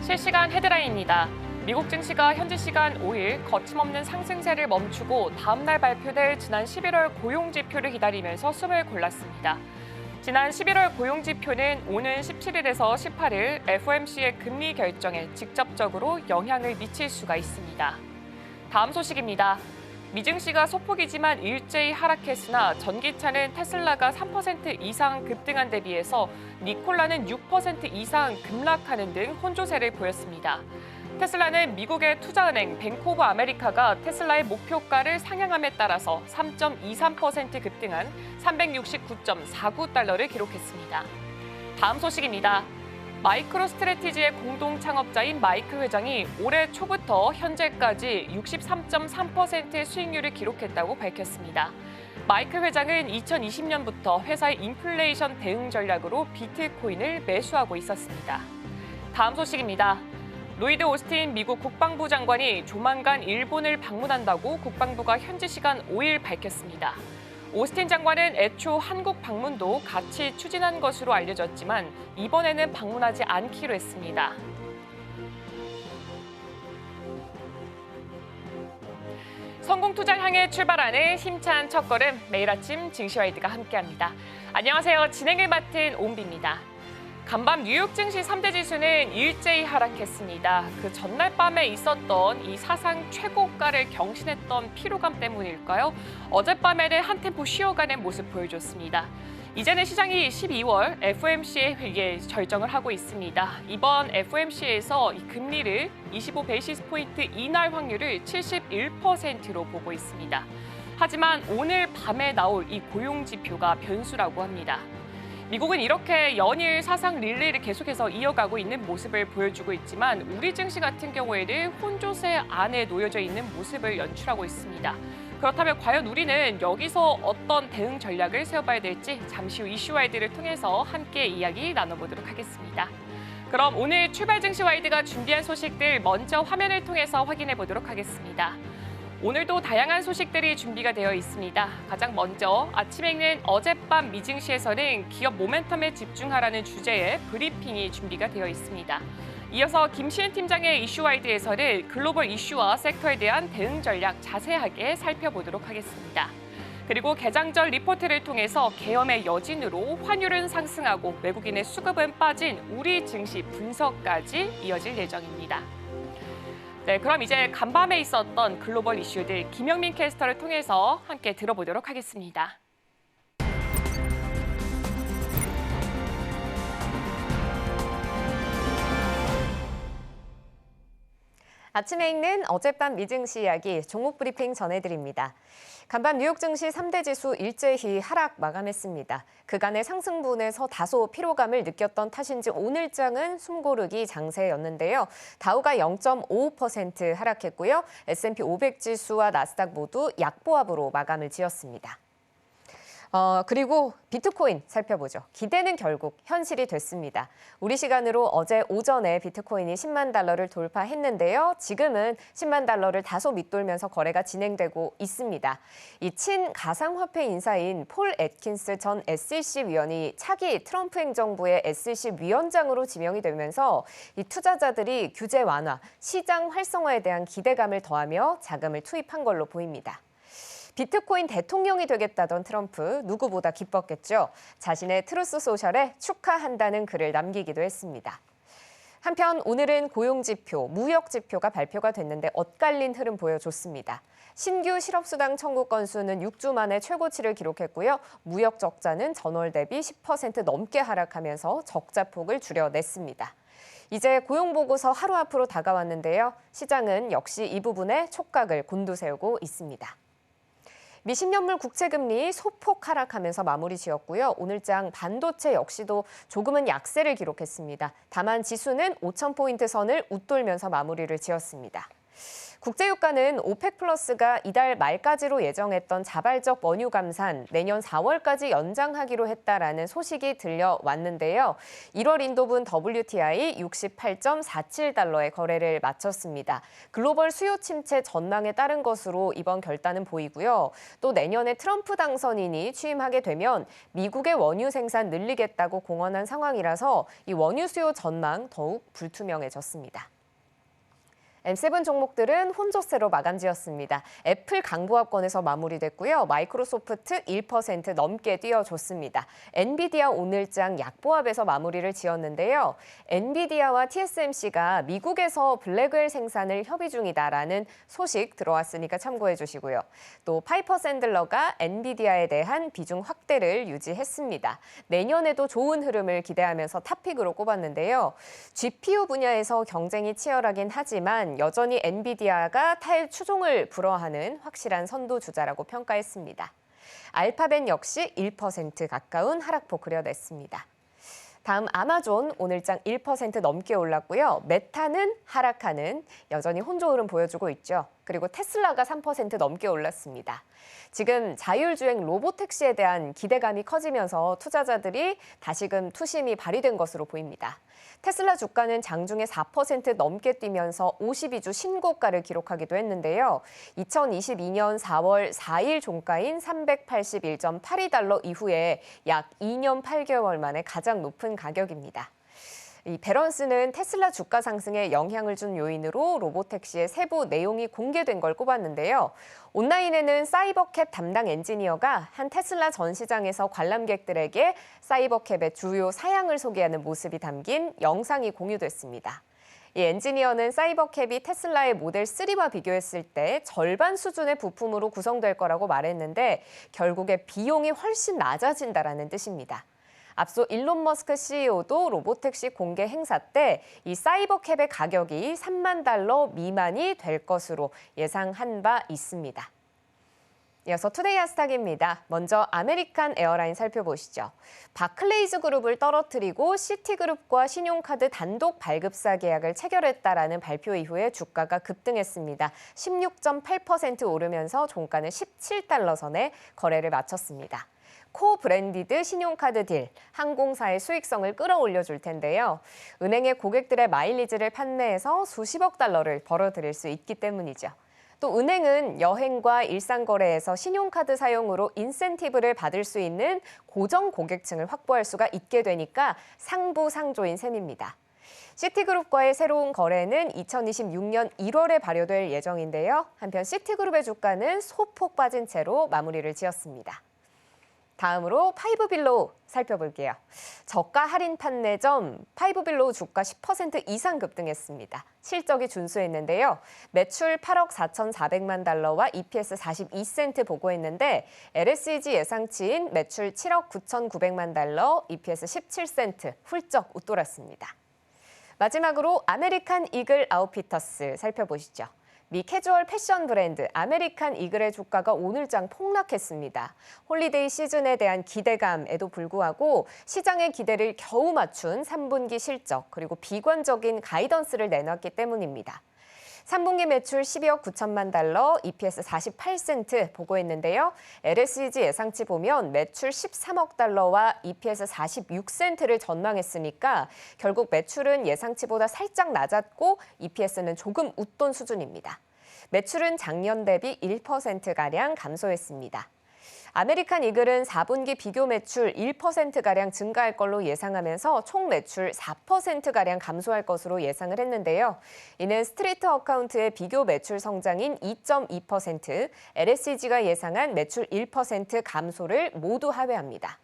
실시간 헤드라인입니다. 미국 증시가 현지 시간 5일 거침없는 상승세를 멈추고 다음 날 발표될 지난 11월 고용지표를 기다리면서 숨을 골랐습니다. 지난 11월 고용지표는 오는 17일에서 18일 FOMC의 금리 결정에 직접적으로 영향을 미칠 수가 있습니다. 다음 소식입니다. 미증시가 소폭이지만 일제히 하락했으나 전기차는 테슬라가 3% 이상 급등한 데 비해서 니콜라는 6% 이상 급락하는 등 혼조세를 보였습니다. 테슬라는 미국의 투자은행 뱅크 오브 아메리카가 테슬라의 목표가를 상향함에 따라서 3.23% 급등한 369.49달러를 기록했습니다. 다음 소식입니다. 마이크로스트래티지의 공동 창업자인 마이크 회장이 올해 초부터 현재까지 63.3%의 수익률을 기록했다고 밝혔습니다. 마이크 회장은 2020년부터 회사의 인플레이션 대응 전략으로 비트코인을 매수하고 있었습니다. 다음 소식입니다. 로이드 오스틴 미국 국방부 장관이 조만간 일본을 방문한다고 국방부가 현지 시간 5일 밝혔습니다. 오스틴 장관은 애초 한국 방문도 같이 추진한 것으로 알려졌지만 이번에는 방문하지 않기로 했습니다. 성공 투자를 향해 출발하는 힘찬 첫걸음, 매일 아침 증시와이드가 함께합니다. 안녕하세요. 진행을 맡은 옴비입니다. 간밤 뉴욕 증시 3대 지수는 일제히 하락했습니다. 그 전날 밤에 있었던 이 사상 최고가를 경신했던 피로감 때문일까요? 어젯밤에는 한 템포 쉬어가는 모습 보여줬습니다. 이제는 시장이 12월 FOMC의 회의에 결정을 하고 있습니다. 이번 FOMC에서 이 금리를 25 베이시스 포인트 인하할 확률을 71%로 보고 있습니다. 하지만 오늘 밤에 나올 이 고용 지표가 변수라고 합니다. 미국은 이렇게 연일 사상 릴레이를 계속해서 이어가고 있는 모습을 보여주고 있지만 우리 증시 같은 경우에는 혼조세 안에 놓여져 있는 모습을 연출하고 있습니다. 그렇다면 과연 우리는 여기서 어떤 대응 전략을 세워봐야 될지 잠시 후 이슈와이드를 통해서 함께 이야기 나눠보도록 하겠습니다. 그럼 오늘 출발 증시와이드가 준비한 소식들 먼저 화면을 통해서 확인해 보도록 하겠습니다. 오늘도 다양한 소식들이 준비가 되어 있습니다. 가장 먼저 아침에 읽는 어젯밤 미증시에서는 기업 모멘텀에 집중하라는 주제의 브리핑이 준비가 되어 있습니다. 이어서 김시은 팀장의 이슈와이드에서는 글로벌 이슈와 섹터에 대한 대응 전략 자세하게 살펴보도록 하겠습니다. 그리고 개장절 리포트를 통해서 계엄의 여진으로 환율은 상승하고 외국인의 수급은 빠진 우리 증시 분석까지 이어질 예정입니다. 네, 그럼 이제 간밤에 있었던 글로벌 이슈들 김영민 캐스터를 통해서 함께 들어보도록 하겠습니다. 아침에 읽는 어젯밤 미증시 이야기 종목 브리핑 전해드립니다. 간밤 뉴욕 증시 3대 지수 일제히 하락 마감했습니다. 그간의 상승분에서 다소 피로감을 느꼈던 탓인지 오늘장은 숨고르기 장세였는데요. 다우가 0.55% 하락했고요. S&P 500 지수와 나스닥 모두 약보합으로 마감을 지었습니다. 그리고 비트코인 살펴보죠. 기대는 결국 현실이 됐습니다. 우리 시간으로 어제 오전에 비트코인이 10만 달러를 돌파했는데요. 지금은 10만 달러를 다소 밑돌면서 거래가 진행되고 있습니다. 이 친가상화폐 인사인 폴 애킨스 전 SEC 위원이 차기 트럼프 행정부의 SEC 위원장으로 지명이 되면서 이 투자자들이 규제 완화, 시장 활성화에 대한 기대감을 더하며 자금을 투입한 걸로 보입니다. 비트코인 대통령이 되겠다던 트럼프 누구보다 기뻤겠죠. 자신의 트루스 소셜에 축하한다는 글을 남기기도 했습니다. 한편 오늘은 고용지표, 무역지표가 발표가 됐는데 엇갈린 흐름 보여줬습니다. 신규 실업수당 청구 건수는 6주 만에 최고치를 기록했고요. 무역 적자는 전월 대비 10% 넘게 하락하면서 적자폭을 줄여냈습니다. 이제 고용보고서 하루 앞으로 다가왔는데요. 시장은 역시 이 부분에 촉각을 곤두세우고 있습니다. 미 10년물 국채금리 소폭 하락하면서 마무리 지었고요. 오늘장 반도체 역시도 조금은 약세를 기록했습니다. 다만 지수는 5,000포인트 선을 웃돌면서 마무리를 지었습니다. 국제유가는 오펙 플러스가 이달 말까지로 예정했던 자발적 원유 감산 내년 4월까지 연장하기로 했다라는 소식이 들려왔는데요. 1월 인도분 WTI 68.47달러에 거래를 마쳤습니다. 글로벌 수요 침체 전망에 따른 것으로 이번 결단은 보이고요. 또 내년에 트럼프 당선인이 취임하게 되면 미국의 원유 생산 늘리겠다고 공언한 상황이라서 이 원유 수요 전망 더욱 불투명해졌습니다. M7 종목들은 혼조세로 마감지었습니다. 애플 강보합권에서 마무리됐고요. 마이크로소프트 1% 넘게 뛰어줬습니다. 엔비디아 오늘장 약보합에서 마무리를 지었는데요. 엔비디아와 TSMC가 미국에서 블랙웰 생산을 협의 중이다라는 소식 들어왔으니까 참고해 주시고요. 또 파이퍼 샌들러가 엔비디아에 대한 비중 확대를 유지했습니다. 내년에도 좋은 흐름을 기대하면서 탑픽으로 꼽았는데요. GPU 분야에서 경쟁이 치열하긴 하지만 여전히 엔비디아가 탈추종을 불허하는 확실한 선두주자라고 평가했습니다. 알파벳 역시 1% 가까운 하락폭 그려냈습니다. 다음 아마존 오늘장 1% 넘게 올랐고요. 메타는 하락하는 여전히 혼조 흐름 보여주고 있죠. 그리고 테슬라가 3% 넘게 올랐습니다. 지금 자율주행 로보택시에 대한 기대감이 커지면서 투자자들이 다시금 투심이 발휘된 것으로 보입니다. 테슬라 주가는 장중에 4% 넘게 뛰면서 52주 신고가를 기록하기도 했는데요. 2022년 4월 4일 종가인 381.82달러 이후에 약 2년 8개월 만에 가장 높은 가격입니다. 이 밸런스는 테슬라 주가 상승에 영향을 준 요인으로 로보택시의 세부 내용이 공개된 걸 꼽았는데요. 온라인에는 사이버캡 담당 엔지니어가 한 테슬라 전시장에서 관람객들에게 사이버캡의 주요 사양을 소개하는 모습이 담긴 영상이 공유됐습니다. 이 엔지니어는 사이버캡이 테슬라의 모델 3와 비교했을 때 절반 수준의 부품으로 구성될 거라고 말했는데 결국에 비용이 훨씬 낮아진다라는 뜻입니다. 앞서 일론 머스크 CEO도 로보택시 공개 행사 때 이 사이버캡의 가격이 3만 달러 미만이 될 것으로 예상한 바 있습니다. 이어서 투데이 아스탁입니다. 먼저 아메리칸 에어라인 살펴보시죠. 바클레이즈 그룹을 떨어뜨리고 시티그룹과 신용카드 단독 발급사 계약을 체결했다라는 발표 이후에 주가가 급등했습니다. 16.8% 오르면서 종가는 17달러 선에 거래를 마쳤습니다. 코브랜디드 신용카드 딜, 항공사의 수익성을 끌어올려 줄 텐데요. 은행의 고객들의 마일리지를 판매해서 수십억 달러를 벌어들일 수 있기 때문이죠. 또 은행은 여행과 일상거래에서 신용카드 사용으로 인센티브를 받을 수 있는 고정 고객층을 확보할 수가 있게 되니까 상부상조인 셈입니다. 시티그룹과의 새로운 거래는 2026년 1월에 발효될 예정인데요. 한편 시티그룹의 주가는 소폭 빠진 채로 마무리를 지었습니다. 다음으로 파이브빌로우 살펴볼게요. 저가 할인 판매점 파이브빌로우 주가 10% 이상 급등했습니다. 실적이 준수했는데요. 매출 8억 4,400만 달러와 EPS 42센트 보고했는데 LSEG 예상치인 매출 7억 9,900만 달러, EPS 17센트 훌쩍 웃돌았습니다. 마지막으로 아메리칸 이글 아웃피터스 살펴보시죠. 미 캐주얼 패션 브랜드 아메리칸 이글의 주가가 오늘장 폭락했습니다. 홀리데이 시즌에 대한 기대감에도 불구하고 시장의 기대를 겨우 맞춘 3분기 실적 그리고 비관적인 가이던스를 내놨기 때문입니다. 3분기 매출 12억 9천만 달러, EPS 48센트 보고했는데요. LSEG 예상치 보면 매출 13억 달러와 EPS 46센트를 전망했으니까 결국 매출은 예상치보다 살짝 낮았고 EPS는 조금 웃돈 수준입니다. 매출은 작년 대비 1%가량 감소했습니다. 아메리칸 이글은 4분기 비교 매출 1%가량 증가할 걸로 예상하면서 총 매출 4%가량 감소할 것으로 예상을 했는데요. 이는 스트리트 어카운트의 비교 매출 성장인 2.2%, LSEG가 예상한 매출 1% 감소를 모두 하회합니다.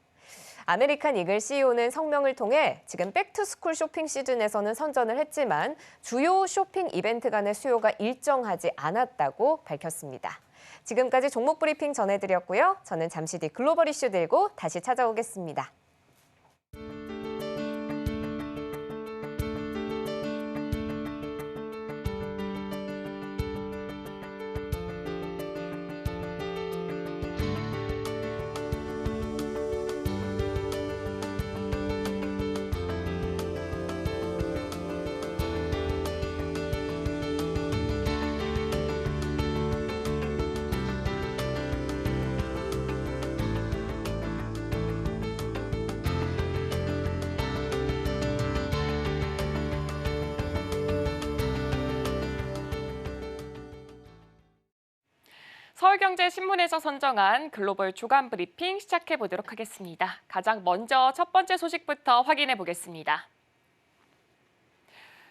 아메리칸 이글 CEO는 성명을 통해 지금 백투스쿨 쇼핑 시즌에서는 선전을 했지만 주요 쇼핑 이벤트 간의 수요가 일정하지 않았다고 밝혔습니다. 지금까지 종목 브리핑 전해드렸고요. 저는 잠시 뒤 글로벌 이슈 들고 다시 찾아오겠습니다. 서울경제신문에서 선정한 글로벌 주간 브리핑 시작해 보도록 하겠습니다. 가장 먼저 첫 번째 소식부터 확인해 보겠습니다.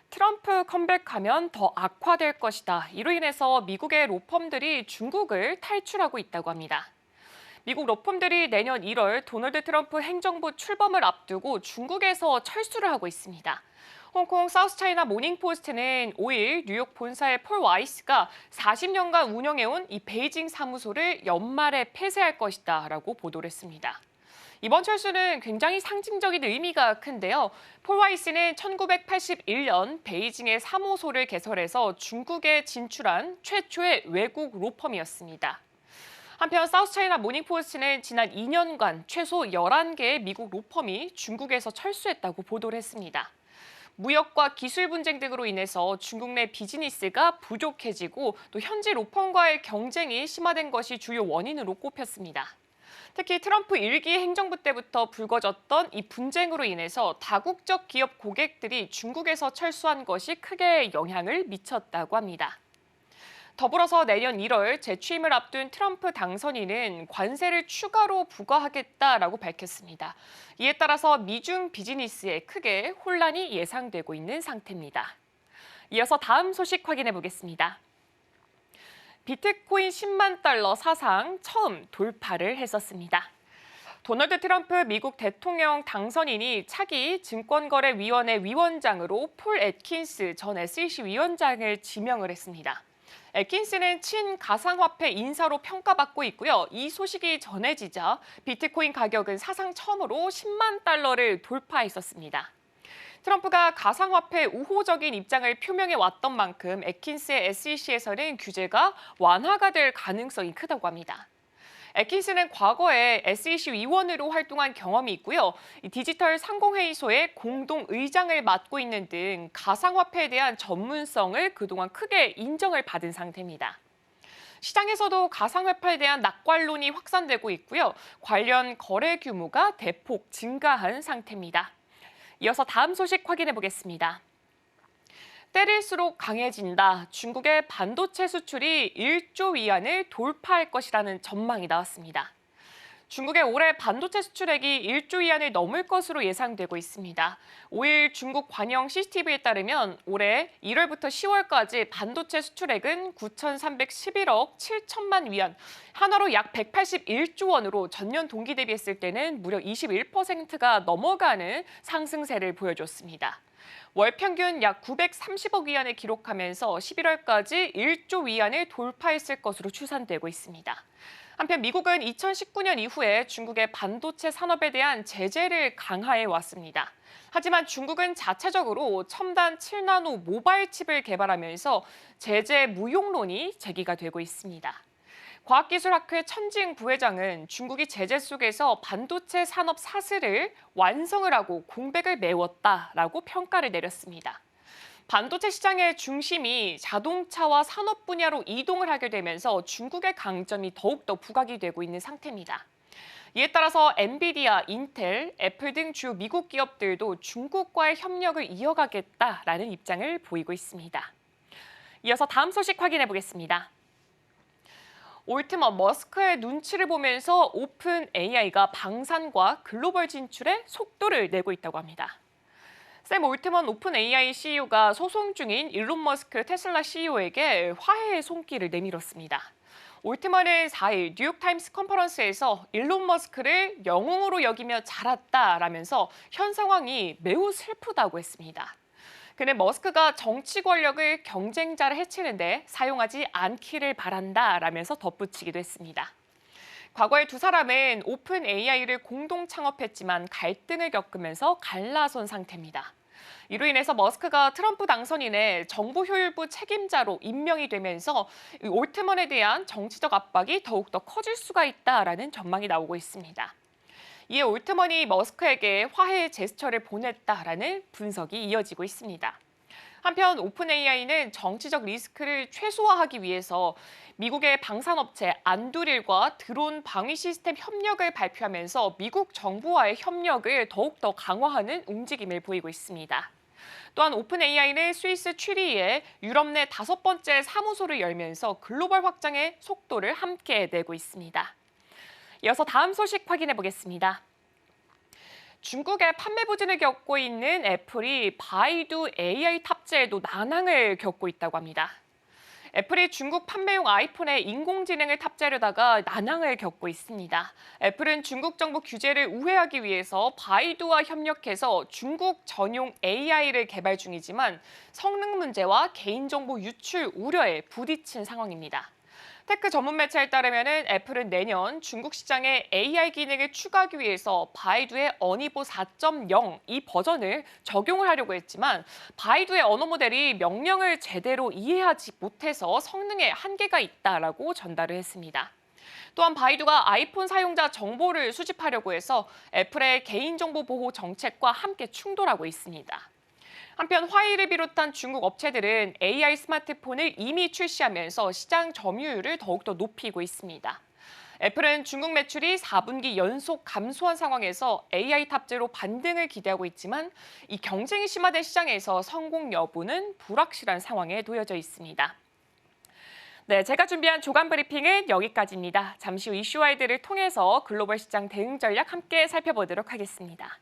트럼프 컴백하면 더 악화될 것이다. 이로 인해서 미국의 로펌들이 중국을 탈출하고 있다고 합니다. 미국 로펌들이 내년 1월 도널드 트럼프 행정부 출범을 앞두고 중국에서 철수를 하고 있습니다. 홍콩 사우스차이나 모닝포스트는 5일 뉴욕 본사의 폴 와이스가 40년간 운영해온 이 베이징 사무소를 연말에 폐쇄할 것이다 라고 보도를 했습니다. 이번 철수는 굉장히 상징적인 의미가 큰데요. 폴 와이스는 1981년 베이징의 사무소를 개설해서 중국에 진출한 최초의 외국 로펌이었습니다. 한편 사우스차이나 모닝포스트는 지난 2년간 최소 11개의 미국 로펌이 중국에서 철수했다고 보도를 했습니다. 무역과 기술 분쟁 등으로 인해서 중국 내 비즈니스가 부족해지고 또 현지 로펌과의 경쟁이 심화된 것이 주요 원인으로 꼽혔습니다. 특히 트럼프 1기 행정부 때부터 불거졌던 이 분쟁으로 인해서 다국적 기업 고객들이 중국에서 철수한 것이 크게 영향을 미쳤다고 합니다. 더불어서 내년 1월 재취임을 앞둔 트럼프 당선인은 관세를 추가로 부과하겠다라고 밝혔습니다. 이에 따라서 미중 비즈니스에 크게 혼란이 예상되고 있는 상태입니다. 이어서 다음 소식 확인해 보겠습니다. 비트코인 10만 달러 사상 처음 돌파를 했었습니다. 도널드 트럼프 미국 대통령 당선인이 차기 증권거래위원회 위원장으로 폴 애킨스 전 SEC 위원장을 지명을 했습니다. 애킨스는 친가상화폐 인사로 평가받고 있고요. 이 소식이 전해지자 비트코인 가격은 사상 처음으로 10만 달러를 돌파했었습니다. 트럼프가 가상화폐 우호적인 입장을 표명해 왔던 만큼 애킨스의 SEC에서는 규제가 완화가 될 가능성이 크다고 합니다. 애킨스는 과거에 SEC 위원으로 활동한 경험이 있고요. 디지털 상공회의소의 공동의장을 맡고 있는 등 가상화폐에 대한 전문성을 그동안 크게 인정을 받은 상태입니다. 시장에서도 가상화폐에 대한 낙관론이 확산되고 있고요. 관련 거래 규모가 대폭 증가한 상태입니다. 이어서 다음 소식 확인해 보겠습니다. 때릴수록 강해진다. 중국의 반도체 수출이 1조 위안을 돌파할 것이라는 전망이 나왔습니다. 중국의 올해 반도체 수출액이 1조 위안을 넘을 것으로 예상되고 있습니다. 5일 중국 관영 CCTV에 따르면 올해 1월부터 10월까지 반도체 수출액은 9,311억 7천만 위안, 한화로 약 181조 원으로 전년 동기 대비했을 때는 무려 21%가 넘어가는 상승세를 보여줬습니다. 월 평균 약 930억 위안을 기록하면서 11월까지 1조 위안을 돌파했을 것으로 추산되고 있습니다. 한편 미국은 2019년 이후에 중국의 반도체 산업에 대한 제재를 강화해 왔습니다. 하지만 중국은 자체적으로 첨단 7나노 모바일 칩을 개발하면서 제재 무용론이 제기가 되고 있습니다. 과학기술학회 천징 부회장은 중국이 제재 속에서 반도체 산업 사슬을 완성을 하고 공백을 메웠다라고 평가를 내렸습니다. 반도체 시장의 중심이 자동차와 산업 분야로 이동을 하게 되면서 중국의 강점이 더욱더 부각이 되고 있는 상태입니다. 이에 따라서 엔비디아, 인텔, 애플 등 주요 미국 기업들도 중국과의 협력을 이어가겠다라는 입장을 보이고 있습니다. 이어서 다음 소식 확인해 보겠습니다. 올트먼 머스크의 눈치를 보면서 오픈 AI가 방산과 글로벌 진출에 속도를 내고 있다고 합니다. 샘 올트먼 오픈 AI CEO가 소송 중인 일론 머스크 테슬라 CEO에게 화해의 손길을 내밀었습니다. 올트먼은 4일 뉴욕타임스 컨퍼런스에서 일론 머스크를 영웅으로 여기며 자랐다라면서 현 상황이 매우 슬프다고 했습니다. 그는 머스크가 정치 권력을 경쟁자를 해치는데 사용하지 않기를 바란다라면서 덧붙이기도 했습니다. 과거에 두 사람은 오픈 AI를 공동 창업했지만 갈등을 겪으면서 갈라선 상태입니다. 이로 인해서 머스크가 트럼프 당선인의 정보 효율부 책임자로 임명이 되면서 올트먼에 대한 정치적 압박이 더욱더 커질 수가 있다라는 전망이 나오고 있습니다. 이에 올트먼이 머스크에게 화해의 제스처를 보냈다라는 분석이 이어지고 있습니다. 한편 오픈 AI는 정치적 리스크를 최소화하기 위해서 미국의 방산업체 안두릴과 드론 방위 시스템 협력을 발표하면서 미국 정부와의 협력을 더욱더 강화하는 움직임을 보이고 있습니다. 또한 오픈 AI는 스위스 취리히에 유럽 내 5번째 사무소를 열면서 글로벌 확장의 속도를 함께 내고 있습니다. 이어서 다음 소식 확인해 보겠습니다. 중국의 판매 부진을 겪고 있는 애플이 바이두 AI 탑재에도 난항을 겪고 있다고 합니다. 애플이 중국 판매용 아이폰에 인공지능을 탑재하려다가 난항을 겪고 있습니다. 애플은 중국 정부 규제를 우회하기 위해서 바이두와 협력해서 중국 전용 AI를 개발 중이지만 성능 문제와 개인정보 유출 우려에 부딪힌 상황입니다. 테크 전문 매체에 따르면 애플은 내년 중국 시장에 AI 기능을 추가하기 위해서 바이두의 어니보 4.0 이 버전을 적용을 하려고 했지만 바이두의 언어 모델이 명령을 제대로 이해하지 못해서 성능에 한계가 있다라고 전달을 했습니다. 또한 바이두가 아이폰 사용자 정보를 수집하려고 해서 애플의 개인정보 보호 정책과 함께 충돌하고 있습니다. 한편 화웨이를 비롯한 중국 업체들은 AI 스마트폰을 이미 출시하면서 시장 점유율을 더욱더 높이고 있습니다. 애플은 중국 매출이 4분기 연속 감소한 상황에서 AI 탑재로 반등을 기대하고 있지만 이 경쟁이 심화된 시장에서 성공 여부는 불확실한 상황에 놓여져 있습니다. 네, 제가 준비한 조간 브리핑은 여기까지입니다. 잠시 후 이슈와이드를 통해서 글로벌 시장 대응 전략 함께 살펴보도록 하겠습니다.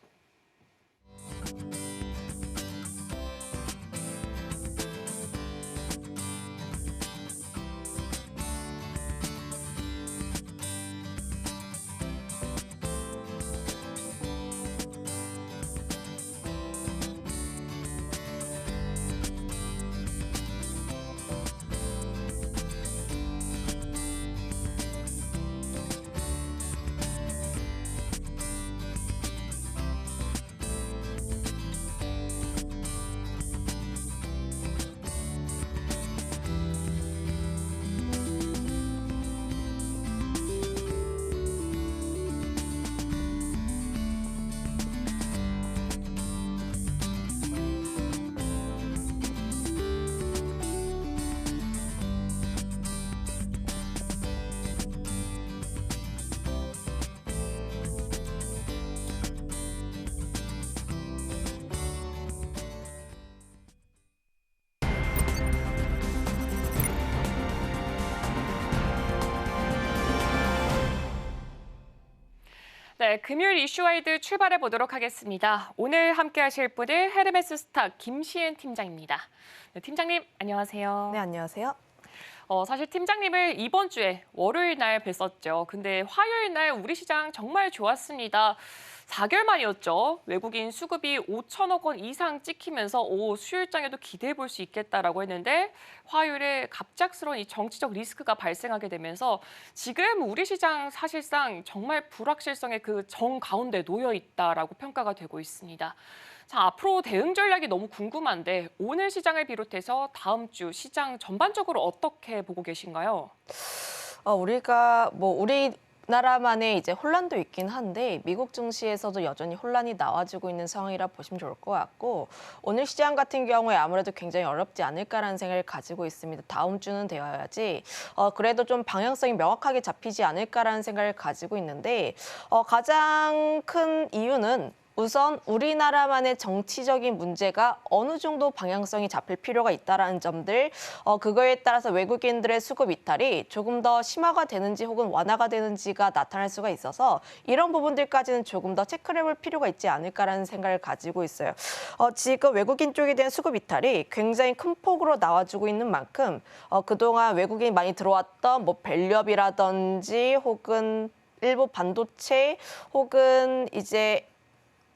네, 금요일 이슈와이드 출발해 보도록 하겠습니다. 오늘 함께 하실 분은 헤르메스 스타 김시은 팀장입니다. 네, 팀장님 안녕하세요. 네, 안녕하세요. 사실 팀장님을 이번 주에 월요일 날 뵀었죠. 근데 화요일 날 우리 시장 정말 좋았습니다. 4개월 만이었죠. 외국인 수급이 5천억 원 이상 찍히면서 수요일장에도 기대해 볼 수 있겠다라고 했는데 화요일에 갑작스러운 이 정치적 리스크가 발생하게 되면서 지금 우리 시장 사실상 정말 불확실성의 그 정 가운데 놓여 있다라고 평가가 되고 있습니다. 자, 앞으로 대응 전략이 너무 궁금한데 오늘 시장을 비롯해서 다음 주 시장 전반적으로 어떻게 보고 계신가요? 우리나라만의 이제 혼란도 있긴 한데 미국 증시에서도 여전히 혼란이 나와주고 있는 상황이라 보시면 좋을 것 같고 오늘 시장 같은 경우에 아무래도 굉장히 어렵지 않을까라는 생각을 가지고 있습니다. 다음 주는 되어야지 그래도 좀 방향성이 명확하게 잡히지 않을까라는 생각을 가지고 있는데 가장 큰 이유는 우선 우리나라만의 정치적인 문제가 어느 정도 방향성이 잡힐 필요가 있다라는 점들, 그거에 따라서 외국인들의 수급 이탈이 조금 더 심화가 되는지 혹은 완화가 되는지가 나타날 수가 있어서 이런 부분들까지는 조금 더 체크를 해볼 필요가 있지 않을까라는 생각을 가지고 있어요. 지금 외국인 쪽에 대한 수급 이탈이 굉장히 큰 폭으로 나와주고 있는 만큼 그동안 외국인이 많이 들어왔던 밸류업이라든지 혹은 일부 반도체 혹은 이제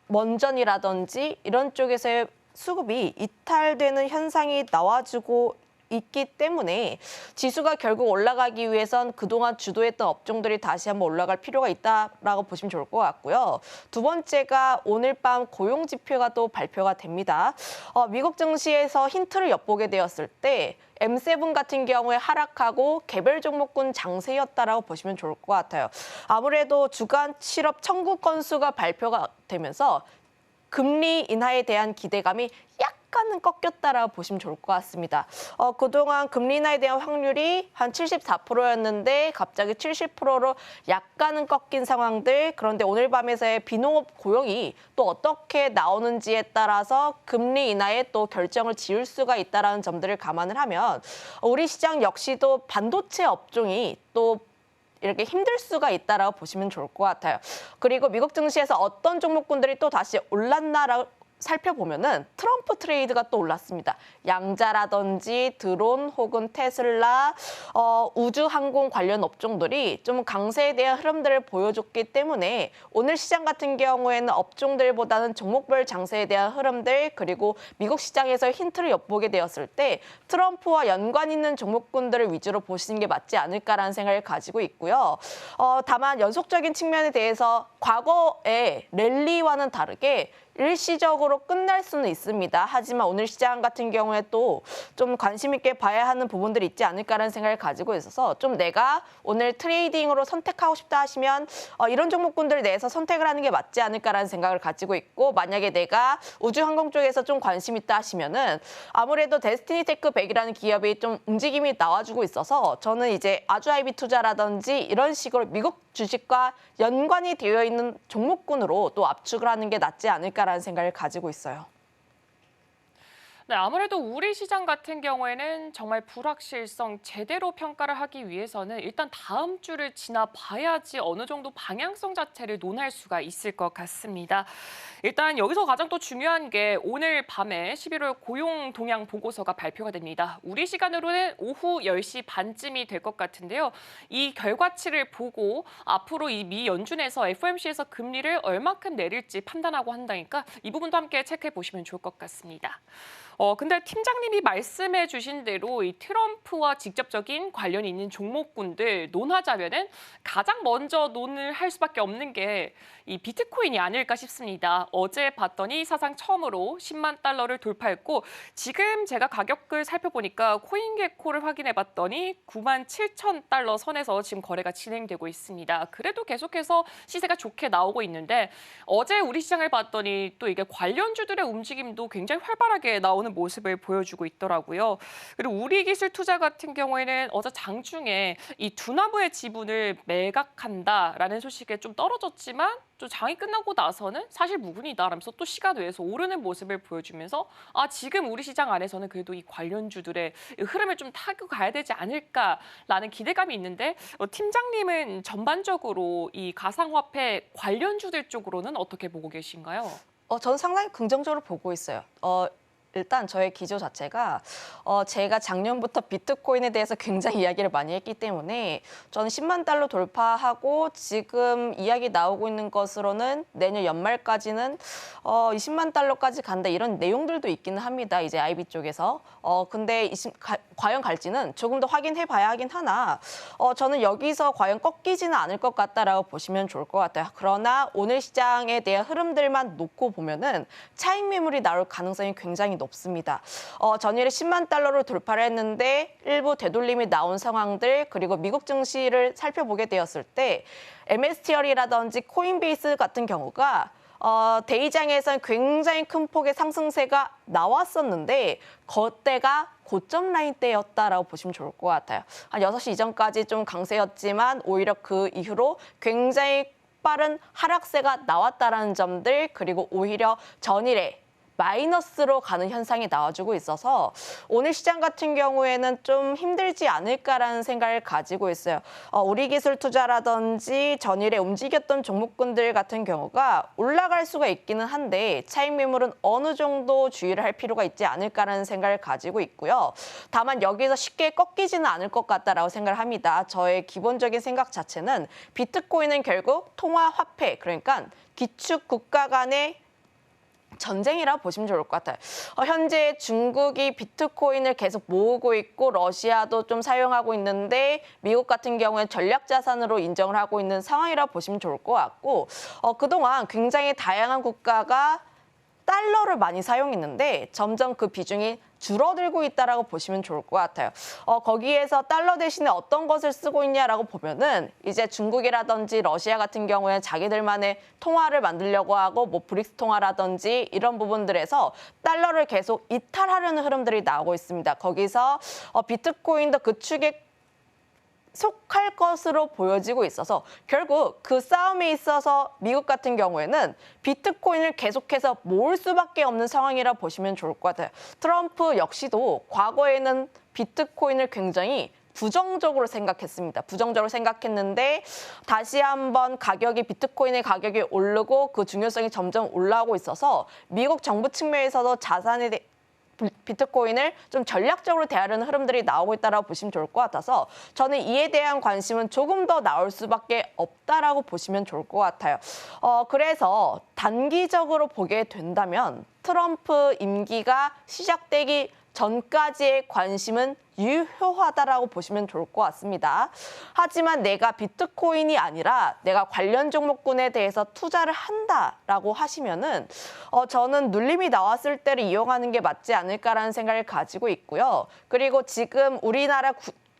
원전이라든지 이런 쪽에서의 수급이 이탈되는 현상이 나와주고 있기 때문에 지수가 결국 올라가기 위해선 그동안 주도했던 업종들이 다시 한번 올라갈 필요가 있다라고 보시면 좋을 것 같고요. 두 번째가 오늘 밤 고용 지표가 또 발표가 됩니다. 미국 증시에서 힌트를 엿보게 되었을 때 M7 같은 경우에 하락하고 개별 종목군 장세였다라고 보시면 좋을 것 같아요. 아무래도 주간 실업 청구 건수가 발표가 되면서 금리 인하에 대한 기대감이 약간은 꺾였다라고 보시면 좋을 것 같습니다. 그동안 금리 인하에 대한 확률이 한 74%였는데 갑자기 70%로 약간은 꺾인 상황들. 그런데 오늘 밤에서의 비농업 고용이 또 어떻게 나오는지에 따라서 금리 인하에 또 결정을 지을 수가 있다는 점들을 감안을 하면 우리 시장 역시도 반도체 업종이 또 이렇게 힘들 수가 있다라고 보시면 좋을 것 같아요. 그리고 미국 증시에서 어떤 종목군들이 또 다시 올랐나라고 살펴보면은 트럼프 트레이드가 또 올랐습니다. 양자라든지 드론 혹은 테슬라, 우주 항공 관련 업종들이 좀 강세에 대한 흐름들을 보여줬기 때문에 오늘 시장 같은 경우에는 업종들보다는 종목별 장세에 대한 흐름들 그리고 미국 시장에서 힌트를 엿보게 되었을 때 트럼프와 연관 있는 종목군들을 위주로 보시는 게 맞지 않을까라는 생각을 가지고 있고요. 다만 연속적인 측면에 대해서 과거의 랠리와는 다르게 일시적으로 끝날 수는 있습니다. 하지만 오늘 시장 같은 경우에 또 좀 관심 있게 봐야 하는 부분들이 있지 않을까라는 생각을 가지고 있어서 좀 내가 오늘 트레이딩으로 선택하고 싶다 하시면 이런 종목군들 내에서 선택을 하는 게 맞지 않을까라는 생각을 가지고 있고 만약에 내가 우주항공 쪽에서 좀 관심 있다 하시면은 아무래도 데스티니테크 100이라는 기업이 좀 움직임이 나와주고 있어서 저는 이제 아주아이비 투자라든지 이런 식으로 미국 주식과 연관이 되어 있는 종목군으로 또 압축을 하는 게 낫지 않을까라는 생각을 가지고 있어요. 네, 아무래도 우리 시장 같은 경우에는 정말 불확실성 제대로 평가를 하기 위해서는 일단 다음 주를 지나봐야지 어느 정도 방향성 자체를 논할 수가 있을 것 같습니다. 일단 여기서 가장 또 중요한 게 오늘 밤에 11월 고용 동향 보고서가 발표가 됩니다. 우리 시간으로는 오후 10시 반쯤이 될 것 같은데요. 이 결과치를 보고 앞으로 이 미 연준에서 FOMC에서 금리를 얼마큼 내릴지 판단하고 한다니까 이 부분도 함께 체크해 보시면 좋을 것 같습니다. 근데 팀장님이 말씀해 주신 대로 이 트럼프와 직접적인 관련이 있는 종목군들 논하자면은 가장 먼저 논을 할 수밖에 없는 게 이 비트코인이 아닐까 싶습니다. 어제 봤더니 사상 처음으로 10만 달러를 돌파했고 지금 제가 가격을 살펴보니까 코인게코를 확인해 봤더니 9만 7천 달러 선에서 지금 거래가 진행되고 있습니다. 그래도 계속해서 시세가 좋게 나오고 있는데 어제 우리 시장을 봤더니 또 이게 관련주들의 움직임도 굉장히 활발하게 나오는 모습을 보여주고 있더라고요. 그리고 우리기술투자 같은 경우에는 어제 장중에 이 두나무의 지분을 매각한다라는 소식에 좀 떨어졌지만 또 장이 끝나고 나서는 사실 무근이다라면서 또 시간 외에서 오르는 모습을 보여주면서 지금 우리 시장 안에서는 그래도 이 관련주들의 흐름을 좀 타고 가야 되지 않을까라는 기대감이 있는데 팀장님은 전반적으로 이 가상화폐 관련주들 쪽으로는 어떻게 보고 계신가요? 저는 상당히 긍정적으로 보고 있어요. 일단 저의 기조 자체가 제가 작년부터 비트코인에 대해서 굉장히 이야기를 많이 했기 때문에 저는 10만 달러 돌파하고 지금 이야기 나오고 있는 것으로는 내년 연말까지는 20만 달러까지 간다 이런 내용들도 있기는 합니다. 이제 IB 쪽에서. 근데 과연 갈지는 조금 더 확인해 봐야 하긴 하나 저는 여기서 과연 꺾이지는 않을 것 같다라고 보시면 좋을 것 같아요. 그러나 오늘 시장에 대한 흐름들만 놓고 보면은 차익 매물이 나올 가능성이 굉장히 높습니다. 전일에 10만 달러를 돌파를 했는데 일부 되돌림이 나온 상황들 그리고 미국 증시를 살펴보게 되었을 때 MSTR이라든지 코인베이스 같은 경우가 대이장에서는 굉장히 큰 폭의 상승세가 나왔었는데 그때가 고점 라인 때였다라고 보시면 좋을 것 같아요. 한 6시 이전까지 좀 강세였지만 오히려 그 이후로 굉장히 빠른 하락세가 나왔다라는 점들 그리고 오히려 전일에 마이너스로 가는 현상이 나와주고 있어서 오늘 시장 같은 경우에는 좀 힘들지 않을까라는 생각을 가지고 있어요. 우리기술투자라든지 전일에 움직였던 종목군들 같은 경우가 올라갈 수가 있기는 한데 차익 매물은 어느 정도 주의를 할 필요가 있지 않을까라는 생각을 가지고 있고요. 다만 여기서 쉽게 꺾이지는 않을 것 같다라고 생각을 합니다. 저의 기본적인 생각 자체는 비트코인은 결국 통화화폐 그러니까 기축 국가 간의 전쟁이라 보시면 좋을 것 같아요. 현재 중국이 비트코인을 계속 모으고 있고 러시아도 좀 사용하고 있는데 미국 같은 경우에 전략자산으로 인정을 하고 있는 상황이라 보시면 좋을 것 같고 그동안 굉장히 다양한 국가가 달러를 많이 사용했는데 점점 그 비중이 줄어들고 있다라고 보시면 좋을 것 같아요. 거기에서 달러 대신에 어떤 것을 쓰고 있냐라고 보면은 이제 중국이라든지 러시아 같은 경우에는 자기들만의 통화를 만들려고 하고 뭐 브릭스 통화라든지 이런 부분들에서 달러를 계속 이탈하려는 흐름들이 나오고 있습니다. 거기서 비트코인도 그 축에 속할 것으로 보여지고 있어서 결국 그 싸움에 있어서 미국 같은 경우에는 비트코인을 계속해서 모을 수밖에 없는 상황이라 보시면 좋을 것 같아요. 트럼프 역시도 과거에는 비트코인을 굉장히 부정적으로 생각했습니다. 부정적으로 생각했는데 다시 한번 비트코인의 가격이 오르고 그 중요성이 점점 올라오고 있어서 미국 정부 측면에서도 비트코인을 좀 전략적으로 대하려는 흐름들이 나오고 있다고 보시면 좋을 것 같아서 저는 이에 대한 관심은 조금 더 나올 수밖에 없다라고 보시면 좋을 것 같아요. 그래서 단기적으로 보게 된다면 트럼프 임기가 시작되기 전까지의 관심은 유효하다라고 보시면 좋을 것 같습니다. 하지만 내가 비트코인이 아니라 내가 관련 종목군에 대해서 투자를 한다라고 하시면은 저는 눌림이 나왔을 때를 이용하는 게 맞지 않을까라는 생각을 가지고 있고요. 그리고 지금 우리나라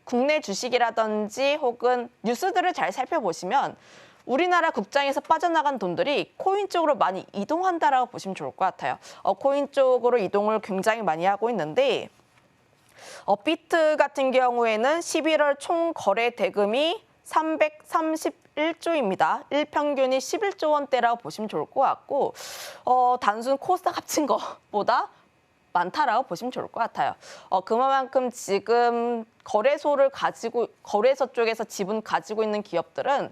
국내 주식이라든지 혹은 뉴스들을 잘 살펴보시면 우리나라 국장에서 빠져나간 돈들이 코인 쪽으로 많이 이동한다라고 보시면 좋을 것 같아요. 코인 쪽으로 이동을 굉장히 많이 하고 있는데 비트 같은 경우에는 11월 총 거래 대금이 331조입니다. 일평균이 11조 원대라고 보시면 좋을 것 같고 단순 코스닥 합친 것보다 많다라고 보시면 좋을 것 같아요. 그만큼 지금 거래소 쪽에서 지분 가지고 있는 기업들은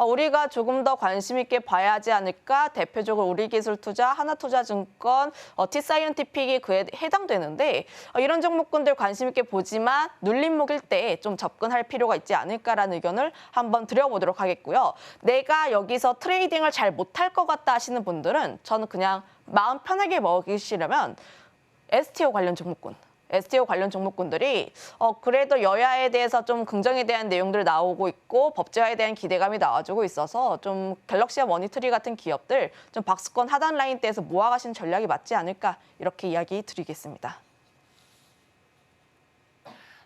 우리가 조금 더 관심 있게 봐야 하지 않을까. 대표적으로 우리기술투자, 하나투자증권, T사이언티픽이 그에 해당되는데 이런 종목군들 관심 있게 보지만 눌림목일 때 좀 접근할 필요가 있지 않을까라는 의견을 한번 드려보도록 하겠고요. 내가 여기서 트레이딩을 잘 못할 것 같다 하시는 분들은 저는 그냥 마음 편하게 먹이시려면 STO 관련 종목군들이 그래도 여야에 대해서 좀 긍정에 대한 내용들 나오고 있고 법제화에 대한 기대감이 나와주고 있어서 좀 갤럭시와 머니트리 같은 기업들 좀 박스권 하단 라인대에서 모아가신 전략이 맞지 않을까 이렇게 이야기 드리겠습니다.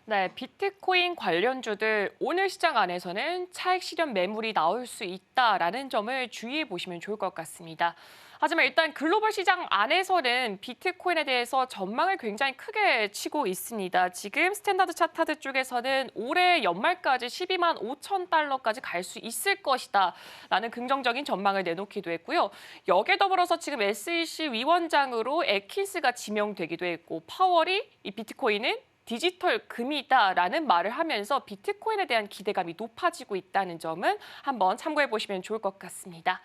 네, 비트코인 관련주들 오늘 시장 안에서는 차익 실현 매물이 나올 수 있다라는 점을 주의해 보시면 좋을 것 같습니다. 하지만 일단 글로벌 시장 안에서는 비트코인에 대해서 전망을 굉장히 크게 치고 있습니다. 지금 스탠다드 차트 쪽에서는 올해 연말까지 12만 5천 달러까지 갈 수 있을 것이다 라는 긍정적인 전망을 내놓기도 했고요. 여기에 더불어서 지금 SEC 위원장으로 애킨스가 지명되기도 했고 파월이 이 비트코인은 디지털 금이다라는 말을 하면서 비트코인에 대한 기대감이 높아지고 있다는 점은 한번 참고해 보시면 좋을 것 같습니다.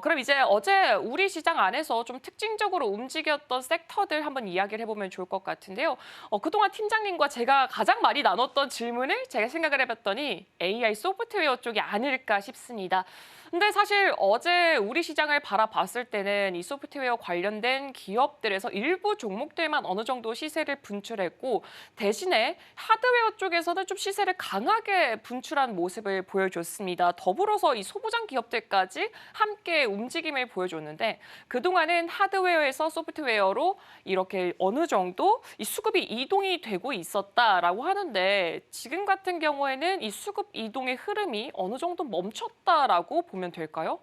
그럼 이제 어제 우리 시장 안에서 좀 특징적으로 움직였던 섹터들 한번 이야기를 해보면 좋을 것 같은데요. 그동안 팀장님과 제가 가장 많이 나눴던 질문을 제가 생각을 해봤더니 AI 소프트웨어 쪽이 아닐까 싶습니다. 근데 사실 어제 우리 시장을 바라봤을 때는 이 소프트웨어 관련된 기업들에서 일부 종목들만 어느 정도 시세를 분출했고 대신에 하드웨어 쪽에서는 좀 시세를 강하게 분출한 모습을 보여줬습니다. 더불어서 이 소부장 기업들까지 함께 움직임을 보여줬는데 그동안은 하드웨어에서 소프트웨어로 이렇게 어느 정도 이 수급이 이동이 되고 있었다라고 하는데 지금 같은 경우에는 이 수급 이동의 흐름이 어느 정도 멈췄다라고 보면 될까요?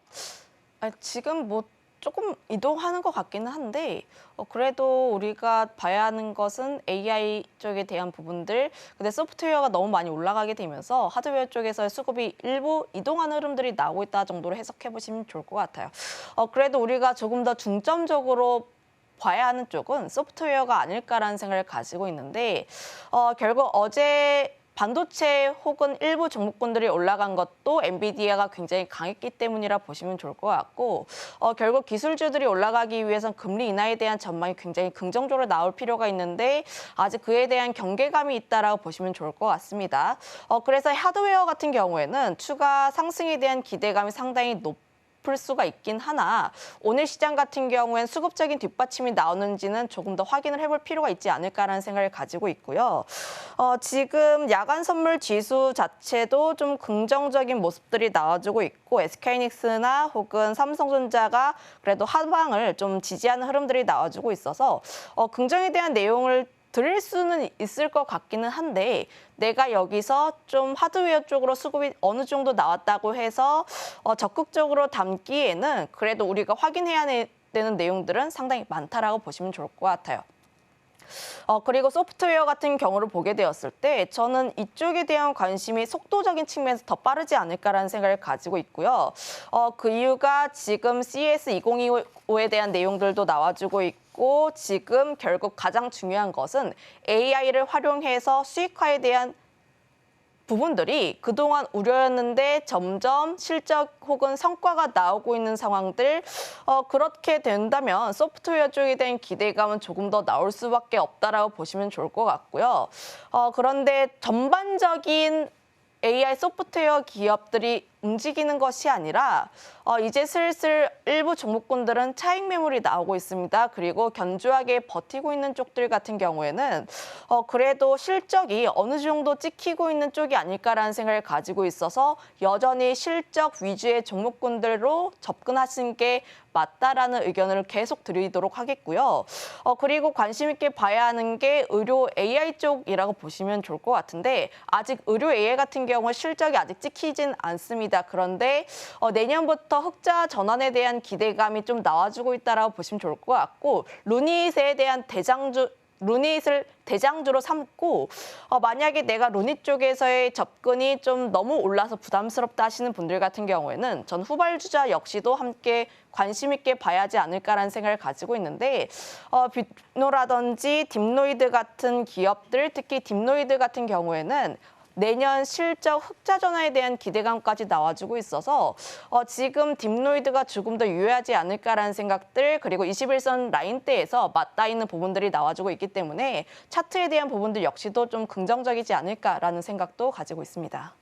지금 뭐 조금 이동하는 것 같기는 한데 그래도 우리가 봐야 하는 것은 AI 쪽에 대한 부분들 근데 소프트웨어가 너무 많이 올라가게 되면서 하드웨어 쪽에서의 수급이 일부 이동하는 흐름들이 나오고 있다 정도로 해석해 보시면 좋을 것 같아요. 그래도 우리가 조금 더 중점적으로 봐야 하는 쪽은 소프트웨어가 아닐까라는 생각을 가지고 있는데 결국 어제 반도체 혹은 일부 종목군들이 올라간 것도 엔비디아가 굉장히 강했기 때문이라 보시면 좋을 것 같고 결국 기술주들이 올라가기 위해선 금리 인하에 대한 전망이 굉장히 긍정적으로 나올 필요가 있는데 아직 그에 대한 경계감이 있다라고 보시면 좋을 것 같습니다. 그래서 하드웨어 같은 경우에는 추가 상승에 대한 기대감이 상당히 높을 수가 있긴 하나 오늘 시장 같은 경우엔 수급적인 뒷받침이 나오는지는 조금 더 확인을 해볼 필요가 있지 않을까라는 생각을 가지고 있고요. 지금 야간 선물 지수 자체도 좀 긍정적인 모습들이 나와주고 있고 SK하이닉스나 혹은 삼성전자가 그래도 하방을 좀 지지하는 흐름들이 나와주고 있어서 긍정에 대한 내용을 드릴 수는 있을 것 같기는 한데 내가 여기서 좀 하드웨어 쪽으로 수급이 어느 정도 나왔다고 해서 적극적으로 담기에는 그래도 우리가 확인해야 되는 내용들은 상당히 많다라고 보시면 좋을 것 같아요. 그리고 소프트웨어 같은 경우를 보게 되었을 때 저는 이쪽에 대한 관심이 속도적인 측면에서 더 빠르지 않을까라는 생각을 가지고 있고요. 그 이유가 지금 CES 2025에 대한 내용들도 나와주고 있고 지금 결국 가장 중요한 것은 AI를 활용해서 수익화에 대한 부분들이 그동안 우려였는데 점점 실적 혹은 성과가 나오고 있는 상황들 그렇게 된다면 소프트웨어 쪽에 대한 기대감은 조금 더 나올 수밖에 없다라고 보시면 좋을 것 같고요. 그런데 전반적인 AI 소프트웨어 기업들이 움직이는 것이 아니라 이제 슬슬 일부 종목군들은 차익 매물이 나오고 있습니다. 그리고 견조하게 버티고 있는 쪽들 같은 경우에는 그래도 실적이 어느 정도 찍히고 있는 쪽이 아닐까라는 생각을 가지고 있어서 여전히 실적 위주의 종목군들로 접근하시는 게 맞다라는 의견을 계속 드리도록 하겠고요. 그리고 관심 있게 봐야 하는 게 의료 AI 쪽이라고 보시면 좋을 것 같은데 아직 의료 AI 같은 경우 실적이 아직 찍히진 않습니다. 그런데 내년부터 흑자 전환에 대한 기대감이 좀 나와주고 있다라고 보시면 좋을 것 같고 루닛에 대한 루닛을 대장주로 삼고 만약에 내가 루닛 쪽에서의 접근이 좀 너무 올라서 부담스럽다 하시는 분들 같은 경우에는 전 후발주자 역시도 함께 관심 있게 봐야지 않을까라는 생각을 가지고 있는데 빅노라든지 딥노이드 같은 기업들 특히 딥노이드 같은 경우에는 내년 실적 흑자 전환에 대한 기대감까지 나와주고 있어서 지금 딥노이드가 조금 더 유효하지 않을까라는 생각들 그리고 21선 라인대에서 맞닿아 있는 부분들이 나와주고 있기 때문에 차트에 대한 부분들 역시도 좀 긍정적이지 않을까라는 생각도 가지고 있습니다.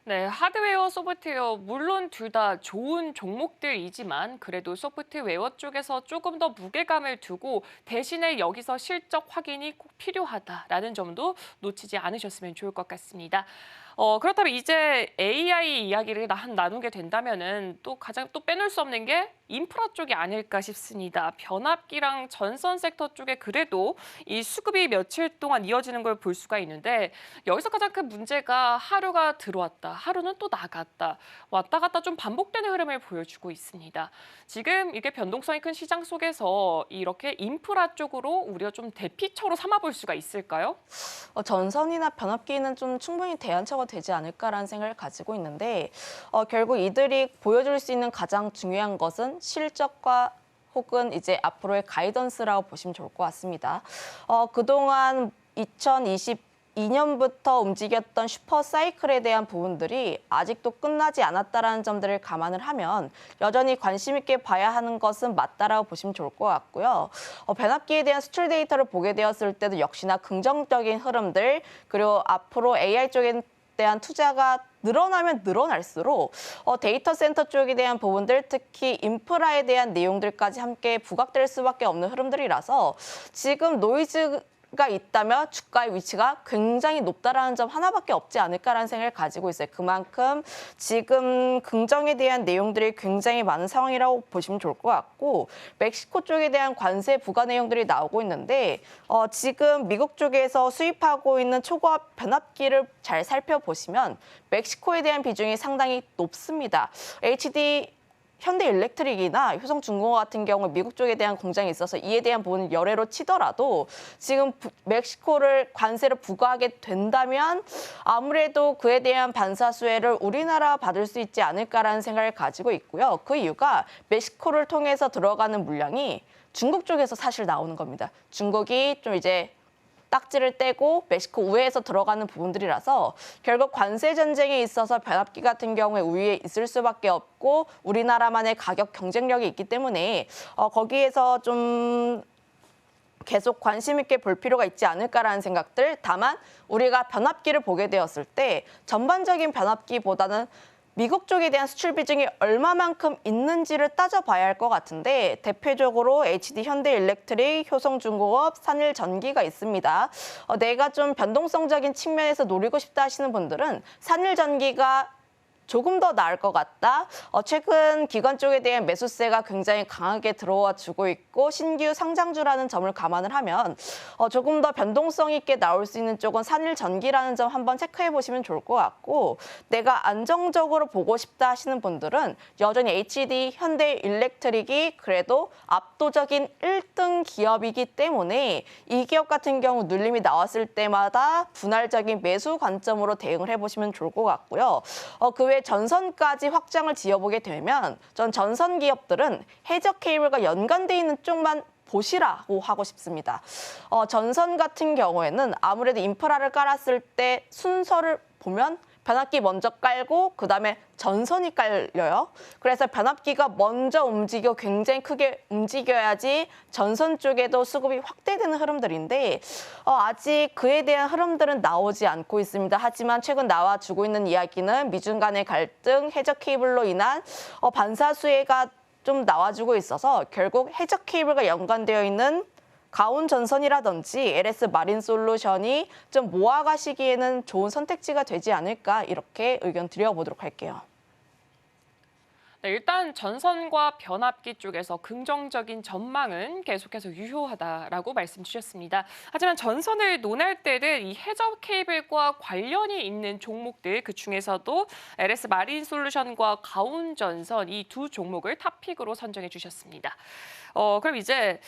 네, 하드웨어, 소프트웨어 물론 둘 다 좋은 종목들이지만 그래도 소프트웨어 쪽에서 조금 더 무게감을 두고 대신에 여기서 실적 확인이 꼭 필요하다라는 점도 놓치지 않으셨으면 좋을 것 같습니다. 그렇다면 이제 AI 이야기를 나누게 된다면은 또 가장 또 빼놓을 수 없는 게 인프라 쪽이 아닐까 싶습니다. 변압기랑 전선 섹터 쪽에 그래도 이 수급이 며칠 동안 이어지는 걸 볼 수가 있는데 여기서 가장 큰 문제가 하루가 들어왔다, 하루는 또 나갔다, 왔다 갔다 좀 반복되는 흐름을 보여주고 있습니다. 지금 이게 변동성이 큰 시장 속에서 이렇게 인프라 쪽으로 우리가 좀 대피처로 삼아볼 수가 있을까요? 전선이나 변압기는 좀 충분히 대안처가 되지 않을까라는 생각을 가지고 있는데 결국 이들이 보여줄 수 있는 가장 중요한 것은 실적과 혹은 이제 앞으로의 가이던스라고 보시면 좋을 것 같습니다. 그동안 2022년부터 움직였던 슈퍼 사이클에 대한 부분들이 아직도 끝나지 않았다라는 점들을 감안을 하면 여전히 관심 있게 봐야 하는 것은 맞다라고 보시면 좋을 것 같고요. 변압기에 대한 수출 데이터를 보게 되었을 때도 역시나 긍정적인 흐름들 그리고 앞으로 AI 쪽에 대한 투자가 늘어나면 늘어날수록 데이터 센터 쪽에 대한 부분들 특히 인프라에 대한 내용들까지 함께 부각될 수밖에 없는 흐름들이라서 지금 노이즈가 있다면 주가의 위치가 굉장히 높다라는 점 하나밖에 없지 않을까라는 생각을 가지고 있어요. 그만큼 지금 긍정에 대한 내용들이 굉장히 많은 상황이라고 보시면 좋을 것 같고 멕시코 쪽에 대한 관세 부과 내용들이 나오고 있는데 지금 미국 쪽에서 수입하고 있는 초고압 변압기를 잘 살펴보시면 멕시코에 대한 비중이 상당히 높습니다. 현대일렉트릭이나 효성중공업 같은 경우 미국 쪽에 대한 공장이 있어서 이에 대한 부분을 열애로 치더라도 지금 멕시코를 관세를 부과하게 된다면 아무래도 그에 대한 반사수혜를 우리나라 받을 수 있지 않을까라는 생각을 가지고 있고요. 그 이유가 멕시코를 통해서 들어가는 물량이 중국 쪽에서 사실 나오는 겁니다. 중국이 좀 이제 딱지를 떼고 멕시코 우회에서 들어가는 부분들이라서 결국 관세 전쟁에 있어서 변압기 같은 경우에 우위에 있을 수밖에 없고 우리나라만의 가격 경쟁력이 있기 때문에 거기에서 좀 계속 관심 있게 볼 필요가 있지 않을까라는 생각들. 다만 우리가 변압기를 보게 되었을 때 전반적인 변압기보다는 미국 쪽에 대한 수출 비중이 얼마만큼 있는지를 따져봐야 할 것 같은데 대표적으로 HD 현대일렉트릭, 효성중공업, 산일전기가 있습니다. 내가 좀 변동성적인 측면에서 노리고 싶다 하시는 분들은 산일전기가 조금 더 나을 것 같다. 최근 기관 쪽에 대한 매수세가 굉장히 강하게 들어와 주고 있고 신규 상장주라는 점을 감안을 하면 조금 더 변동성 있게 나올 수 있는 쪽은 산일전기라는 점 한번 체크해 보시면 좋을 것 같고 내가 안정적으로 보고 싶다 하시는 분들은 여전히 HD 현대일렉트릭이 그래도 압도적인 1등 기업이기 때문에 이 기업 같은 경우 눌림이 나왔을 때마다 분할적인 매수 관점으로 대응을 해보시면 좋을 것 같고요. 그 외 전선까지 확장을 지어보게 되면 전 전선 기업들은 해저 케이블과 연관돼 있는 쪽만 보시라고 하고 싶습니다. 전선 같은 경우에는 아무래도 인프라를 깔았을 때 순서를 보면 변압기 먼저 깔고 그다음에 전선이 깔려요. 그래서 변압기가 먼저 움직여 굉장히 크게 움직여야지 전선 쪽에도 수급이 확대되는 흐름들인데 아직 그에 대한 흐름들은 나오지 않고 있습니다. 하지만 최근 나와주고 있는 이야기는 미중 간의 갈등, 해저 케이블로 인한 반사 수혜가 좀 나와주고 있어서 결국 해저 케이블과 연관되어 있는 가온 전선이라든지 LS 마린 솔루션이 좀 모아가시기에는 좋은 선택지가 되지 않을까 이렇게 의견 드려보도록 할게요. 네, 일단 전선과 변압기 쪽에서 긍정적인 전망은 계속해서 유효하다라고 말씀 주셨습니다. 하지만 전선을 논할 때는 이 해저 케이블과 관련이 있는 종목들 그중에서도 LS 마린 솔루션과 가온 전선 이 두 종목을 탑픽으로 선정해 주셨습니다. 그럼 이제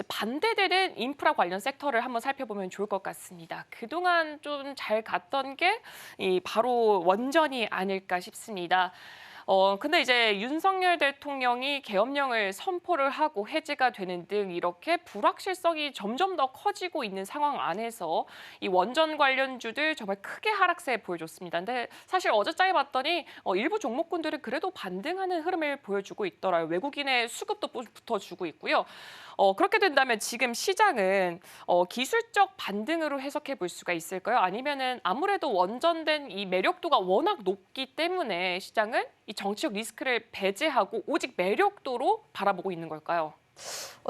반대되는 인프라 관련 섹터를 한번 살펴보면 좋을 것 같습니다. 그동안 좀 잘 갔던 게 바로 원전이 아닐까 싶습니다. 근데 이제 윤석열 대통령이 계엄령을 선포를 하고 해제가 되는 등 이렇게 불확실성이 점점 더 커지고 있는 상황 안에서 이 원전 관련주들 정말 크게 하락세 보여줬습니다. 근데 사실 어제자에 봤더니 일부 종목군들은 그래도 반등하는 흐름을 보여주고 있더라고요. 외국인의 수급도 붙어주고 있고요. 그렇게 된다면 지금 시장은 기술적 반등으로 해석해 볼 수가 있을까요? 아니면은 아무래도 원전된 이 매력도가 워낙 높기 때문에 시장은 이 정치적 리스크를 배제하고 오직 매력도로 바라보고 있는 걸까요?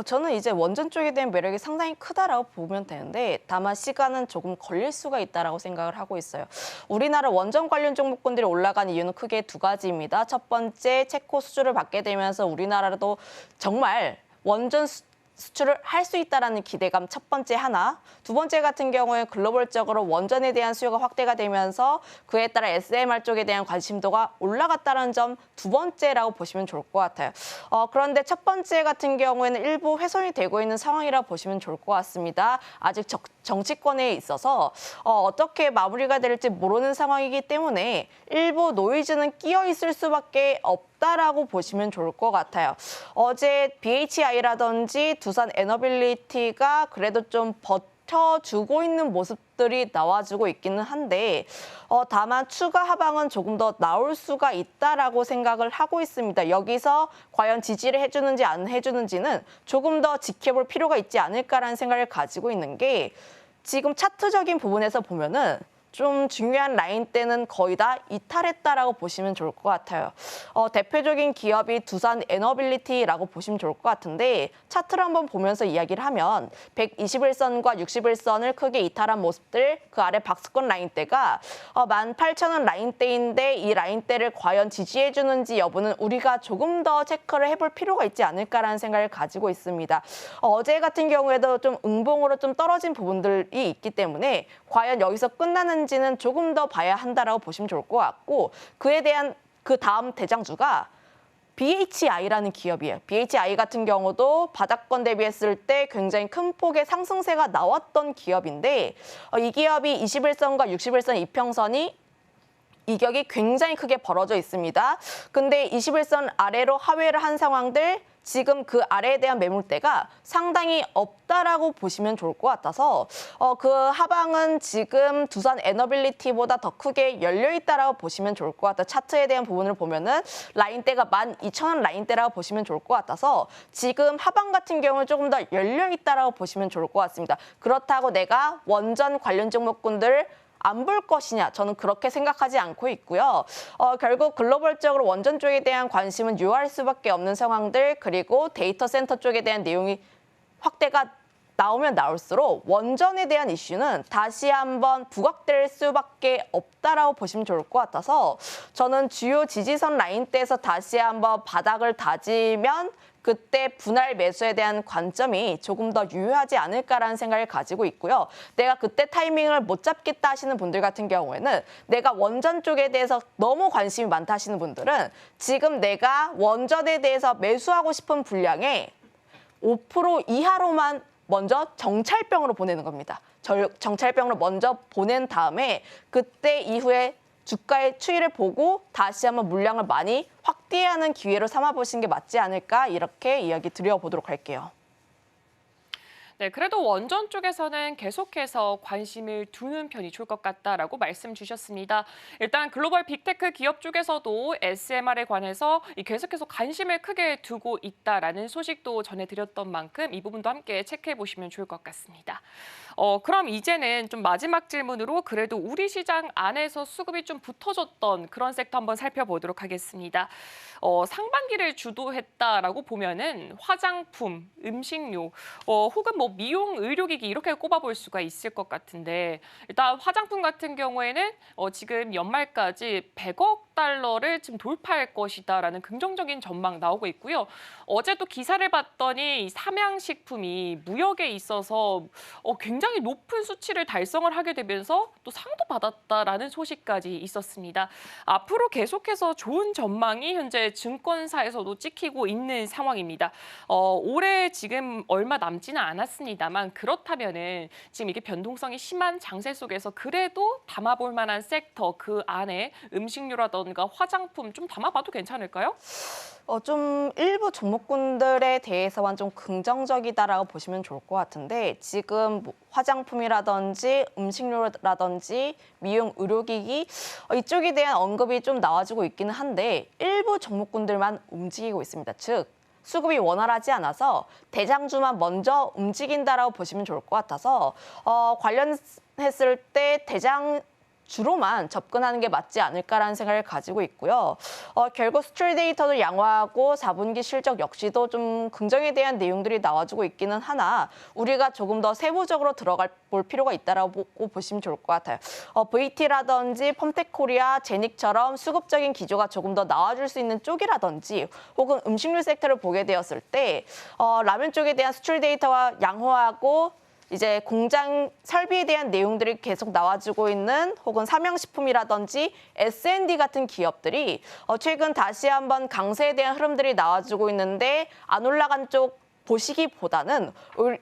저는 이제 원전 쪽에 대한 매력이 상당히 크다라고 보면 되는데 다만 시간은 조금 걸릴 수가 있다라고 생각을 하고 있어요. 우리나라 원전 관련 종목군들이 올라간 이유는 크게 두 가지입니다. 첫 번째, 체코 수주를 받게 되면서 우리나라도 정말 원전 수출을 할 수 있다라는 기대감 첫 번째 하나. 두 번째 같은 경우에 글로벌적으로 원전에 대한 수요가 확대가 되면서 그에 따라 SMR 쪽에 대한 관심도가 올라갔다는 점 두 번째라고 보시면 좋을 것 같아요. 그런데 첫 번째 같은 경우에는 일부 훼손이 되고 있는 상황이라 보시면 좋을 것 같습니다. 아직 정치권에 있어서 어떻게 마무리가 될지 모르는 상황이기 때문에 일부 노이즈는 끼어 있을 수밖에 없다라고 보시면 좋을 것 같아요. 어제 BHI라든지 두산 에너빌리티가 그래도 좀 버텨주고 있는 모습들이 나와주고 있기는 한데 다만 추가 하방은 조금 더 나올 수가 있다라고 생각을 하고 있습니다. 여기서 과연 지지를 해주는지 안 해주는지는 조금 더 지켜볼 필요가 있지 않을까라는 생각을 가지고 있는 게 지금 차트적인 부분에서 보면은 좀 중요한 라인대는 거의 다 이탈했다라고 보시면 좋을 것 같아요. 대표적인 기업이 두산 에너빌리티라고 보시면 좋을 것 같은데 차트를 한번 보면서 이야기를 하면 121선과 61선을 크게 이탈한 모습들 그 아래 박스권 라인대가 18,000원 라인대인데 이 라인대를 과연 지지해주는지 여부는 우리가 조금 더 체크를 해볼 필요가 있지 않을까라는 생각을 가지고 있습니다. 어제 같은 경우에도 좀 응봉으로 좀 떨어진 부분들이 있기 때문에 과연 여기서 끝나는 지는 조금 더 봐야 한다라고 보시면 좋을 것 같고 그에 대한 그 다음 대장주가 BHI라는 기업이에요. BHI 같은 경우도 바닥권 대비했을 때 굉장히 큰 폭의 상승세가 나왔던 기업인데 이 기업이 21선과 61선 이평선이 이격이 굉장히 크게 벌어져 있습니다. 근데 21선 아래로 하회를 한 상황들 지금 그 아래에 대한 매물대가 상당히 없다라고 보시면 좋을 것 같아서 그 하방은 지금 두산 에너빌리티보다 더 크게 열려 있다라고 보시면 좋을 것 같아요. 차트에 대한 부분을 보면은 라인대가 12,000원 라인대라고 보시면 좋을 것 같아서 지금 하방 같은 경우는 조금 더 열려 있다라고 보시면 좋을 것 같습니다. 그렇다고 내가 원전 관련 종목군들 안 볼 것이냐? 저는 그렇게 생각하지 않고 있고요. 결국 글로벌적으로 원전 쪽에 대한 관심은 유효할 수밖에 없는 상황들, 그리고 데이터 센터 쪽에 대한 내용이 확대가 나오면 나올수록 원전에 대한 이슈는 다시 한번 부각될 수밖에 없다라고 보시면 좋을 것 같아서 저는 주요 지지선 라인대에서 다시 한번 바닥을 다지면 그때 분할 매수에 대한 관점이 조금 더 유효하지 않을까라는 생각을 가지고 있고요. 내가 그때 타이밍을 못 잡겠다 하시는 분들 같은 경우에는 내가 원전 쪽에 대해서 너무 관심이 많다 하시는 분들은 지금 내가 원전에 대해서 매수하고 싶은 분량의 5% 이하로만 먼저 정찰병으로 보내는 겁니다. 정찰병으로 먼저 보낸 다음에 그때 이후에 주가의 추이를 보고 다시 한번 물량을 많이 확대하는 기회로 삼아보시는 게 맞지 않을까 이렇게 이야기 드려보도록 할게요. 네, 그래도 원전 쪽에서는 계속해서 관심을 두는 편이 좋을 것 같다라고 말씀 주셨습니다. 일단 글로벌 빅테크 기업 쪽에서도 SMR에 관해서 계속해서 관심을 크게 두고 있다라는 소식도 전해드렸던 만큼 이 부분도 함께 체크해 보시면 좋을 것 같습니다. 그럼 이제는 좀 마지막 질문으로 그래도 우리 시장 안에서 수급이 좀 붙어졌던 그런 섹터 한번 살펴보도록 하겠습니다. 상반기를 주도했다라고 보면은 화장품, 음식료, 혹은 뭐 미용, 의료기기 이렇게 꼽아볼 수가 있을 것 같은데 일단 화장품 같은 경우에는 지금 연말까지 100억 달러를 지금 돌파할 것이다라는 긍정적인 전망 나오고 있고요. 어제도 기사를 봤더니 삼양식품이 무역에 있어서 굉장히 높은 수치를 달성을 하게 되면서 또 상도 받았다라는 소식까지 있었습니다. 앞으로 계속해서 좋은 전망이 현재 증권사에서도 찍히고 있는 상황입니다. 올해 지금 얼마 남지는 않았습니다만 그렇다면은 지금 이게 변동성이 심한 장세 속에서 그래도 담아볼 만한 섹터 그 안에 음식료라든가 화장품 좀 담아봐도 괜찮을까요? 좀 일부 종목군들에 대해서만 좀 긍정적이다라고 보시면 좋을 것 같은데 지금 뭐 화장품이라든지 음식료라든지 미용, 의료기기 이쪽에 대한 언급이 좀 나와주고 있기는 한데 일부 종목군들만 움직이고 있습니다. 즉 수급이 원활하지 않아서 대장주만 먼저 움직인다라고 보시면 좋을 것 같아서 관련했을 때 주로만 접근하는 게 맞지 않을까라는 생각을 가지고 있고요. 결국 수출 데이터도 양호하고 4분기 실적 역시도 좀 긍정에 대한 내용들이 나와주고 있기는 하나 우리가 조금 더 세부적으로 들어갈 볼 필요가 있다라고 보시면 좋을 것 같아요. VT라든지 펌텍코리아, 제닉처럼 수급적인 기조가 조금 더 나와줄 수 있는 쪽이라든지 혹은 음식료 섹터를 보게 되었을 때 라면 쪽에 대한 수출 데이터가 양호하고 이제 공장 설비에 대한 내용들이 계속 나와주고 있는 혹은 삼양식품이라든지 S&D 같은 기업들이 최근 다시 한번 강세에 대한 흐름들이 나와주고 있는데 안 올라간 쪽 보시기보다는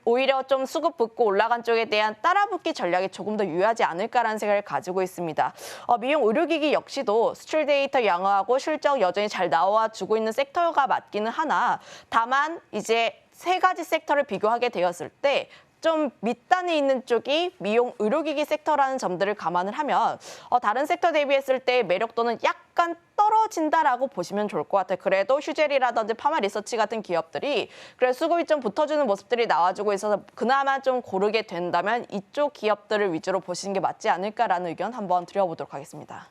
오히려 좀 수급 붙고 올라간 쪽에 대한 따라붙기 전략이 조금 더 유효하지 않을까라는 생각을 가지고 있습니다. 미용 의료기기 역시도 수출 데이터 양호하고 실적 여전히 잘 나와주고 있는 섹터가 맞기는 하나 다만 이제 세 가지 섹터를 비교하게 되었을 때 좀 밑단에 있는 쪽이 미용 의료기기 섹터라는 점들을 감안을 하면 다른 섹터 대비했을 때 매력도는 약간 떨어진다라고 보시면 좋을 것 같아요. 그래도 휴젤이라든지 파마 리서치 같은 기업들이 그래 수급이 좀 붙어주는 모습들이 나와주고 있어서 그나마 좀 고르게 된다면 이쪽 기업들을 위주로 보시는 게 맞지 않을까라는 의견 한번 드려보도록 하겠습니다.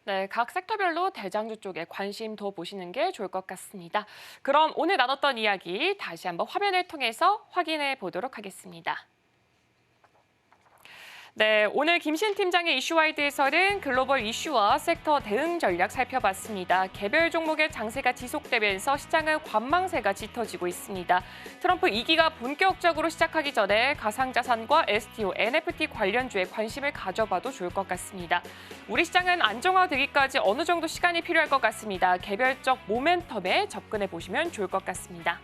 네, 각 섹터별로 대장주 쪽에 관심 더 보시는 게 좋을 것 같습니다. 그럼 오늘 나눴던 이야기 다시 한번 화면을 통해서 확인해 보도록 하겠습니다. 네, 오늘 김신 팀장의 이슈와이드에서는 글로벌 이슈와 섹터 대응 전략 살펴봤습니다. 개별 종목의 장세가 지속되면서 시장은 관망세가 짙어지고 있습니다. 트럼프 2기가 본격적으로 시작하기 전에 가상자산과 STO, NFT 관련주에 관심을 가져봐도 좋을 것 같습니다. 우리 시장은 안정화되기까지 어느 정도 시간이 필요할 것 같습니다. 개별적 모멘텀에 접근해 보시면 좋을 것 같습니다.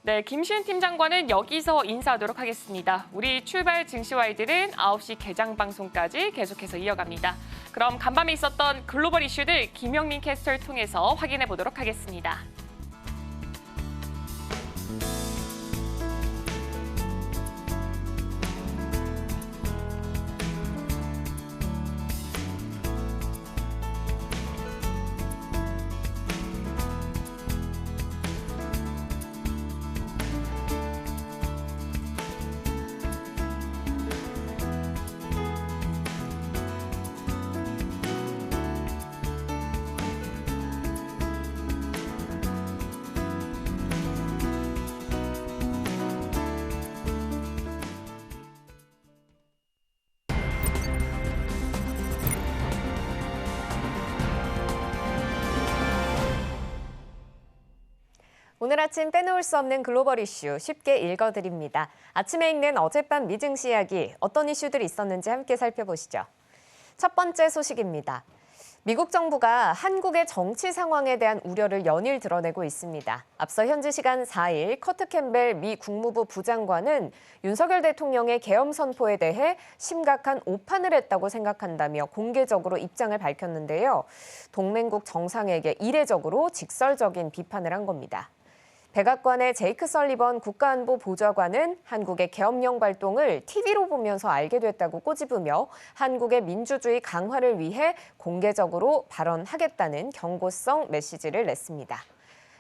네, 김신 팀장과는 여기서 인사하도록 하겠습니다. 우리 출발 증시와이드는 9시 개장 방송까지 계속해서 이어갑니다. 그럼 간밤에 있었던 글로벌 이슈들 김영민 캐스터를 통해서 확인해 보도록 하겠습니다. 오늘 아침 빼놓을 수 없는 글로벌 이슈 쉽게 읽어드립니다. 아침에 읽는 어젯밤 미증시 이야기, 어떤 이슈들이 있었는지 함께 살펴보시죠. 첫 번째 소식입니다. 미국 정부가 한국의 정치 상황에 대한 우려를 연일 드러내고 있습니다. 앞서 현지 시간 4일 커트 캠벨 미 국무부 부장관은 윤석열 대통령의 계엄 선포에 대해 심각한 오판을 했다고 생각한다며 공개적으로 입장을 밝혔는데요. 동맹국 정상에게 이례적으로 직설적인 비판을 한 겁니다. 백악관의 제이크 설리번 국가안보 보좌관은 한국의 계엄령 발동을 TV로 보면서 알게 됐다고 꼬집으며 한국의 민주주의 강화를 위해 공개적으로 발언하겠다는 경고성 메시지를 냈습니다.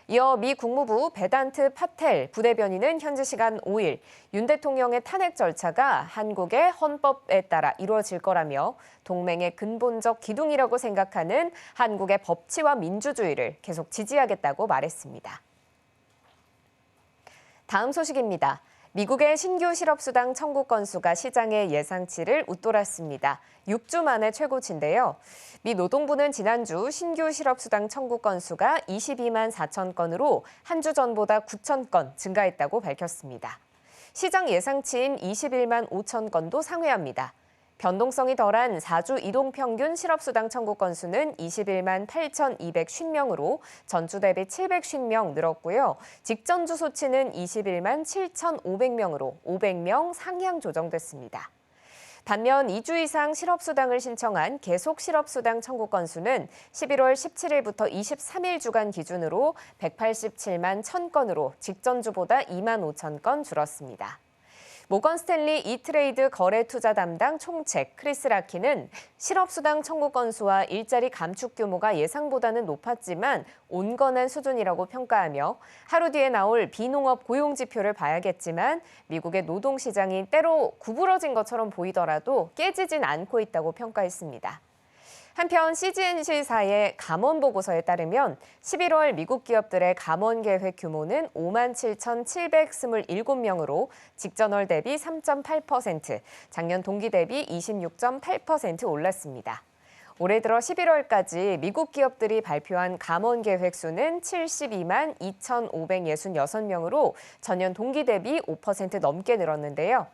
이어 미 국무부 베단트 파텔 부대변인은 현지 시간 5일 윤 대통령의 탄핵 절차가 한국의 헌법에 따라 이루어질 거라며 동맹의 근본적 기둥이라고 생각하는 한국의 법치와 민주주의를 계속 지지하겠다고 말했습니다. 다음 소식입니다. 미국의 신규 실업수당 청구 건수가 시장의 예상치를 웃돌았습니다. 6주 만에 최고치인데요. 미 노동부는 지난주 신규 실업수당 청구 건수가 22만 4천 건으로 한 주 전보다 9천 건 증가했다고 밝혔습니다. 시장 예상치인 21만 5천 건도 상회합니다. 변동성이 덜한 4주 이동평균 실업수당 청구 건수는 21만 8,250명으로 전주 대비 750명 늘었고요. 직전주 수치는 21만 7,500명으로 500명 상향 조정됐습니다. 반면 2주 이상 실업수당을 신청한 계속 실업수당 청구 건수는 11월 17일부터 23일 주간 기준으로 187만 1,000건으로 직전주보다 2만 5천 건 줄었습니다. 모건 스탠리 이트레이드 거래 투자 담당 총책 크리스 라키는 실업수당 청구 건수와 일자리 감축 규모가 예상보다는 높았지만 온건한 수준이라고 평가하며 하루 뒤에 나올 비농업 고용 지표를 봐야겠지만 미국의 노동시장이 때로 구부러진 것처럼 보이더라도 깨지진 않고 있다고 평가했습니다. 한편 CGNC사의 감원 보고서에 따르면 11월 미국 기업들의 감원 계획 규모는 5만 7,727명으로 직전월 대비 3.8%, 작년 동기 대비 26.8% 올랐습니다. 올해 들어 11월까지 미국 기업들이 발표한 감원 계획 수는 72만 2,566명으로 전년 동기 대비 5% 넘게 늘었는데요.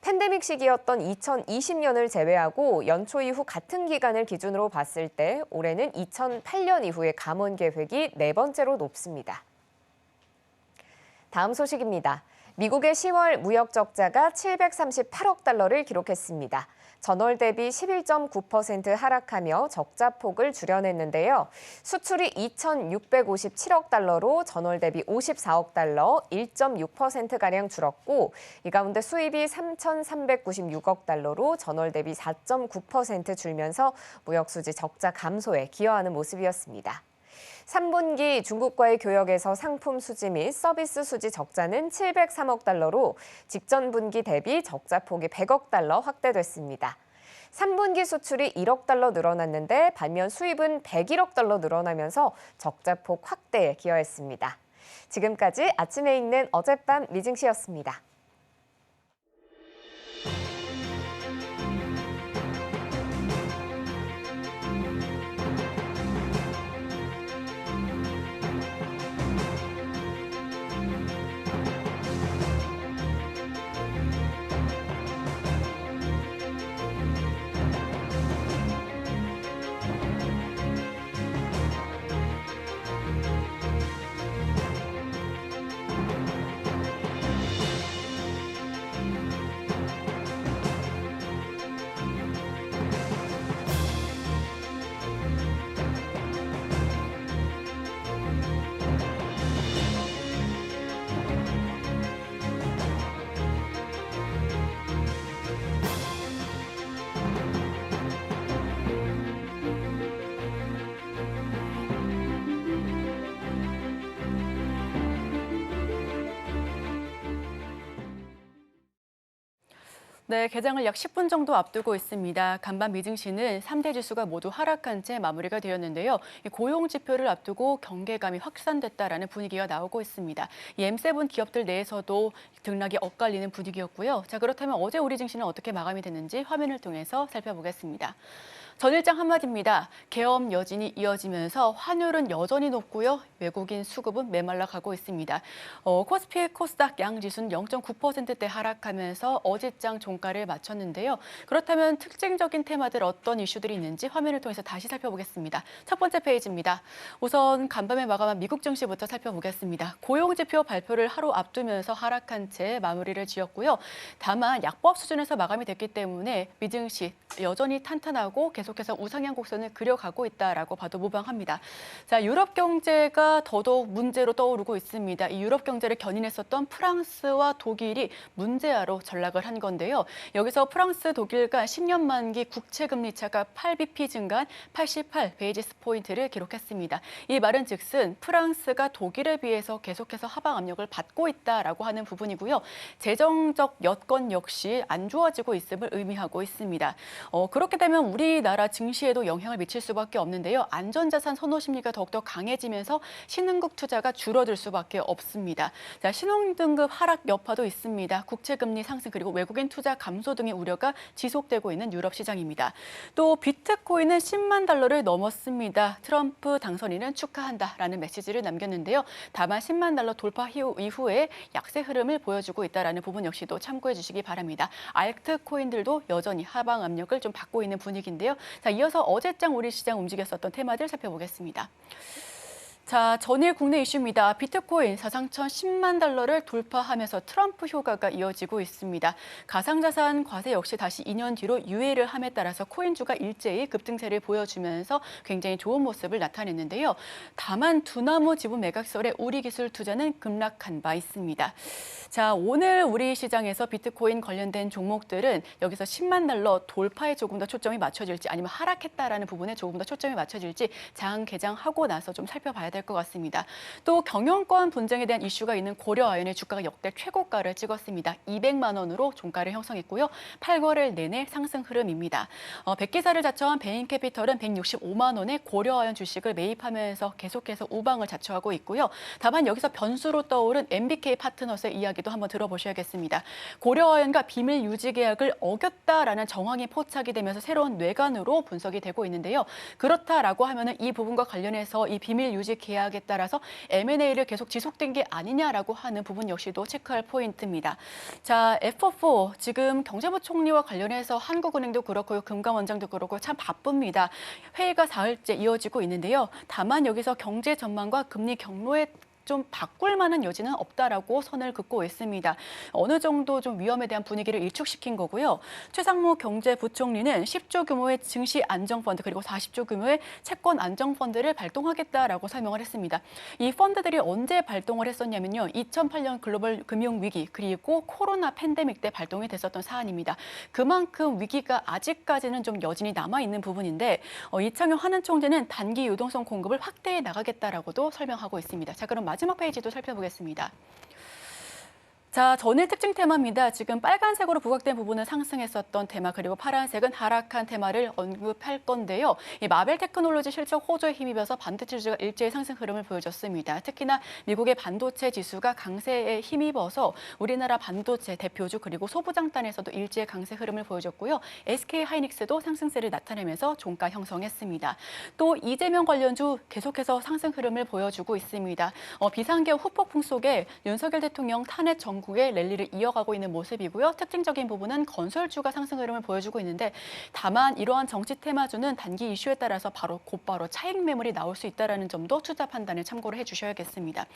팬데믹 시기였던 2020년을 제외하고 연초 이후 같은 기간을 기준으로 봤을 때 올해는 2008년 이후의 감원 계획이 네 번째로 높습니다. 다음 소식입니다. 미국의 10월 무역 적자가 738억 달러를 기록했습니다. 전월 대비 11.9% 하락하며 적자 폭을 줄여냈는데요. 수출이 2,657억 달러로 전월 대비 54억 달러, 1.6%가량 줄었고 이 가운데 수입이 3,396억 달러로 전월 대비 4.9% 줄면서 무역수지 적자 감소에 기여하는 모습이었습니다. 3분기 중국과의 교역에서 상품 수지 및 서비스 수지 적자는 703억 달러로 직전 분기 대비 적자 폭이 100억 달러 확대됐습니다. 3분기 수출이 1억 달러 늘어났는데 반면 수입은 101억 달러 늘어나면서 적자 폭 확대에 기여했습니다. 지금까지 아침에 읽는 어젯밤 미증시였습니다. 네, 개장을 약 10분 정도 앞두고 있습니다. 간밤 미증시는 3대 지수가 모두 하락한 채 마무리가 되었는데요. 이 고용 지표를 앞두고 경계감이 확산됐다라는 분위기가 나오고 있습니다. 이 M7 기업들 내에서도 등락이 엇갈리는 분위기였고요. 자, 그렇다면 어제 우리 증시는 어떻게 마감이 됐는지 화면을 통해서 살펴보겠습니다. 전일장 한마디입니다. 계엄 여진이 이어지면서 환율은 여전히 높고요. 외국인 수급은 메말라 가고 있습니다. 코스피, 코스닥 양지수는 0.9%대 하락하면서 어제장 종가를 마쳤는데요. 그렇다면 특징적인 테마들 어떤 이슈들이 있는지 화면을 통해서 다시 살펴보겠습니다. 첫 번째 페이지입니다. 우선 간밤에 마감한 미국 증시부터 살펴보겠습니다. 고용지표 발표를 하루 앞두면서 하락한 채 마무리를 지었고요. 다만 약보합 수준에서 마감이 됐기 때문에 미증시 여전히 탄탄하고 계속해서 우상향 곡선을 그려가고 있다라고 봐도 무방합니다. 자, 유럽 경제가 더더욱 문제로 떠오르고 있습니다. 이 유럽 경제를 견인했었던 프랑스와 독일이 문제아로 전락을 한 건데요. 여기서 프랑스, 독일 간 10년 만기 국채 금리 차가 8bp 증가한 88 베이지스 포인트를 기록했습니다. 이 말은 즉슨 프랑스가 독일에 비해서 계속해서 하방 압력을 받고 있다라고 하는 부분이고요. 재정적 여건 역시 안 좋아지고 있음을 의미하고 있습니다. 그렇게 되면 우리나라 증시에도 영향을 미칠 수밖에 없는데요. 안전자산 선호 심리가 더욱더 강해지면서 신흥국 투자가 줄어들 수밖에 없습니다. 자, 신용등급 하락 여파도 있습니다. 국채금리 상승 그리고 외국인 투자 감소 등의 우려가 지속되고 있는 유럽 시장입니다. 또 비트코인은 10만 달러를 넘었습니다. 트럼프 당선인은 축하한다라는 메시지를 남겼는데요. 다만 10만 달러 돌파 이후에 약세 흐름을 보여주고 있다는 부분 역시도 참고해 주시기 바랍니다. 알트코인들도 여전히 하방 압력을 좀 받고 있는 분위기인데요. 자, 이어서 어제장 우리 시장 움직였었던 테마들 살펴보겠습니다. 자, 전일 국내 이슈입니다. 비트코인 사상천 10만 달러를 돌파하면서 트럼프 효과가 이어지고 있습니다. 가상자산 과세 역시 다시 2년 뒤로 유예를 함에 따라서 코인주가 일제히 급등세를 보여주면서 굉장히 좋은 모습을 나타냈는데요. 다만 두나무 지분 매각설에 우리기술 투자는 급락한 바 있습니다. 자, 오늘 우리 시장에서 비트코인 관련된 종목들은 여기서 10만 달러 돌파에 조금 더 초점이 맞춰질지 아니면 하락했다라는 부분에 조금 더 초점이 맞춰질지 장 개장하고 나서 좀 살펴봐야 될 것 같습니다. 또 경영권 분쟁에 대한 이슈가 있는 고려아연의 주가가 역대 최고가를 찍었습니다. 200만 원으로 종가를 형성했고요. 8거래일 내내 상승 흐름입니다. 백기사를 자처한 베인캐피털은 165만 원에 고려아연 주식을 매입하면서 계속해서 우방을 자처하고 있고요. 다만 여기서 변수로 떠오른 MBK 파트너스의 이야기도 한번 들어보셔야겠습니다. 고려아연과 비밀 유지 계약을 어겼다라는 정황이 포착이 되면서 새로운 뇌관으로 분석이 되고 있는데요. 그렇다라고 하면은 이 부분과 관련해서 이 비밀 유지 계약에 따라서 M&A를 계속 지속된 게 아니냐라고 하는 부분 역시도 체크할 포인트입니다. 자, F4 지금 경제부총리와 관련해서 한국은행도 그렇고요. 금감원장도 그렇고 참 바쁩니다. 회의가 사흘째 이어지고 있는데요. 다만 여기서 경제 전망과 금리 경로에 좀 바꿀 만한 여지는 없다라고 선을 긋고 있습니다. 어느 정도 좀 위험에 대한 분위기를 일축시킨 거고요. 최상무 경제부총리는 10조 규모의 증시 안정펀드 그리고 40조 규모의 채권 안정펀드를 발동하겠다라고 설명을 했습니다. 이 펀드들이 언제 발동을 했었냐면요. 2008년 글로벌 금융위기 그리고 코로나 팬데믹 때 발동이 됐었던 사안입니다. 그만큼 위기가 아직까지는 좀 여진이 남아있는 부분인데 이창용 한은 총재는 단기 유동성 공급을 확대해 나가겠다라고도 설명하고 있습니다. 자, 그럼 마지막 페이지도 살펴보겠습니다. 자, 전일 특징 테마입니다. 지금 빨간색으로 부각된 부분은 상승했었던 테마 그리고 파란색은 하락한 테마를 언급할 건데요. 이 마벨 테크놀로지 실적 호조에 힘입어서 반도체 지수가 일제히 상승 흐름을 보여줬습니다. 특히나 미국의 반도체 지수가 강세에 힘입어서 우리나라 반도체 대표주 그리고 소부장단에서도 일제히 강세 흐름을 보여줬고요. SK 하이닉스도 상승세를 나타내면서 종가 형성했습니다. 또 이재명 관련주 계속해서 상승 흐름을 보여주고 있습니다. 비상계엄 후폭풍 속에 윤석열 대통령 탄핵 전국의 랠리를 이어가고 있는 모습이고요. 특징적인 부분은 건설주가 상승 흐름을 보여주고 있는데 다만 이러한 정치 테마주는 단기 이슈에 따라서 곧바로 차익 매물이 나올 수 있다는 점도 투자 판단에 참고를 해주셔야겠습니다.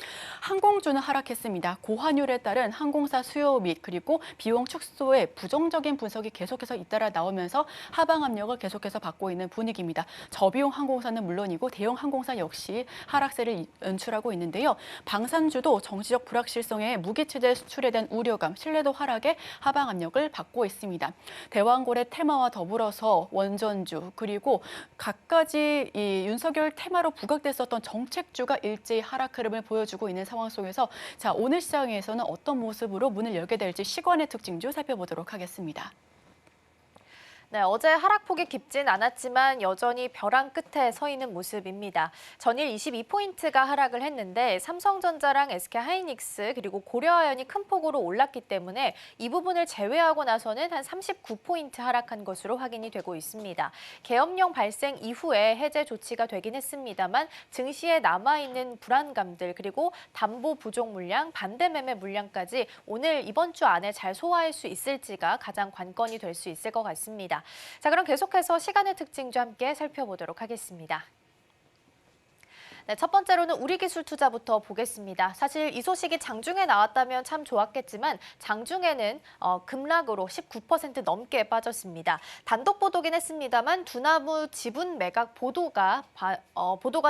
항공주는 하락했습니다. 고환율에 따른 항공사 수요 및 그리고 비용 축소에 부정적인 분석이 계속해서 잇따라 나오면서 하방 압력을 계속해서 받고 있는 분위기입니다. 저비용 항공사는 물론이고 대형 항공사 역시 하락세를 연출하고 있는데요. 방산주도 정치적 불확실성에 무기체제 유출에 대한 우려감, 신뢰도 하락에 하방 압력을 받고 있습니다. 대왕고래 테마와 더불어서 원전주 그리고 갖가지 이 윤석열 테마로 부각됐었던 정책주가 일제히 하락 흐름을 보여주고 있는 상황 속에서 자, 오늘 시장에서는 어떤 모습으로 문을 열게 될지 시간의 특징주 살펴보도록 하겠습니다. 네, 어제 하락폭이 깊진 않았지만 여전히 벼랑 끝에 서 있는 모습입니다. 전일 22포인트가 하락을 했는데 삼성전자랑 SK하이닉스 그리고 고려아연이 큰 폭으로 올랐기 때문에 이 부분을 제외하고 나서는 한 39포인트 하락한 것으로 확인이 되고 있습니다. 계엄령 발생 이후에 해제 조치가 되긴 했습니다만 증시에 남아있는 불안감들 그리고 담보 부족 물량, 반대 매매 물량까지 오늘 이번 주 안에 잘 소화할 수 있을지가 가장 관건이 될 수 있을 것 같습니다. 자, 그럼 계속해서 시간의 특징과 함께 살펴보도록 하겠습니다. 네, 첫 번째로는 우리기술투자부터 보겠습니다. 사실 이 소식이 장중에 나왔다면 참 좋았겠지만 장중에는 급락으로 19% 넘게 빠졌습니다. 단독 보도긴 했습니다만 두나무 지분 매각 보도가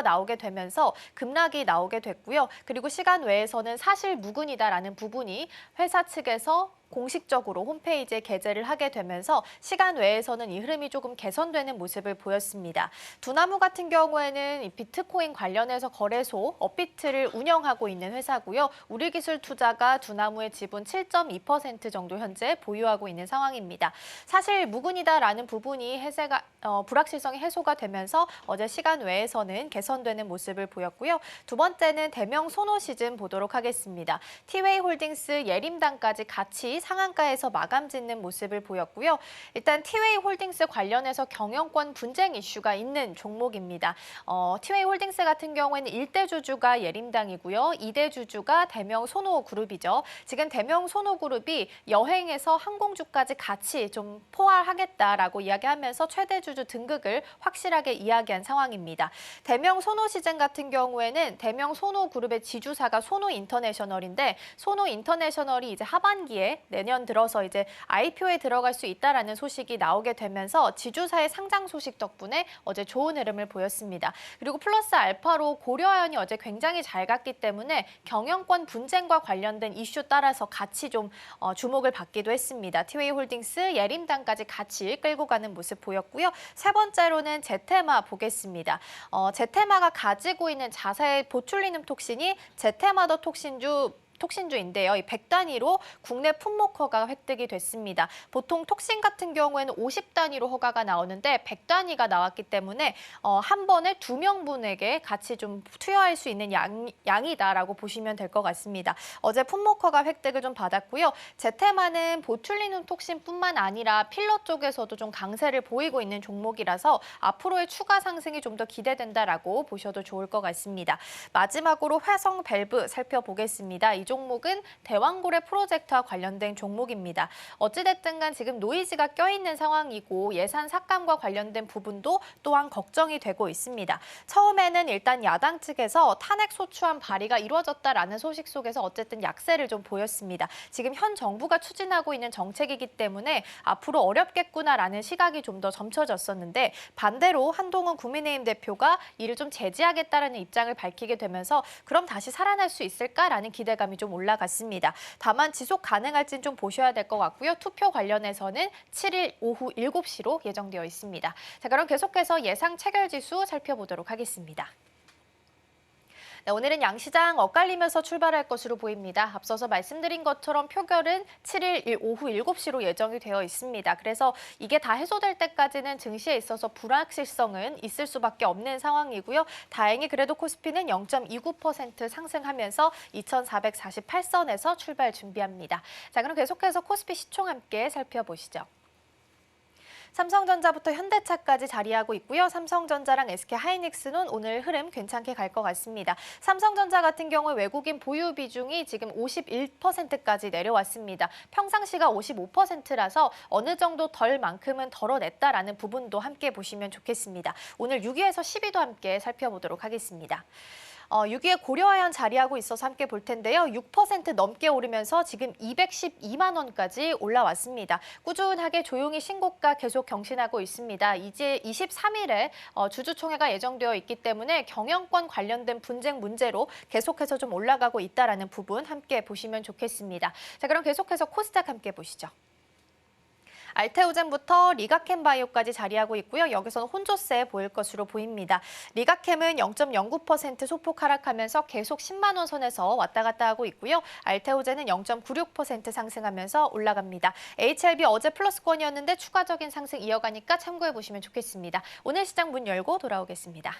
나오게 되면서 급락이 나오게 됐고요. 그리고 시간 외에서는 사실 무근이다라는 부분이 회사 측에서 공식적으로 홈페이지에 게재를 하게 되면서 시간 외에서는 이 흐름이 조금 개선되는 모습을 보였습니다. 두나무 같은 경우에는 이 비트코인 관련해서 거래소 업비트를 운영하고 있는 회사고요. 우리기술투자가 두나무의 지분 7.2% 정도 현재 보유하고 있는 상황입니다. 사실 무근이다라는 부분이 불확실성이 해소가 되면서 어제 시간 외에서는 개선되는 모습을 보였고요. 두 번째는 대명 소노 시즌 보도록 하겠습니다. 티웨이홀딩스 예림당까지 같이 상한가에서 마감 짓는 모습을 보였고요. 일단 티웨이홀딩스 관련해서 경영권 분쟁 이슈가 있는 종목입니다. 티웨이홀딩스 같은 경우에는 1대 주주가 예림당이고요. 2대 주주가 대명 소노그룹이죠. 지금 대명 소노그룹이 여행에서 항공주까지 같이 좀 포괄하겠다라고 이야기하면서 최대 주주 등극을 확실하게 이야기한 상황입니다. 대명 소노시즌 같은 경우에는 대명 소노그룹의 지주사가 소노인터내셔널인데 소노인터내셔널이 이제 하반기에 내년 들어서 이제 IPO에 들어갈 수 있다라는 소식이 나오게 되면서 지주사의 상장 소식 덕분에 어제 좋은 흐름을 보였습니다. 그리고 플러스 알파로 고려아연이 어제 굉장히 잘 갔기 때문에 경영권 분쟁과 관련된 이슈 따라서 같이 좀 주목을 받기도 했습니다. 티웨이홀딩스 예림당까지 같이 끌고 가는 모습 보였고요. 세 번째로는 제테마 보겠습니다. 제테마가 가지고 있는 자사의 보툴리눔 톡신이 제테마더 톡신주인데요. 이 100단위로 국내 품목 허가가 획득이 됐습니다. 보통 톡신 같은 경우에는 50단위로 허가가 나오는데 100단위가 나왔기 때문에 한 번에 2명분에게 같이 좀 투여할 수 있는 양이다라고 보시면 될 것 같습니다. 어제 품목 허가 획득을 좀 받았고요. 제테마는 보툴리눔 톡신뿐만 아니라 필러 쪽에서도 좀 강세를 보이고 있는 종목이라서 앞으로의 추가 상승이 좀 더 기대된다라고 보셔도 좋을 것 같습니다. 마지막으로 화성 밸브 살펴보겠습니다. 이 종목은 대왕고래 프로젝트와 관련된 종목입니다. 어찌됐든 간 지금 노이즈가 껴있는 상황이고 예산 삭감과 관련된 부분도 또한 걱정이 되고 있습니다. 처음에는 일단 야당 측에서 탄핵 소추안 발의가 이루어졌다라는 소식 속에서 어쨌든 약세를 좀 보였습니다. 지금 현 정부가 추진하고 있는 정책이기 때문에 앞으로 어렵겠구나라는 시각이 좀 더 점쳐졌었는데 반대로 한동훈 국민의힘 대표가 이를 좀 제지하겠다라는 입장을 밝히게 되면서 그럼 다시 살아날 수 있을까라는 기대감이 좀 올라갔습니다. 다만 지속 가능할지는 좀 보셔야 될 것 같고요. 투표 관련해서는 7일 오후 7시로 예정되어 있습니다. 자, 그럼 계속해서 예상 체결지수 살펴보도록 하겠습니다. 네, 오늘은 양시장 엇갈리면서 출발할 것으로 보입니다. 앞서서 말씀드린 것처럼 표결은 7일 오후 7시로 예정이 되어 있습니다. 그래서 이게 다 해소될 때까지는 증시에 있어서 불확실성은 있을 수밖에 없는 상황이고요. 다행히 그래도 코스피는 0.29% 상승하면서 2448선에서 출발 준비합니다. 자, 그럼 계속해서 코스피 시총 함께 살펴보시죠. 삼성전자부터 현대차까지 자리하고 있고요. 삼성전자랑 SK하이닉스는 오늘 흐름 괜찮게 갈 것 같습니다. 삼성전자 같은 경우 외국인 보유 비중이 지금 51%까지 내려왔습니다. 평상시가 55%라서 어느 정도 덜만큼은 덜어냈다라는 부분도 함께 보시면 좋겠습니다. 오늘 6위에서 10위도 함께 살펴보도록 하겠습니다. 6위에 고려아연 자리하고 있어서 함께 볼 텐데요. 6% 넘게 오르면서 지금 212만 원까지 올라왔습니다. 꾸준하게 조용히 신고가 계속 경신하고 있습니다. 이제 23일에 주주총회가 예정되어 있기 때문에 경영권 관련된 분쟁 문제로 계속해서 좀 올라가고 있다는 부분 함께 보시면 좋겠습니다. 자, 그럼 계속해서 코스닥 함께 보시죠. 알테오젠부터 리가캠바이오까지 자리하고 있고요. 여기서는 혼조세 보일 것으로 보입니다. 리가캠은 0.09% 소폭 하락하면서 계속 10만 원 선에서 왔다 갔다 하고 있고요. 알테오젠은 0.96% 상승하면서 올라갑니다. HLB 어제 플러스권이었는데 추가적인 상승 이어가니까 참고해 보시면 좋겠습니다. 오늘 시장 문 열고 돌아오겠습니다.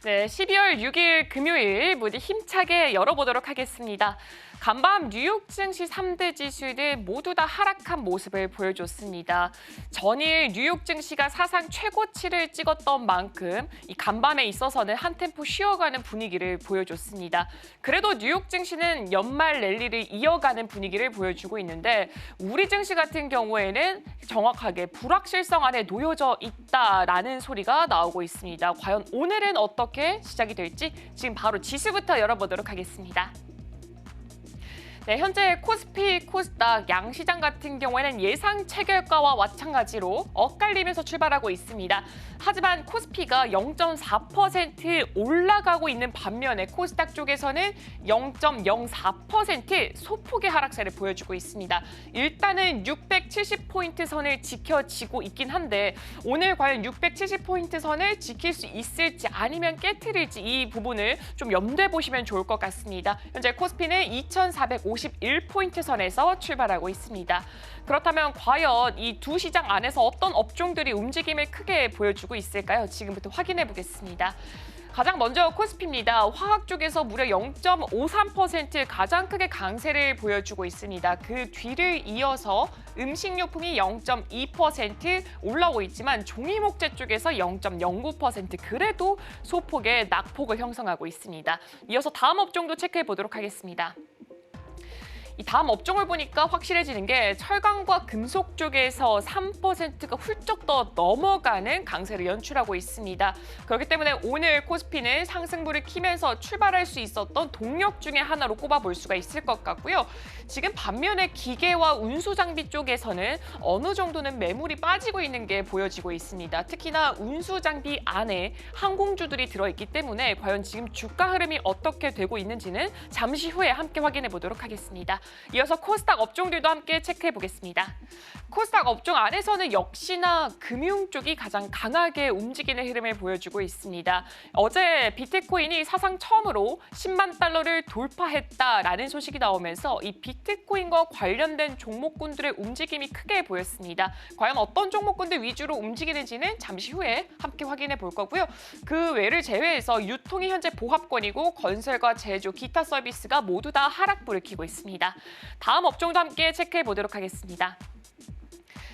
네, 12월 6일 금요일 모두 힘차게 열어보도록 하겠습니다. 간밤 뉴욕 증시 3대 지수는 모두 다 하락한 모습을 보여줬습니다. 전일 뉴욕 증시가 사상 최고치를 찍었던 만큼 이 간밤에 있어서는 한 템포 쉬어가는 분위기를 보여줬습니다. 그래도 뉴욕 증시는 연말 랠리를 이어가는 분위기를 보여주고 있는데 우리 증시 같은 경우에는 정확하게 불확실성 안에 놓여져 있다라는 소리가 나오고 있습니다. 과연 오늘은 어떻게 시작이 될지 지금 바로 지수부터 열어보도록 하겠습니다. 네, 현재 코스피, 코스닥, 양시장 같은 경우에는 예상 체결가와 마찬가지로 엇갈리면서 출발하고 있습니다. 하지만 코스피가 0.4% 올라가고 있는 반면에 코스닥 쪽에서는 0.04% 소폭의 하락세를 보여주고 있습니다. 일단은 670포인트 선을 지켜지고 있긴 한데 오늘 과연 670포인트 선을 지킬 수 있을지 아니면 깨트릴지 이 부분을 좀 염두에 보시면 좋을 것 같습니다. 현재 코스피는 2451포인트 선에서 출발하고 있습니다. 그렇다면 과연 이 두 시장 안에서 어떤 업종들이 움직임을 크게 보여주고 있을까요? 지금부터 확인해 보겠습니다. 가장 먼저 코스피입니다. 화학 쪽에서 무려 0.53% 가장 크게 강세를 보여주고 있습니다. 그 뒤를 이어서 음식료품이 0.2% 올라오고 있지만 종이목재 쪽에서 0.09% 그래도 소폭의 낙폭을 형성하고 있습니다. 이어서 다음 업종도 체크해 보도록 하겠습니다. 이 다음 업종을 보니까 확실해지는 게 철강과 금속 쪽에서 3%가 훌쩍 더 넘어가는 강세를 연출하고 있습니다. 그렇기 때문에 오늘 코스피는 상승부를 키면서 출발할 수 있었던 동력 중에 하나로 꼽아볼 수가 있을 것 같고요. 지금 반면에 기계와 운수장비 쪽에서는 어느 정도는 매물이 빠지고 있는 게 보여지고 있습니다. 특히나 운수장비 안에 항공주들이 들어있기 때문에 과연 지금 주가 흐름이 어떻게 되고 있는지는 잠시 후에 함께 확인해 보도록 하겠습니다. 이어서 코스닥 업종들도 함께 체크해 보겠습니다. 코스닥 업종 안에서는 역시나 금융 쪽이 가장 강하게 움직이는 흐름을 보여주고 있습니다. 어제 비트코인이 사상 처음으로 10만 달러를 돌파했다라는 소식이 나오면서 이 비트코인과 관련된 종목군들의 움직임이 크게 보였습니다. 과연 어떤 종목군들 위주로 움직이는지는 잠시 후에 함께 확인해 볼 거고요. 그 외를 제외해서 유통이 현재 보합권이고 건설과 제조, 기타 서비스가 모두 다 하락불을 켜고 있습니다. 다음 업종도 함께 체크해 보도록 하겠습니다.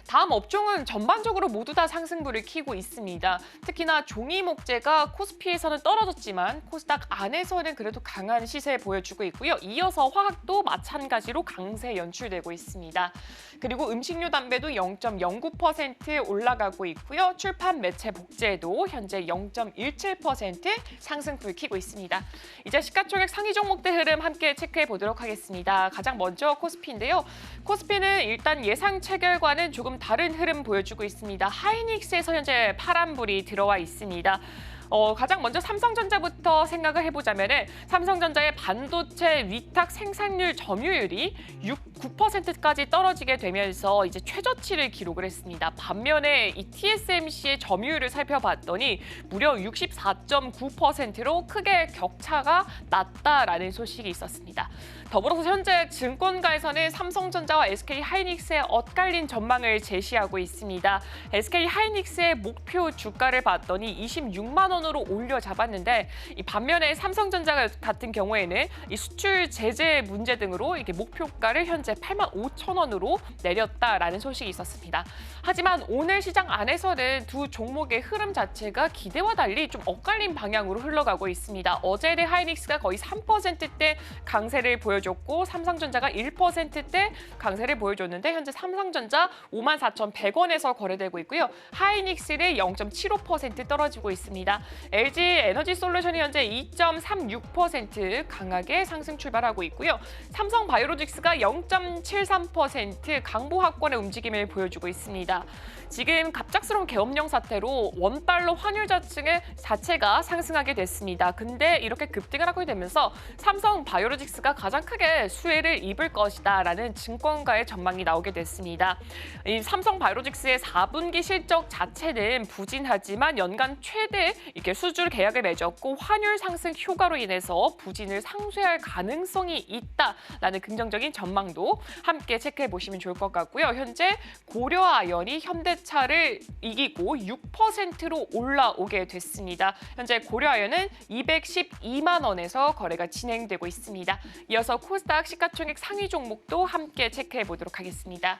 다음 업종은 전반적으로 모두 다 상승부를 켜고 있습니다. 특히나 종이목재가 코스피에서는 떨어졌지만 코스닥 안에서는 그래도 강한 시세 보여주고 있고요. 이어서 화학도 마찬가지로 강세 연출되고 있습니다. 그리고 음식료 담배도 0.09% 올라가고 있고요. 출판 매체 복제도 현재 0.17% 상승부를 켜고 있습니다. 이제 시가총액 상위 종목대 흐름 함께 체크해 보도록 하겠습니다. 가장 먼저 코스피인데요. 코스피는 일단 예상 체결과는 조금 다른 흐름 보여주고 있습니다. 하이닉스에서 현재 파란불이 들어와 있습니다. 가장 먼저 삼성전자부터 생각을 해보자면 삼성전자의 반도체 위탁 생산률 점유율이 9%까지 떨어지게 되면서 이제 최저치를 기록을 했습니다. 반면에 이 TSMC의 점유율을 살펴봤더니 무려 64.9%로 크게 격차가 났다라는 소식이 있었습니다. 더불어서 현재 증권가에서는 삼성전자와 SK하이닉스의 엇갈린 전망을 제시하고 있습니다. SK하이닉스의 목표 주가를 봤더니 26만 원으로 올려 잡았는데 이 반면에 삼성전자 같은 경우에는 이 수출 제재 문제 등으로 이게 목표가를 현재 85,000원으로 내렸다라는 소식이 있었습니다. 하지만 오늘 시장 안에서는 두 종목의 흐름 자체가 기대와 달리 좀 엇갈린 방향으로 흘러가고 있습니다. 어제 하이닉스가 거의 3%대 강세를 보여줬고 삼성전자가 1%대 강세를 보여줬는데 현재 삼성전자 54,100원에서 거래되고 있고요. 하이닉스는 0.75% 떨어지고 있습니다. LG 에너지솔루션이 현재 2.36% 강하게 상승 출발하고 있고요. 삼성바이오로직스가 0.73% 강보합권의 움직임을 보여주고 있습니다. 지금 갑작스러운 계엄령 사태로 원달러 환율 자체가 상승하게 됐습니다. 근데 이렇게 급등을 하게 되면서 삼성바이오로직스가 가장 크게 수혜를 입을 것이다라는 증권가의 전망이 나오게 됐습니다. 이 삼성바이오로직스의 4분기 실적 자체는 부진하지만 연간 최대 이렇게 수주 계약을 맺었고 환율 상승 효과로 인해서 부진을 상쇄할 가능성이 있다라는 긍정적인 전망도 함께 체크해 보시면 좋을 것 같고요. 현재 고려아연이 현대차를 이기고 6%로 올라오게 됐습니다. 현재 고려아연은 212만 원에서 거래가 진행되고 있습니다. 이어서 코스닥 시가총액 상위 종목도 함께 체크해 보도록 하겠습니다.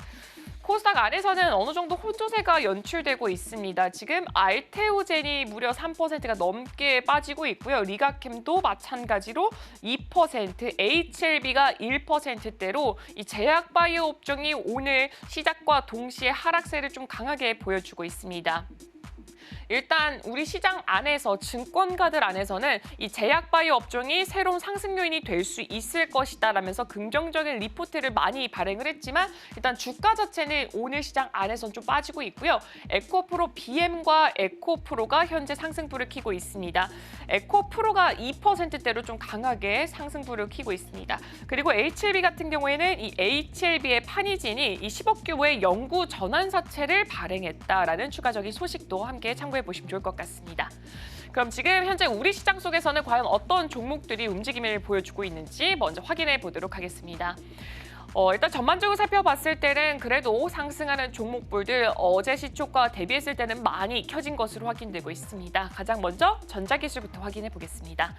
코스닥 안에서는 어느 정도 혼조세가 연출되고 있습니다. 지금 알테오젠이 무려 3%가 넘게 빠지고 있고요. 리가캠도 마찬가지로 2%, HLB가 1%대로 이 제약바이오 업종이 오늘 시작과 동시에 하락세를 좀 강하게 보여주고 있습니다. 일단 우리 시장 안에서 증권가들 안에서는 이 제약바이오 업종이 새로운 상승 요인이 될 수 있을 것이다라면서 긍정적인 리포트를 많이 발행을 했지만 일단 주가 자체는 오늘 시장 안에서는 좀 빠지고 있고요. 에코프로 BM과 에코프로가 현재 상승부를 켜고 있습니다. 에코프로가 2%대로 좀 강하게 상승부를 켜고 있습니다. 그리고 HLB 같은 경우에는 이 HLB의 파니진이 이 10억 규모의 연구 전환사채를 발행했다라는 추가적인 소식도 함께 참고해 보시면 좋을 것 같습니다. 그럼 지금 현재 우리 시장 속에서는 과연 어떤 종목들이 움직임을 보여주고 있는지 먼저 확인해 보도록 하겠습니다. 일단 전반적으로 살펴봤을 때는 그래도 상승하는 종목들들 어제 시초가 대비했을 때는 많이 켜진 것으로 확인되고 있습니다. 가장 먼저 전자기술부터 확인해 보겠습니다.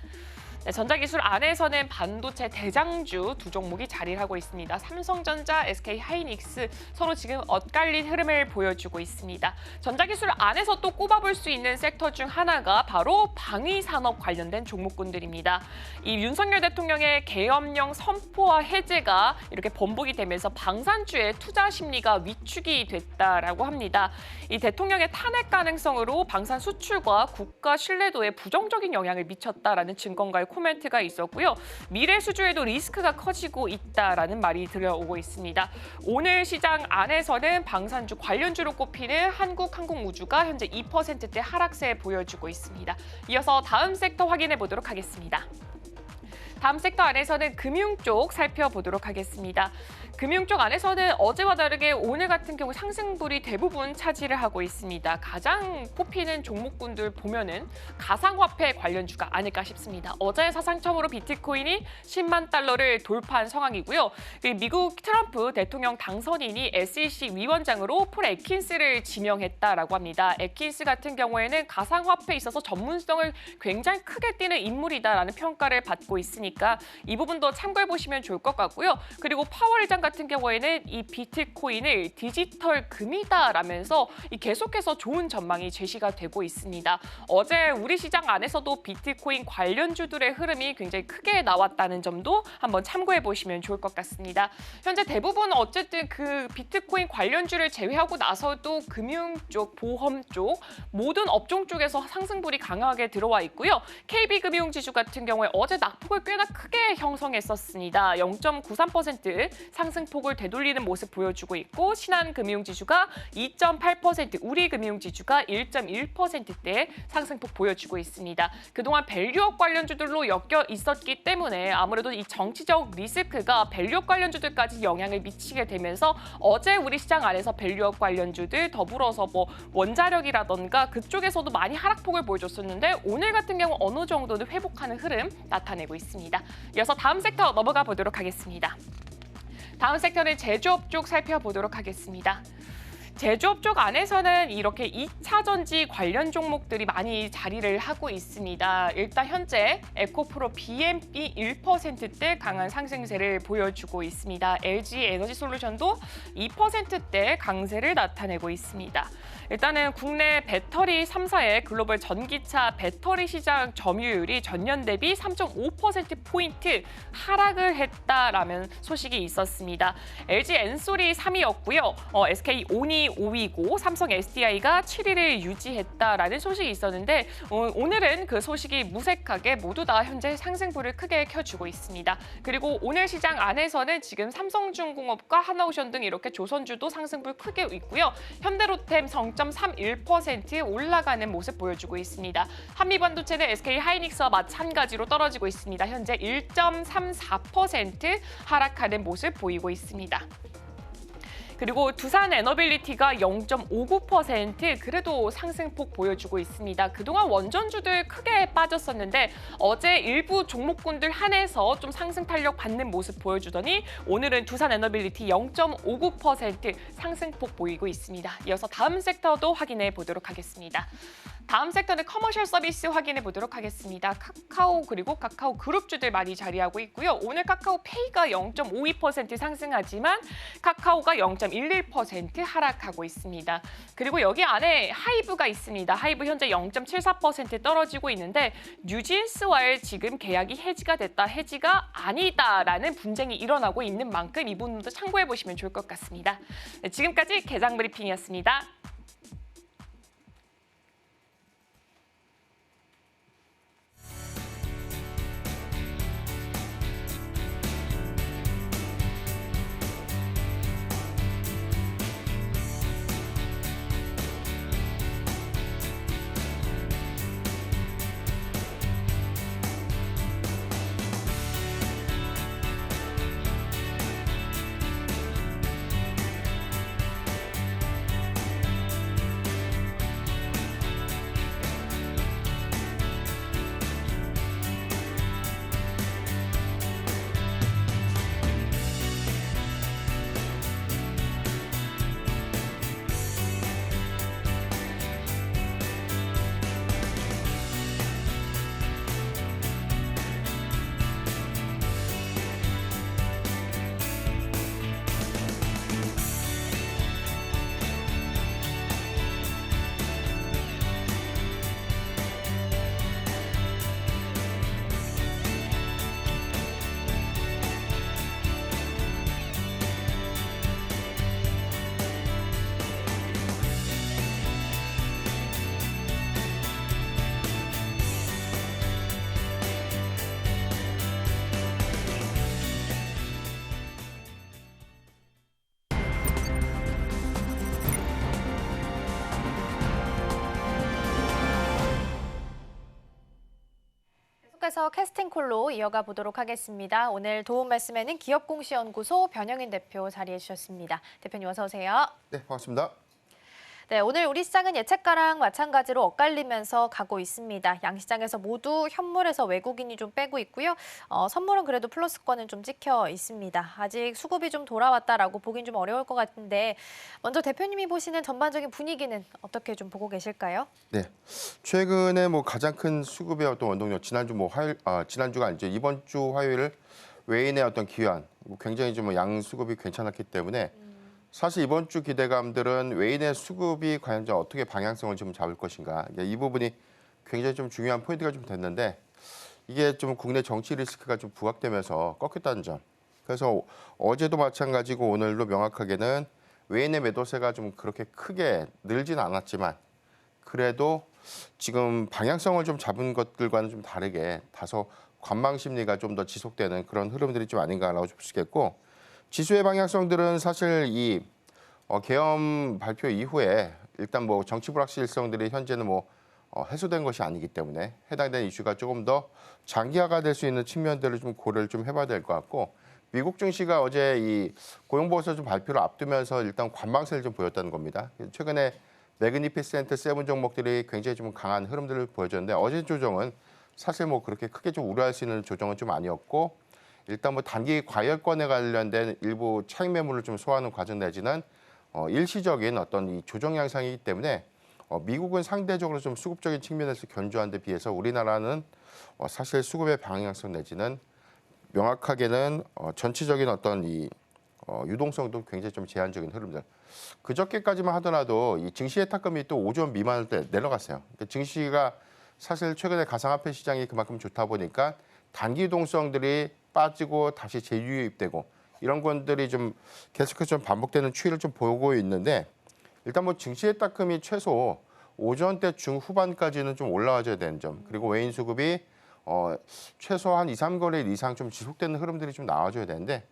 네, 전자기술 안에서는 반도체 대장주 두 종목이 자리를 하고 있습니다. 삼성전자, SK하이닉스 서로 지금 엇갈린 흐름을 보여주고 있습니다. 전자기술 안에서 또 꼽아볼 수 있는 섹터 중 하나가 바로 방위산업 관련된 종목군들입니다. 이 윤석열 대통령의 계엄령 선포와 해제가 이렇게 번복이 되면서 방산주의 투자 심리가 위축이 됐다라고 합니다. 이 대통령의 탄핵 가능성으로 방산 수출과 국가 신뢰도에 부정적인 영향을 미쳤다라는 증권가의 코멘트가 있었고요. 미래 수주에도 리스크가 커지고 있다라는 말이 들어오고 있습니다. 오늘 시장 안에서는 방산주 관련주로 꼽히는 한국항공우주가 현재 2%대 하락세 보여주고 있습니다. 이어서 다음 섹터 확인해 보도록 하겠습니다. 다음 섹터 안에서는 금융 쪽 살펴보도록 하겠습니다. 금융 쪽 안에서는 어제와 다르게 오늘 같은 경우 상승분이 대부분 차지를 하고 있습니다. 가장 꼽히는 종목군들 보면은 가상화폐 관련주가 아닐까 싶습니다. 어제 사상 처음으로 비트코인이 10만 달러를 돌파한 상황이고요. 미국 트럼프 대통령 당선인이 SEC 위원장으로 폴 애킨스를 지명했다라고 합니다. 애킨스 같은 경우에는 가상화폐에 있어서 전문성을 굉장히 크게 띠는 인물이다라는 평가를 받고 있으니까 이 부분도 참고해 보시면 좋을 것 같고요. 그리고 파월 의장 같은 경우에는 이 비트코인을 디지털 금이다라면서 계속해서 좋은 전망이 제시가 되고 있습니다. 어제 우리 시장 안에서도 비트코인 관련주들의 흐름이 굉장히 크게 나왔다는 점도 한번 참고해 보시면 좋을 것 같습니다. 현재 대부분 어쨌든 그 비트코인 관련주를 제외하고 나서도 금융 쪽, 보험 쪽 모든 업종 쪽에서 상승분이 강하게 들어와 있고요. KB금융지주 같은 경우에 어제 낙폭을 꽤나 크게 형성했었습니다. 0.93% 상승폭을 되돌리는 모습 보여주고 있고 신한금융지주가 2.8%, 우리금융지주가 1.1%대 상승폭 보여주고 있습니다. 그동안 밸류업 관련주들로 엮여 있었기 때문에 아무래도 이 정치적 리스크가 밸류업 관련주들까지 영향을 미치게 되면서 어제 우리 시장 안에서 밸류업 관련주들 더불어서 뭐 원자력이라던가 그쪽에서도 많이 하락폭을 보여줬었는데 오늘 같은 경우 어느 정도는 회복하는 흐름 나타내고 있습니다. 이어서 다음 섹터 넘어가 보도록 하겠습니다. 다음 섹터는 제조업 쪽 살펴보도록 하겠습니다. 제조업 쪽 안에서는 이렇게 2차 전지 관련 종목들이 많이 자리를 하고 있습니다. 일단 현재 에코프로 BMB 1%대 강한 상승세를 보여주고 있습니다. LG 에너지 솔루션도 2%대 강세를 나타내고 있습니다. 일단은 국내 배터리 3사의 글로벌 전기차 배터리 시장 점유율이 전년 대비 3.5%포인트 하락을 했다라는 소식이 있었습니다. LG 엔솔이 3위였고요. SK 온이 5위고 삼성 SDI가 7위를 유지했다라는 소식이 있었는데 오늘은 그 소식이 무색하게 모두 다 현재 상승불을 크게 켜주고 있습니다. 그리고 오늘 시장 안에서는 지금 삼성중공업과 하나오션 등 이렇게 조선주도 상승불 크게 있고요. 현대로템 0.31% 올라가는 모습 보여주고 있습니다. 한미반도체는 SK 하이닉스와 마찬가지로 떨어지고 있습니다. 현재 1.34% 하락하는 모습 보이고 있습니다. 그리고 두산 에너빌리티가 0.59% 그래도 상승폭 보여주고 있습니다. 그동안 원전주들 크게 빠졌었는데 어제 일부 종목군들 한해서 좀 상승 탄력 받는 모습 보여주더니 오늘은 두산 에너빌리티 0.59% 상승폭 보이고 있습니다. 이어서 다음 섹터도 확인해 보도록 하겠습니다. 다음 섹터는 커머셜 서비스 확인해 보도록 하겠습니다. 카카오 그리고 카카오 그룹주들 많이 자리하고 있고요. 오늘 카카오페이가 0.52% 상승하지만 카카오가 0.11% 하락하고 있습니다. 그리고 여기 안에 하이브가 있습니다. 하이브 현재 0.74% 떨어지고 있는데 뉴진스와의 지금 계약이 해지가 됐다, 해지가 아니다라는 분쟁이 일어나고 있는 만큼 이 부분도 참고해 보시면 좋을 것 같습니다. 네, 지금까지 개장 브리핑이었습니다. 계속해서 캐스팅콜로 이어가 보도록 하겠습니다. 오늘 도움 말씀에는 기업공시연구소 변영인 대표 자리해 주셨습니다. 대표님 어서 오세요. 네, 반갑습니다. 네, 오늘 우리 시장은 예측가랑 마찬가지로 엇갈리면서 가고 있습니다. 양시장에서 모두 현물에서 외국인이 좀 빼고 있고요. 선물은 그래도 플러스권은 좀 찍혀 있습니다. 아직 수급이 좀 돌아왔다라고 보긴 좀 어려울 것 같은데 먼저 대표님이 보시는 전반적인 분위기는 어떻게 좀 보고 계실까요? 네, 최근에 뭐 가장 큰 수급의 어떤 원동력 지난주 뭐 지난주가 아니죠. 이번 주 화요일 외인의 어떤 기한 굉장히 좀 양 수급이 괜찮았기 때문에. 사실 이번 주 기대감들은 외인의 수급이 과연 좀 어떻게 방향성을 좀 잡을 것인가 이 부분이 굉장히 좀 중요한 포인트가 좀 됐는데 이게 좀 국내 정치 리스크가 좀 부각되면서 꺾였다는 점. 그래서 어제도 마찬가지고 오늘도 명확하게는 외인의 매도세가 좀 그렇게 크게 늘진 않았지만 그래도 지금 방향성을 좀 잡은 것들과는 좀 다르게 다소 관망 심리가 좀 더 지속되는 그런 흐름들이 좀 아닌가라고 볼 수 있겠고. 지수의 방향성들은 사실 이 계엄 발표 이후에 일단 뭐 정치 불확실성들이 현재는 뭐 해소된 것이 아니기 때문에 해당되는 이슈가 조금 더 장기화가 될 수 있는 측면들을 좀 고려를 좀 해봐야 될 것 같고 미국 증시가 어제 이 고용보고서 좀 발표를 앞두면서 일단 관망세를 좀 보였다는 겁니다. 최근에 매그니피센트 세븐 종목들이 굉장히 좀 강한 흐름들을 보여줬는데 어제 조정은 사실 뭐 그렇게 크게 좀 우려할 수 있는 조정은 좀 아니었고. 일단 뭐 단기 과열권에 관련된 일부 차익 매물을 좀 소화하는 과정 내지는 일시적인 어떤 이 조정 양상이기 때문에 미국은 상대적으로 좀 수급적인 측면에서 견조한 데 비해서 우리나라는 사실 수급의 방향성 내지는 명확하게는 전체적인 어떤 이 유동성도 굉장히 좀 제한적인 흐름들. 그저께까지만 하더라도 이 증시의 탁금이 또 5조 미만을 때 내려갔어요. 그러니까 증시가 사실 최근에 가상화폐 시장이 그만큼 좋다 보니까 단기 유동성들이 빠지고 다시 재유입되고 이런 것들이 좀 계속해서 좀 반복되는 추이를 좀 보고 있는데 일단 뭐 증시의 탁금이 최소 오전대 중후반까지는 좀 올라와줘야 되는 점 그리고 외인 수급이 최소 한 2, 3거래일 이상 좀 지속되는 흐름들이 좀 나와줘야 되는데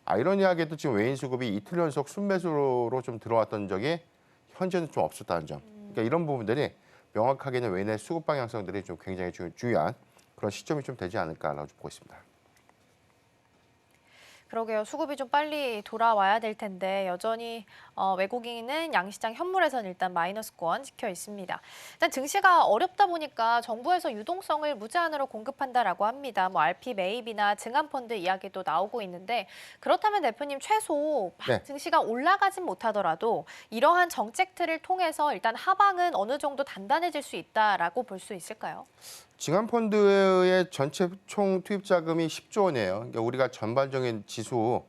아이러니하게도 지금 외인 수급이 이틀 연속 순매수로 좀 들어왔던 적이 현재는 좀 없었다는 점. 그러니까 이런 부분들이 명확하게는 외인의 수급 방향성들이 좀 굉장히 중요한 그런 시점이 좀 되지 않을까라고 보고 있습니다. 그러게요. 수급이 좀 빨리 돌아와야 될 텐데 여전히 외국인은 양시장 현물에서는 일단 마이너스권 찍혀 있습니다. 일단 증시가 어렵다 보니까 정부에서 유동성을 무제한으로 공급한다라고 합니다. 뭐 RP 매입이나 증안펀드 이야기도 나오고 있는데 그렇다면 대표님 최소 네. 증시가 올라가진 못하더라도 이러한 정책들을 통해서 일단 하방은 어느 정도 단단해질 수 있다라고 볼 수 있을까요? 증안펀드의 전체 총 투입 자금이 10조 원이에요. 그러니까 우리가 전반적인 지수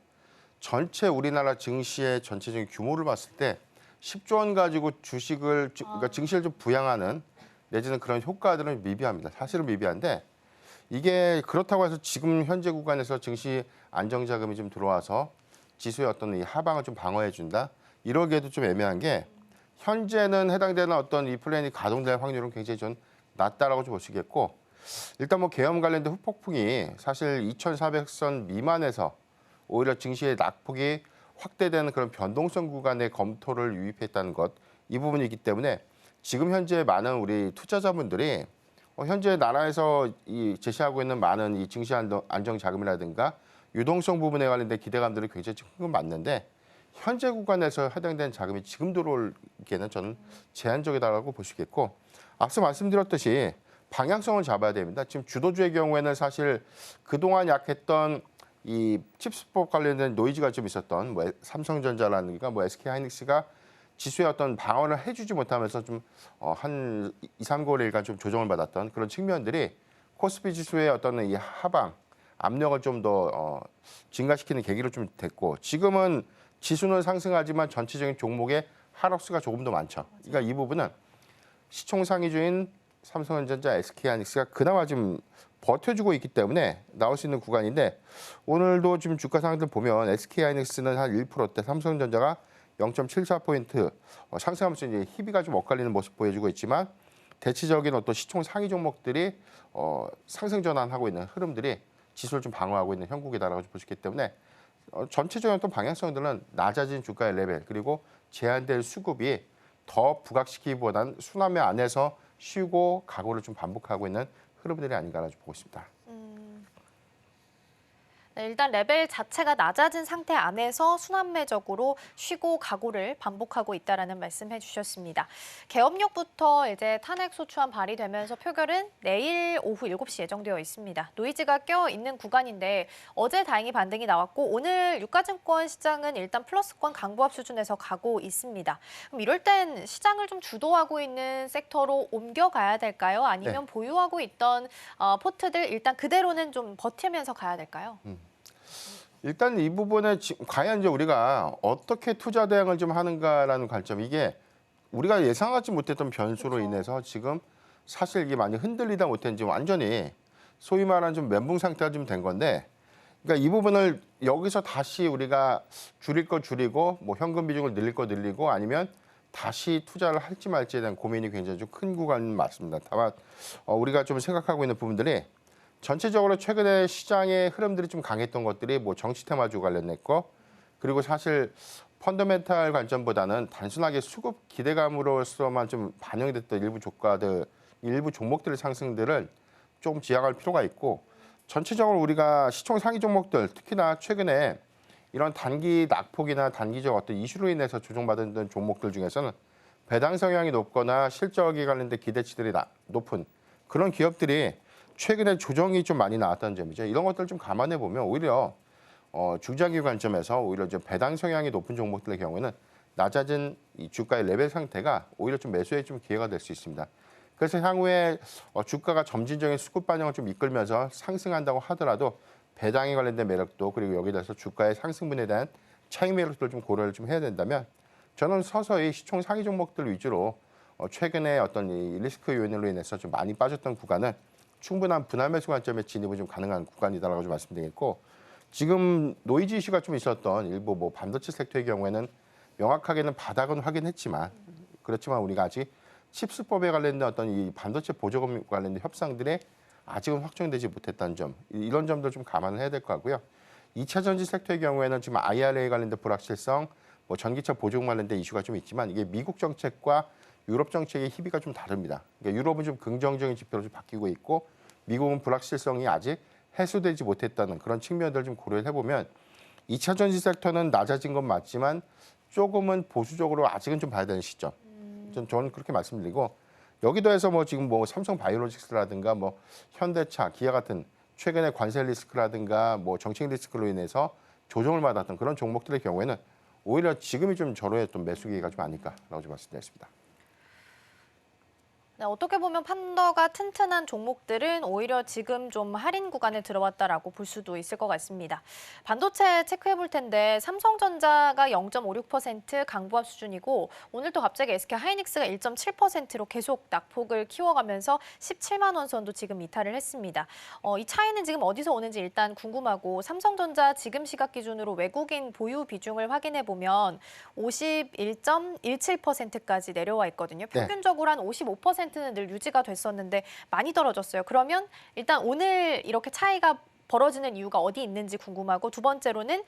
전체 우리나라 증시의 전체적인 규모를 봤을 때 10조 원 가지고 주식을 그러니까 증시를 좀 부양하는 내지는 그런 효과들은 미비합니다. 사실은 미비한데 이게 그렇다고 해서 지금 현재 구간에서 증시 안정 자금이 좀 들어와서 지수의 어떤 이 하방을 좀 방어해 준다. 이러기에도 좀 애매한 게 현재는 해당되는 어떤 이 플랜이 가동될 확률은 굉장히 좀 낮다라고 좀 보시겠고 일단 뭐 계엄 관련된 후폭풍이 사실 2,400선 미만에서 오히려 증시의 낙폭이 확대되는 그런 변동성 구간의 검토를 유입했다는 것 이 부분이기 때문에 지금 현재 많은 우리 투자자분들이 현재 나라에서 이 제시하고 있는 많은 이 증시 안정 자금이라든가 유동성 부분에 관련된 기대감들이 굉장히 큰 건 맞는데 현재 구간에서 해당되는 자금이 지금 들어올기에는 저는 제한적이다라고 보시겠고 앞서 말씀드렸듯이 방향성을 잡아야 됩니다. 지금 주도주의 경우에는 사실 그동안 약했던 이 칩스법 관련된 노이즈가 좀 있었던 뭐 삼성전자라든가 뭐 SK하이닉스가 지수의 어떤 방어를 해주지 못하면서 좀 한 2, 3거래일간 좀 조정을 받았던 그런 측면들이 코스피 지수의 어떤 이 하방 압력을 좀 더 증가시키는 계기로 좀 됐고 지금은 지수는 상승하지만 전체적인 종목의 하락수가 조금 더 많죠. 그러니까 이 부분은 시총 상위주인 삼성전자, SK하이닉스가 그나마 지금 버텨주고 있기 때문에 나올 수 있는 구간인데 오늘도 지금 주가 상황들 보면 SK하이닉스는 한 1%대, 삼성전자가 0.74포인트 상승하면서 이제 희비가 좀 엇갈리는 모습 보여주고 있지만 대체적인 어떤 시총 상위 종목들이 상승 전환하고 있는 흐름들이 지수를 좀 방어하고 있는 형국이다라고 보시기 때문에 전체적인 어떤 방향성들은 낮아진 주가의 레벨 그리고 제한된 수급이 더 부각시키기보다는 순환매 안에서 쉬고 각오를 좀 반복하고 있는 흐름들이 아닌가라고 보고 있습니다. 네, 일단 레벨 자체가 낮아진 상태 안에서 순환매적으로 쉬고 각오를 반복하고 있다라는 말씀해 주셨습니다. 개업력부터 이제 탄핵 소추안 발의되면서 표결은 내일 오후 7시 예정되어 있습니다. 노이즈가 껴 있는 구간인데 어제 다행히 반등이 나왔고 오늘 유가증권 시장은 일단 플러스권 강보합 수준에서 가고 있습니다. 그럼 이럴 땐 시장을 좀 주도하고 있는 섹터로 옮겨가야 될까요? 아니면 네. 보유하고 있던 포트들 일단 그대로는 좀 버티면서 가야 될까요? 일단 이 부분에 과연 이제 우리가 어떻게 투자 대응을 좀 하는가라는 관점 이게 우리가 예상하지 못했던 변수로 그렇죠. 인해서 지금 사실 이게 많이 흔들리다 못했는지 완전히 소위 말하는 좀 멘붕 상태가 좀 된 건데 그러니까 이 부분을 여기서 다시 우리가 줄일 거 줄이고 뭐 현금 비중을 늘릴 거 늘리고 아니면 다시 투자를 할지 말지에 대한 고민이 굉장히 좀 큰 구간은 맞습니다. 다만 우리가 좀 생각하고 있는 부분들이 전체적으로 최근에 시장의 흐름들이 좀 강했던 것들이 뭐 정치 테마주 관련됐고 그리고 사실 펀더멘탈 관점보다는 단순하게 수급 기대감으로서만 좀 반영이 됐던 일부 주가들, 일부 종목들의 상승들을 조금 지양할 필요가 있고 전체적으로 우리가 시총 상위 종목들 특히나 최근에 이런 단기 낙폭이나 단기적 어떤 이슈로 인해서 조정받은 종목들 중에서는 배당 성향이 높거나 실적에 관련된 기대치들이 높은 그런 기업들이 최근에 조정이 좀 많이 나왔다는 점이죠. 이런 것들을 좀 감안해 보면 오히려 중장기 관점에서 오히려 이제 배당 성향이 높은 종목들의 경우에는 낮아진 이 주가의 레벨 상태가 오히려 좀 매수의 좀 기회가 될 수 있습니다. 그래서 향후에 주가가 점진적인 수급 반영을 좀 이끌면서 상승한다고 하더라도 배당에 관련된 매력도 그리고 여기에 대해서 주가의 상승분에 대한 차익 매력들을 좀 고려를 좀 해야 된다면 저는 서서히 시총 상위 종목들 위주로 최근에 어떤 이 리스크 요인으로 인해서 좀 많이 빠졌던 구간은 충분한 분할 매수 관점에 진입이 좀 가능한 구간이다라고 좀 말씀드리겠고 지금 노이즈 이슈가 좀 있었던 일부 뭐 반도체 섹터의 경우에는 명확하게는 바닥은 확인했지만 그렇지만 우리가 아직 칩스법에 관련된 어떤 이 반도체 보조금 관련된 협상들이 아직은 확정되지 못했다는 점 이런 점도 좀 감안을 해야 될 것 같고요. 2차 전지 섹터의 경우에는 지금 IRA 관련된 불확실성, 뭐 전기차 보조금 관련된 이슈가 좀 있지만 이게 미국 정책과 유럽 정책의 희비가 좀 다릅니다. 그러니까 유럽은 좀 긍정적인 지표로 좀 바뀌고 있고 미국은 불확실성이 아직 해소되지 못했다는 그런 측면들을 좀 고려를 해보면 2차 전지 섹터는 낮아진 건 맞지만 조금은 보수적으로 아직은 좀 봐야 되는 시점. 저는 그렇게 말씀드리고 여기도 해서 뭐 지금 뭐 삼성 바이오로직스라든가 뭐 현대차, 기아 같은 최근에 관세 리스크라든가 뭐 정책 리스크로 인해서 조정을 받았던 그런 종목들의 경우에는 오히려 지금이 좀 절호의 좀 매수 기회가 좀 아닐까라고 좀 말씀드리겠습니다. 네, 어떻게 보면 판도가 튼튼한 종목들은 오히려 지금 좀 할인 구간에 들어왔다라고 볼 수도 있을 것 같습니다. 반도체 체크해 볼 텐데 삼성전자가 0.56% 강보합 수준이고 오늘 또 갑자기 SK 하이닉스가 1.7%로 계속 낙폭을 키워가면서 17만 원 선도 지금 이탈을 했습니다. 이 차이는 지금 어디서 오는지 일단 궁금하고 삼성전자 지금 시각 기준으로 외국인 보유 비중을 확인해 보면 51.17%까지 내려와 있거든요. 평균적으로 한 55%는 늘 유지가 됐었는데 많이 떨어졌어요. 그러면 일단 오늘 이렇게 차이가 벌어지는 이유가 어디 있는지 궁금하고 두 번째로는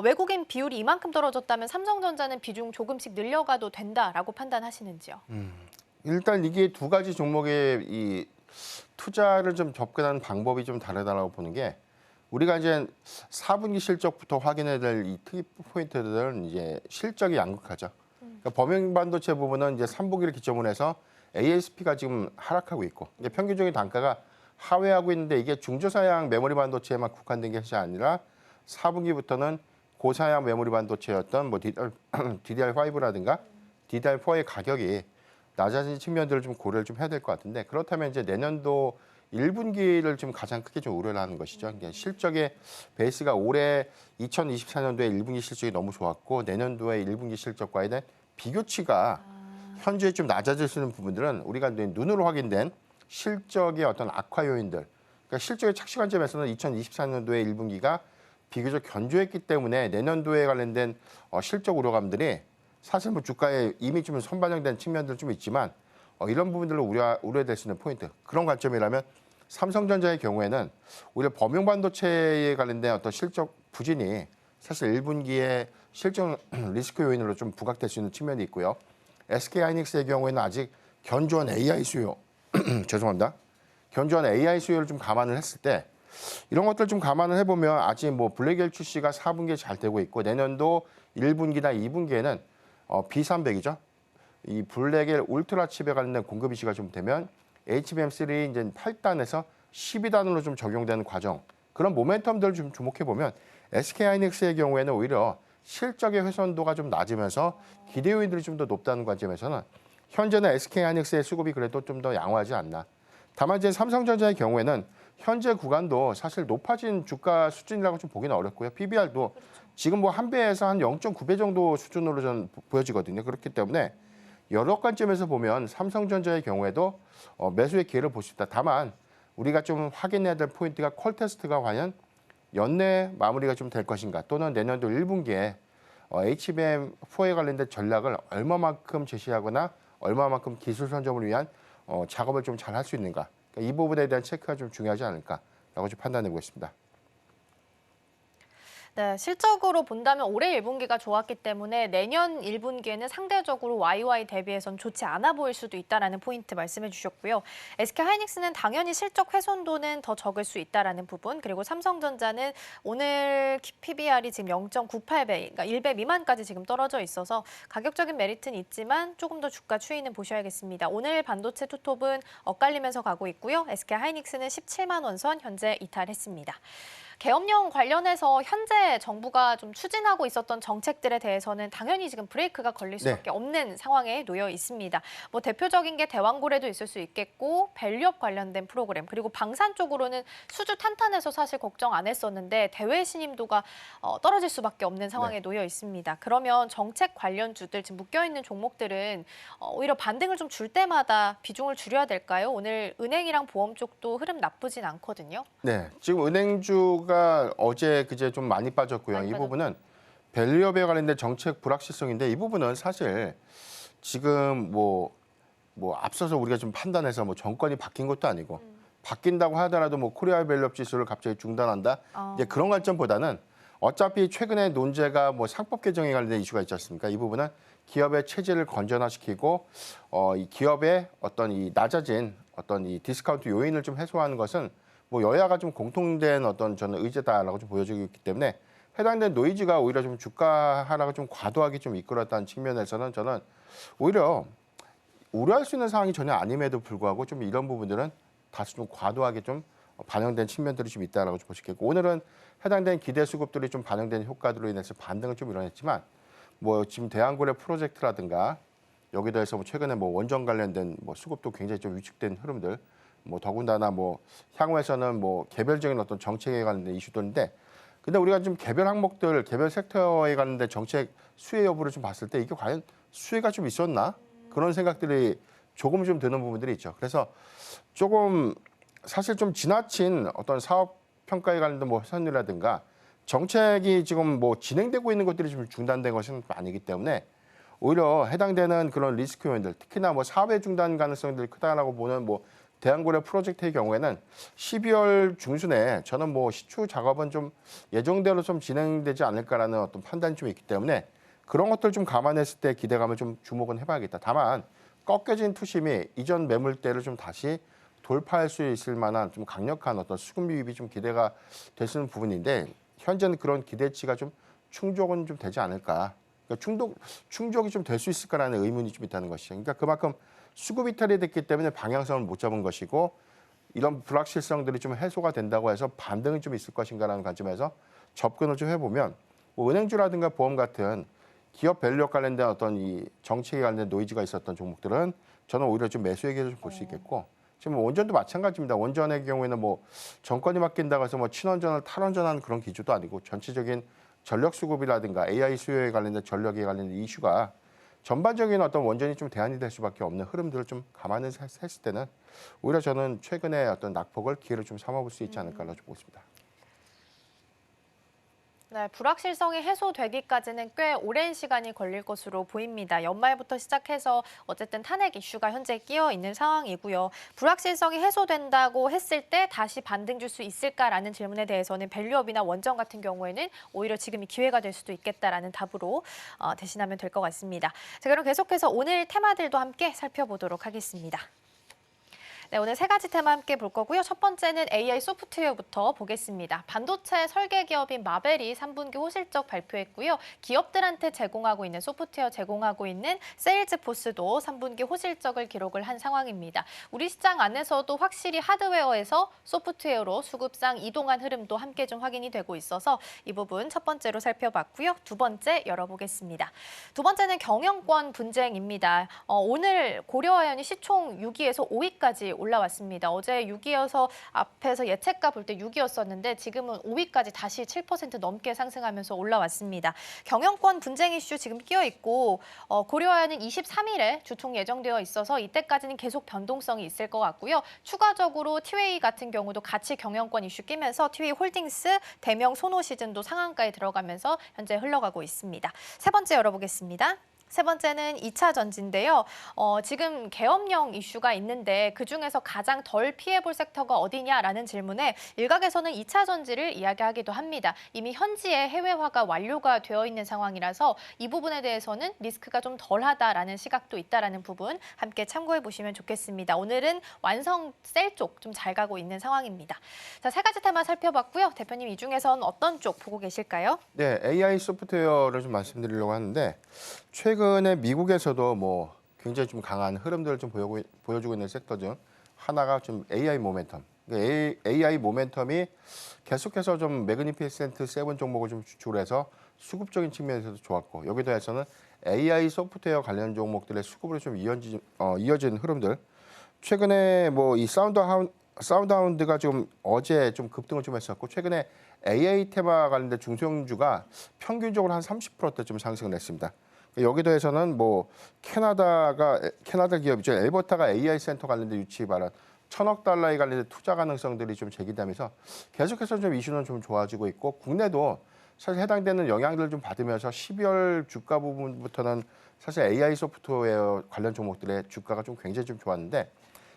외국인 비율이 이만큼 떨어졌다면 삼성전자는 비중 조금씩 늘려가도 된다라고 판단하시는지요? 일단 이게 두 가지 종목의 이 투자를 좀 접근하는 방법이 좀 다르다라고 보는 게 우리가 이제 4분기 실적부터 확인해야 될 이 특이 포인트들은 이제 실적이 양극화죠. 그러니까 범용 반도체 부분은 이제 3분기를 기점으로 해서 ASP가 지금 하락하고 있고 이게 평균적인 단가가 하회하고 있는데 이게 중저사양 메모리 반도체에만 국한된 것이 아니라 4분기부터는 고사양 메모리 반도체였던 뭐 DDR5라든가 DDR4의 가격이 낮아진 측면들을 좀 고려를 좀 해야 될 것 같은데 그렇다면 이제 내년도 1분기를 좀 가장 크게 좀 우려를 하는 것이죠. 그러니까 실적의 베이스가 올해 2024년도에 1분기 실적이 너무 좋았고 내년도에 1분기 실적과에 대한 비교치가 현재 좀 낮아질 수 있는 부분들은 우리가 눈으로 확인된 실적의 어떤 악화 요인들, 그러니까 실적의 착시 관점에서는 2024년도에 1분기가 비교적 견조했기 때문에 내년도에 관련된 실적 우려감들이 사실 뭐 주가에 이미 좀 선반영된 측면들 좀 있지만 이런 부분들로 우려될 수 있는 포인트. 그런 관점이라면 삼성전자의 경우에는 오히려 범용 반도체에 관련된 어떤 실적 부진이 사실 1분기에 실적 리스크 요인으로 좀 부각될 수 있는 측면이 있고요. SK 하이닉스의 경우에는 아직 견조한 AI 수요, 죄송합니다. 견조한 AI 수요를 좀 감안을 했을 때 이런 것들 좀 감안을 해보면 아직 뭐 블랙엘 출시가 4분기에 잘 되고 있고 내년도 1분기나 2분기에는 B300이죠. 이 블랙엘 울트라 칩에 관련된 공급 이슈가 좀 되면 HBM3 이제 8단에서 12단으로 좀 적용되는 과정 그런 모멘텀들을 좀 주목해 보면 SK 하이닉스의 경우에는 오히려 실적의 훼손도가 좀 낮으면서 기대 요인들이 좀 더 높다는 관점에서는 현재는 SK 하이닉스의 수급이 그래도 좀 더 양호하지 않나. 다만 이제 삼성전자의 경우에는 현재 구간도 사실 높아진 주가 수준이라고 좀 보기는 어렵고요. PBR도 지금 뭐 한 배에서 한 0.9배 정도 수준으로 좀 보여지거든요. 그렇기 때문에 여러 관점에서 보면 삼성전자의 경우에도 매수의 기회를 볼 수 있다. 다만 우리가 좀 확인해야 될 포인트가 콜 테스트가 과연 연내 마무리가 좀 될 것인가 또는 내년도 1분기에 HBM4에 관련된 전략을 얼마만큼 제시하거나 얼마만큼 기술 선점을 위한 작업을 좀 잘 할 수 있는가. 그러니까 이 부분에 대한 체크가 좀 중요하지 않을까라고 좀 판단해 보겠습니다. 네, 실적으로 본다면 올해 1분기가 좋았기 때문에 내년 1분기에는 상대적으로 YY 대비해선 좋지 않아 보일 수도 있다라는 포인트 말씀해 주셨고요. SK 하이닉스는 당연히 실적 훼손도는 더 적을 수 있다라는 부분, 그리고 삼성전자는 오늘 PBR이 지금 0.98배, 그러니까 1배 미만까지 지금 떨어져 있어서 가격적인 메리트는 있지만 조금 더 주가 추이는 보셔야겠습니다. 오늘 반도체 투톱은 엇갈리면서 가고 있고요. SK 하이닉스는 17만 원 선 현재 이탈했습니다. 계엄령 관련해서 현재 정부가 좀 추진하고 있었던 정책들에 대해서는 당연히 지금 브레이크가 걸릴 수밖에 없는 상황에 놓여 있습니다. 뭐 대표적인 게 대왕고래도 있을 수 있겠고 밸류업 관련된 프로그램 그리고 방산 쪽으로는 수주 탄탄해서 사실 걱정 안 했었는데 대외 신임도가 떨어질 수밖에 없는 상황에 놓여 있습니다. 그러면 정책 관련주들 지금 묶여 있는 종목들은 오히려 반등을 좀 줄 때마다 비중을 줄여야 될까요? 오늘 은행이랑 보험 쪽도 흐름 나쁘진 않거든요. 네, 지금 은행주가 어제 그제 좀 많이 빠졌고요. 이 부분은 밸류업에 관련된 정책 불확실성인데 이 부분은 사실 지금 뭐 앞서서 우리가 좀 판단해서 뭐 정권이 바뀐 것도 아니고 바뀐다고 하더라도 뭐 코리아 밸류업 지수를 갑자기 중단한다. 이제 그런 관점보다는 어차피 최근에 논제가 뭐 상법 개정에 관련된 이슈가 있지 않습니까? 이 부분은 기업의 체질을 건전화시키고 이 기업의 어떤 이 낮아진 어떤 이 디스카운트 요인을 좀 해소하는 것은 뭐 여야가 좀 공통된 어떤 저는 의제다라고 좀 보여지고 있기 때문에 해당된 노이즈가 오히려 좀 주가 하락을 좀 과도하게 좀 이끌었다는 측면에서는 저는 오히려 우려할 수 있는 상황이 전혀 아님에도 불구하고 좀 이런 부분들은 다소 좀 과도하게 좀 반영된 측면들이 좀 있다라고 좀 볼 수 있겠고 오늘은 해당된 기대 수급들이 좀 반영된 효과들로 인해서 반등을 좀 이뤄냈지만 뭐 지금 대왕고래 프로젝트라든가 여기 더해서 뭐 최근에 뭐 원전 관련된 뭐 수급도 굉장히 좀 위축된 흐름들 뭐 더군다나 뭐 향후에서는 뭐 개별적인 어떤 정책에 관련된 이슈들인데 근데 우리가 좀 개별 항목들 개별 섹터에 관련된 정책 수혜 여부를 좀 봤을 때 이게 과연 수혜가 좀 있었나 그런 생각들이 조금 좀 드는 부분들이 있죠. 그래서 조금 사실 좀 지나친 어떤 사업 평가에 관련된 뭐 회선이라든가 정책이 지금 뭐 진행되고 있는 것들이 좀 중단된 것은 아니기 때문에 오히려 해당되는 그런 리스크 요인들 특히나 뭐 사업의 중단 가능성들이 크다라고 보는 뭐 대왕고래 프로젝트의 경우에는 12월 중순에 저는 뭐 시추 작업은 좀 예정대로 좀 진행되지 않을까라는 어떤 판단이 좀 있기 때문에 그런 것들 좀 감안했을 때 기대감을 좀 주목은 해봐야겠다. 다만 꺾여진 투심이 이전 매물대를 좀 다시 돌파할 수 있을 만한 좀 강력한 어떤 수급 유입이 좀 기대가 될 수 있는 부분인데 현재는 그런 기대치가 좀 충족은 좀 되지 않을까. 그러니까 충족이 좀 될 수 있을까라는 의문이 좀 있다는 것이죠. 그러니까 그만큼 수급 이탈이 됐기 때문에 방향성을 못 잡은 것이고 이런 불확실성들이 좀 해소가 된다고 해서 반등이 좀 있을 것인가라는 관점에서 접근을 좀 해보면 뭐 은행주라든가 보험 같은 기업 밸류업 관련된 어떤 이 정책에 관련된 노이즈가 있었던 종목들은 저는 오히려 좀 매수의 기회를 좀 볼 수 있겠고 지금 원전도 마찬가지입니다. 원전의 경우에는 뭐 정권이 바뀐다고 해서 뭐 친원전을 탈원전하는 그런 기조도 아니고 전체적인 전력 수급이라든가 AI 수요에 관련된 전력에 관련된 이슈가 전반적인 어떤 원전이 좀 대안이 될 수밖에 없는 흐름들을 좀 감안해서 했을 때는 오히려 저는 최근에 어떤 낙폭을 기회를 좀 삼아볼 수 있지 않을까라고 보고 있습니다. 네, 불확실성이 해소되기까지는 꽤 오랜 시간이 걸릴 것으로 보입니다. 연말부터 시작해서 어쨌든 탄핵 이슈가 현재 끼어 있는 상황이고요. 불확실성이 해소된다고 했을 때 다시 반등 줄 수 있을까라는 질문에 대해서는 밸류업이나 원전 같은 경우에는 오히려 지금이 기회가 될 수도 있겠다라는 답으로 대신하면 될 것 같습니다. 자, 그럼 계속해서 오늘 테마들도 함께 살펴보도록 하겠습니다. 네, 오늘 세 가지 테마 함께 볼 거고요. 첫 번째는 AI 소프트웨어부터 보겠습니다. 반도체 설계 기업인 마벨이 3분기 호실적 발표했고요. 기업들한테 제공하고 있는 소프트웨어 제공하고 있는 세일즈포스도 3분기 호실적을 기록을 한 상황입니다. 우리 시장 안에서도 확실히 하드웨어에서 소프트웨어로 수급상 이동한 흐름도 함께 좀 확인이 되고 있어서 이 부분 첫 번째로 살펴봤고요. 두 번째 열어보겠습니다. 두 번째는 경영권 분쟁입니다. 오늘 고려아연이 시총 6위에서 5위까지 올라왔습니다. 어제 6위여서 앞에서 예측가 볼 때 6위였었는데 지금은 5위까지 다시 7% 넘게 상승하면서 올라왔습니다. 경영권 분쟁 이슈 지금 끼어 있고 고려아연은 23일에 주총 예정되어 있어서 이때까지는 계속 변동성이 있을 것 같고요. 추가적으로 티웨이 같은 경우도 같이 경영권 이슈 끼면서 티웨이 홀딩스 대명 소노 시즌도 상한가에 들어가면서 현재 흘러가고 있습니다. 세 번째 열어보겠습니다. 세 번째는 2차 전지인데요. 지금 계엄령 이슈가 있는데 그중에서 가장 덜 피해볼 섹터가 어디냐라는 질문에 일각에서는 2차 전지를 이야기하기도 합니다. 이미 현지에 해외화가 완료가 되어 있는 상황이라서 이 부분에 대해서는 리스크가 좀 덜하다라는 시각도 있다라는 부분 함께 참고해 보시면 좋겠습니다. 오늘은 완성 셀 쪽 좀 잘 가고 있는 상황입니다. 자, 세 가지 테마 살펴봤고요. 대표님 이 중에서는 어떤 쪽 보고 계실까요? 네, AI 소프트웨어를 좀 말씀드리려고 하는데 최근에 미국에서도 뭐 굉장히 좀 강한 흐름들을 좀 보여주고 있는 섹터 중 하나가 좀 AI 모멘텀, AI 모멘텀이 계속해서 좀 매그니피센트 7 종목을 좀 주출해서 수급적인 측면에서도 좋았고 여기에 더해서는 AI 소프트웨어 관련 종목들의 수급으로 좀 이어진 흐름들. 최근에 뭐 이 사운드하운드가 좀 어제 좀 급등을 좀 했었고 최근에 AI 테마 관련된 중소형주가 평균적으로 한 30%대 좀 상승을 했습니다. 여기 더해서는 뭐 캐나다 기업이죠. 엘버타가 AI 센터 관련된 유치 발언 1,000억 달러에 관련된 투자 가능성들이 좀 제기되면서 계속해서 좀 이슈는 좀 좋아지고 있고 국내도 사실 해당되는 영향들을 좀 받으면서 12월 주가 부분부터는 사실 AI 소프트웨어 관련 종목들의 주가가 좀 굉장히 좀 좋았는데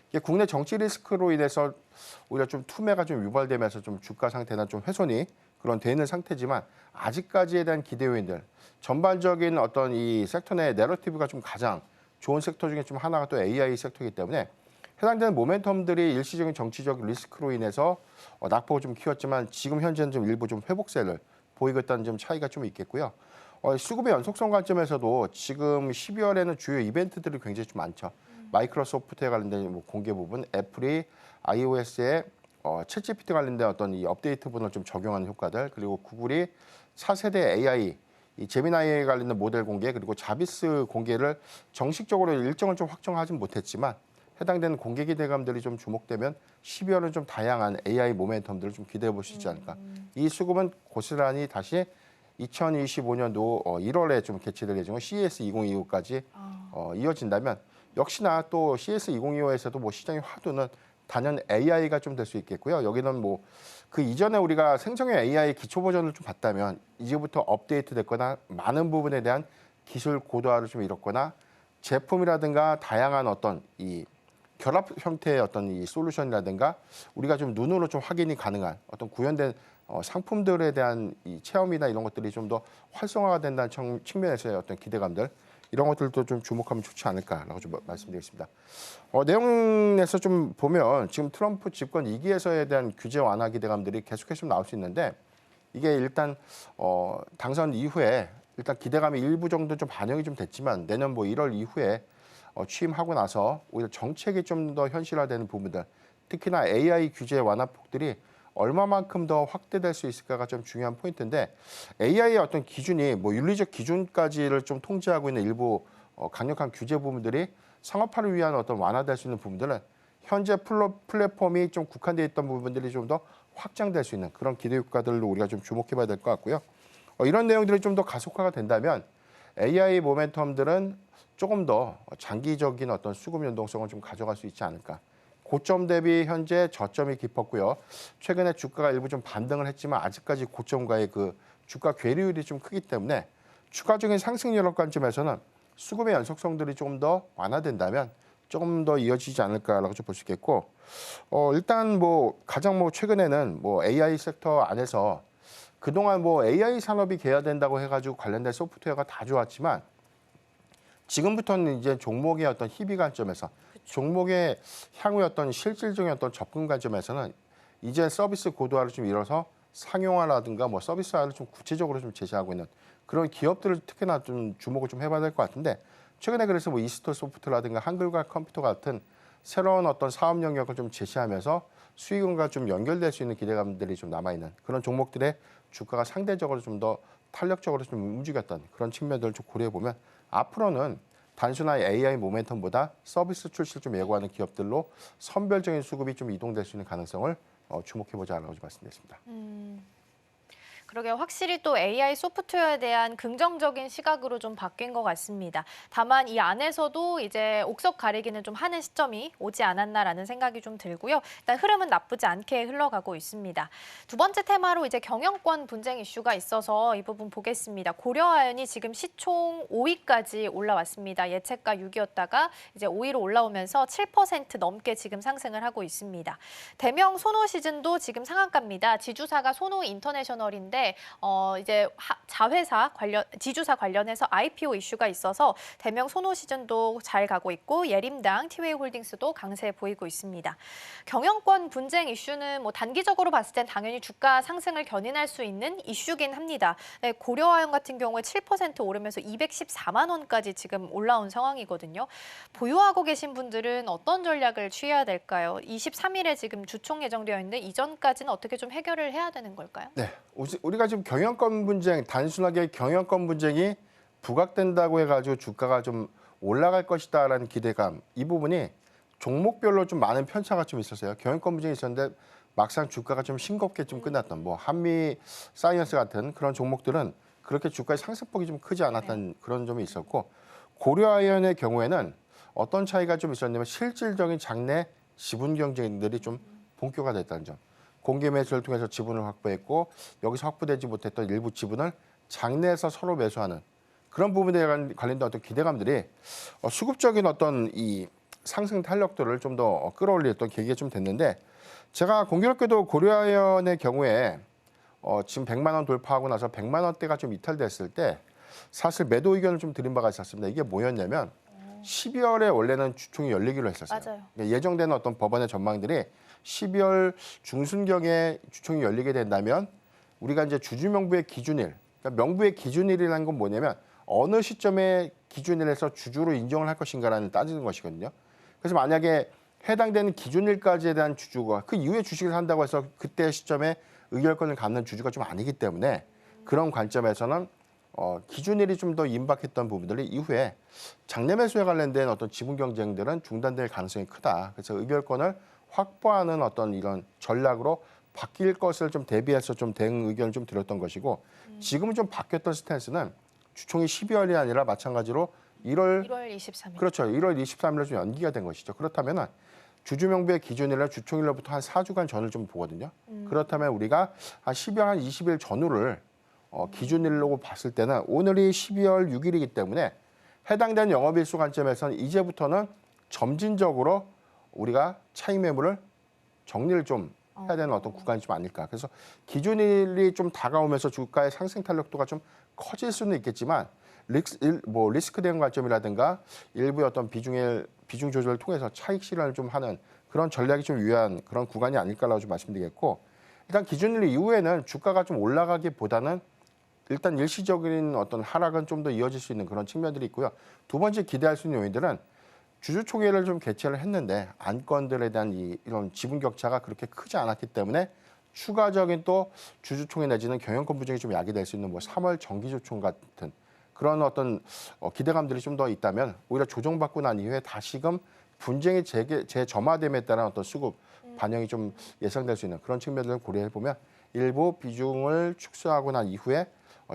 이게 국내 정치 리스크로 인해서 오히려 좀 투매가 좀 유발되면서 좀 주가 상태나 좀 훼손이 그런 돼 있는 상태지만 아직까지에 대한 기대 요인들 전반적인 어떤 이 섹터 내 내러티브가 좀 가장 좋은 섹터 중에 좀 하나가 또 AI 섹터이기 때문에 해당되는 모멘텀들이 일시적인 정치적 리스크로 인해서 낙폭을 좀 키웠지만 지금 현재는 좀 일부 좀 회복세를 보이고 있다는 좀 차이가 좀 있겠고요. 수급의 연속성 관점에서도 지금 12월에는 주요 이벤트들이 굉장히 좀 많죠. 마이크로소프트에 관련된 뭐 공개 부분, 애플이 iOS에 챗GPT 관련된 어떤 이 업데이트 부분을 좀 적용하는 효과들, 그리고 구글이 차세대 AI, 이 제미나이에 관련된 모델 공개, 그리고 자비스 공개를 정식적으로 일정을 좀 확정하진 못했지만 해당되는 공개 기대감들이 좀 주목되면 12월은 좀 다양한 AI 모멘텀들을 좀 기대해 볼 수 있지 않을까. 이 수급은 고스란히 다시 2025년도 1월에 좀 개최될 예정인 CES 2025까지 이어진다면 역시나 또 CES 2025에서도 뭐 시장의 화두는 단연 AI가 좀 될 수 있겠고요. 여기는 뭐 그 이전에 우리가 생성형 AI 기초 버전을 좀 봤다면 이제부터 업데이트 됐거나 많은 부분에 대한 기술 고도화를 좀 이뤘거나 제품이라든가 다양한 어떤 이 결합 형태의 어떤 이 솔루션이라든가 우리가 좀 눈으로 좀 확인이 가능한 어떤 구현된 상품들에 대한 이 체험이나 이런 것들이 좀 더 활성화가 된다는 측면에서의 어떤 기대감들 이런 것들도 좀 주목하면 좋지 않을까라고 좀 말씀드리겠습니다. 내용에서 좀 보면 지금 트럼프 집권 2기에서에 대한 규제 완화 기대감들이 계속해서 좀 나올 수 있는데 이게 일단 당선 이후에 일단 기대감이 일부 정도 좀 반영이 좀 됐지만 내년 뭐 1월 이후에 취임하고 나서 오히려 정책이 좀 더 현실화되는 부분들, 특히나 AI 규제 완화폭들이 얼마만큼 더 확대될 수 있을까가 좀 중요한 포인트인데 AI의 어떤 기준이 뭐 윤리적 기준까지를 좀 통제하고 있는 일부 강력한 규제 부분들이 상업화를 위한 어떤 완화될 수 있는 부분들은 현재 플랫폼이 좀 국한되어 있던 부분들이 좀 더 확장될 수 있는 그런 기대 효과들로 우리가 좀 주목해봐야 될 것 같고요. 이런 내용들이 좀 더 가속화가 된다면 AI 모멘텀들은 조금 더 장기적인 어떤 수급 연동성을 좀 가져갈 수 있지 않을까. 고점 대비 현재 저점이 깊었고요. 최근에 주가가 일부 좀 반등을 했지만 아직까지 고점과의 그 주가 괴리율이 좀 크기 때문에 추가적인 상승 여력 관점에서는 수급의 연속성들이 조금 더 완화된다면 조금 더 이어지지 않을까라고 좀 볼 수 있겠고, 일단 뭐 가장 뭐 최근에는 뭐 AI 섹터 안에서 그동안 뭐 AI 산업이 개화된다고 해가지고 관련된 소프트웨어가 다 좋았지만 지금부터는 이제 종목의 어떤 희비 관점에서 종목의 향후의 어떤 실질적인 어떤 접근 관점에서는 이제 서비스 고도화를 좀 이뤄서 상용화라든가 뭐 서비스화를 좀 구체적으로 좀 제시하고 있는 그런 기업들을 특히나 좀 주목을 좀 해봐야 될 것 같은데 최근에 그래서 뭐 이스터 소프트라든가 한글과 컴퓨터 같은 새로운 어떤 사업 영역을 좀 제시하면서 수익원과 좀 연결될 수 있는 기대감들이 좀 남아있는 그런 종목들의 주가가 상대적으로 좀 더 탄력적으로 좀 움직였던 그런 측면들을 좀 고려해 보면 앞으로는 단순한 AI 모멘텀보다 서비스 출시를 좀 예고하는 기업들로 선별적인 수급이 좀 이동될 수 있는 가능성을 주목해보자라고 말씀드렸습니다. 그러게 확실히 또 AI 소프트웨어에 대한 긍정적인 시각으로 좀 바뀐 것 같습니다. 다만 이 안에서도 이제 옥석 가리기는 좀 하는 시점이 오지 않았나라는 생각이 좀 들고요. 일단 흐름은 나쁘지 않게 흘러가고 있습니다. 두 번째 테마로 이제 경영권 분쟁 이슈가 있어서 이 부분 보겠습니다. 고려아연이 지금 시총 5위까지 올라왔습니다. 예측가 6위였다가 이제 5위로 올라오면서 7% 넘게 지금 상승을 하고 있습니다. 대명 소노시즌도 지금 상한가입니다. 지주사가 소노 인터내셔널인데 이제 자회사 관련 지주사 관련해서 IPO 이슈가 있어서 대명 소노 시즌도 잘 가고 있고 예림당, 티웨이홀딩스도 강세 보이고 있습니다. 경영권 분쟁 이슈는 뭐 단기적으로 봤을 땐 당연히 주가 상승을 견인할 수 있는 이슈긴 합니다. 네, 고려아연 같은 경우에 7% 오르면서 214만 원까지 지금 올라온 상황이거든요. 보유하고 계신 분들은 어떤 전략을 취해야 될까요? 23일에 지금 주총 예정되어 있는데 이전까지는 어떻게 좀 해결을 해야 되는 걸까요? 네, 우리가 지금 경영권 분쟁, 단순하게 경영권 분쟁이 부각된다고 해가지고 주가가 좀 올라갈 것이다라는 기대감, 이 부분이 종목별로 좀 많은 편차가 좀 있었어요. 경영권 분쟁이 있었는데 막상 주가가 좀 싱겁게 좀 끝났던 뭐 한미 사이언스 같은 그런 종목들은 그렇게 주가의 상승폭이 좀 크지 않았던 그런 점이 있었고, 고려아연의 경우에는 어떤 차이가 좀 있었냐면 실질적인 장내 지분 경쟁들이 좀 본격화 됐다는 점. 공개 매수를 통해서 지분을 확보했고 여기서 확보되지 못했던 일부 지분을 장내에서 서로 매수하는 그런 부분에 관련된 어떤 기대감들이 수급적인 어떤 이 상승 탄력도를 좀 더 끌어올렸던 계기가 좀 됐는데, 제가 공교롭게도 고려아연의 경우에 지금 100만 원 돌파하고 나서 100만 원대가 좀 이탈됐을 때 사실 매도 의견을 좀 드린 바가 있었습니다. 이게 뭐였냐면 12월에 원래는 주총이 열리기로 했었어요. 맞아요. 그러니까 예정되는 어떤 법원의 전망들이 12월 중순경에 주총이 열리게 된다면 우리가 이제 주주명부의 기준일, 그러니까 명부의 기준일이라는 건 뭐냐면 어느 시점에 기준일에서 주주로 인정을 할 것인가라는 따지는 것이거든요. 그래서 만약에 해당되는 기준일까지에 대한 주주가 그 이후에 주식을 산다고 해서 그때 시점에 의결권을 갖는 주주가 좀 아니기 때문에 그런 관점에서는 기준일이 좀 더 임박했던 부분들이 이후에 장내 매수에 관련된 어떤 지분 경쟁들은 중단될 가능성이 크다. 그래서 의결권을 확보하는 어떤 이런 전략으로 바뀔 것을 좀 대비해서 좀 대응 의견을 좀 드렸던 것이고, 지금은 좀 바뀌었던 스탠스는 주총이 12월이 아니라 마찬가지로 1월 23일. 그렇죠. 1월 23일로 좀 연기가 된 것이죠. 그렇다면은 주주명부의 기준일날 주총일로부터 한 4주간 전을 좀 보거든요. 그렇다면 우리가 한 12월 한 20일 전후를 기준일로 봤을 때는 오늘이 12월 6일이기 때문에 해당된 영업일수 관점에서는 이제부터는 점진적으로 우리가 차익 매물을 정리를 좀 해야 되는 어떤 구간이 좀 아닐까. 그래서 기준일이 좀 다가오면서 주가의 상승 탄력도가 좀 커질 수는 있겠지만 리스크 대응 관점이라든가 일부의 어떤 비중 조절을 통해서 차익 실현을 좀 하는 그런 전략이 좀 유효한 그런 구간이 아닐까라고 좀 말씀드리겠고, 일단 기준일 이후에는 주가가 좀 올라가기보다는 일단 일시적인 어떤 하락은 좀 더 이어질 수 있는 그런 측면들이 있고요. 두 번째 기대할 수 있는 요인들은 주주총회를 좀 개최를 했는데 안건들에 대한 이런 지분 격차가 그렇게 크지 않았기 때문에 추가적인 또 주주총회 내지는 경영권 분쟁이 좀 야기될 수 있는 뭐 3월 정기주총 같은 그런 어떤 기대감들이 좀 더 있다면 오히려 조정받고 난 이후에 다시금 분쟁이 재점화됨에 따른 어떤 수급 반영이 좀 예상될 수 있는 그런 측면들을 고려해 보면 일부 비중을 축소하고 난 이후에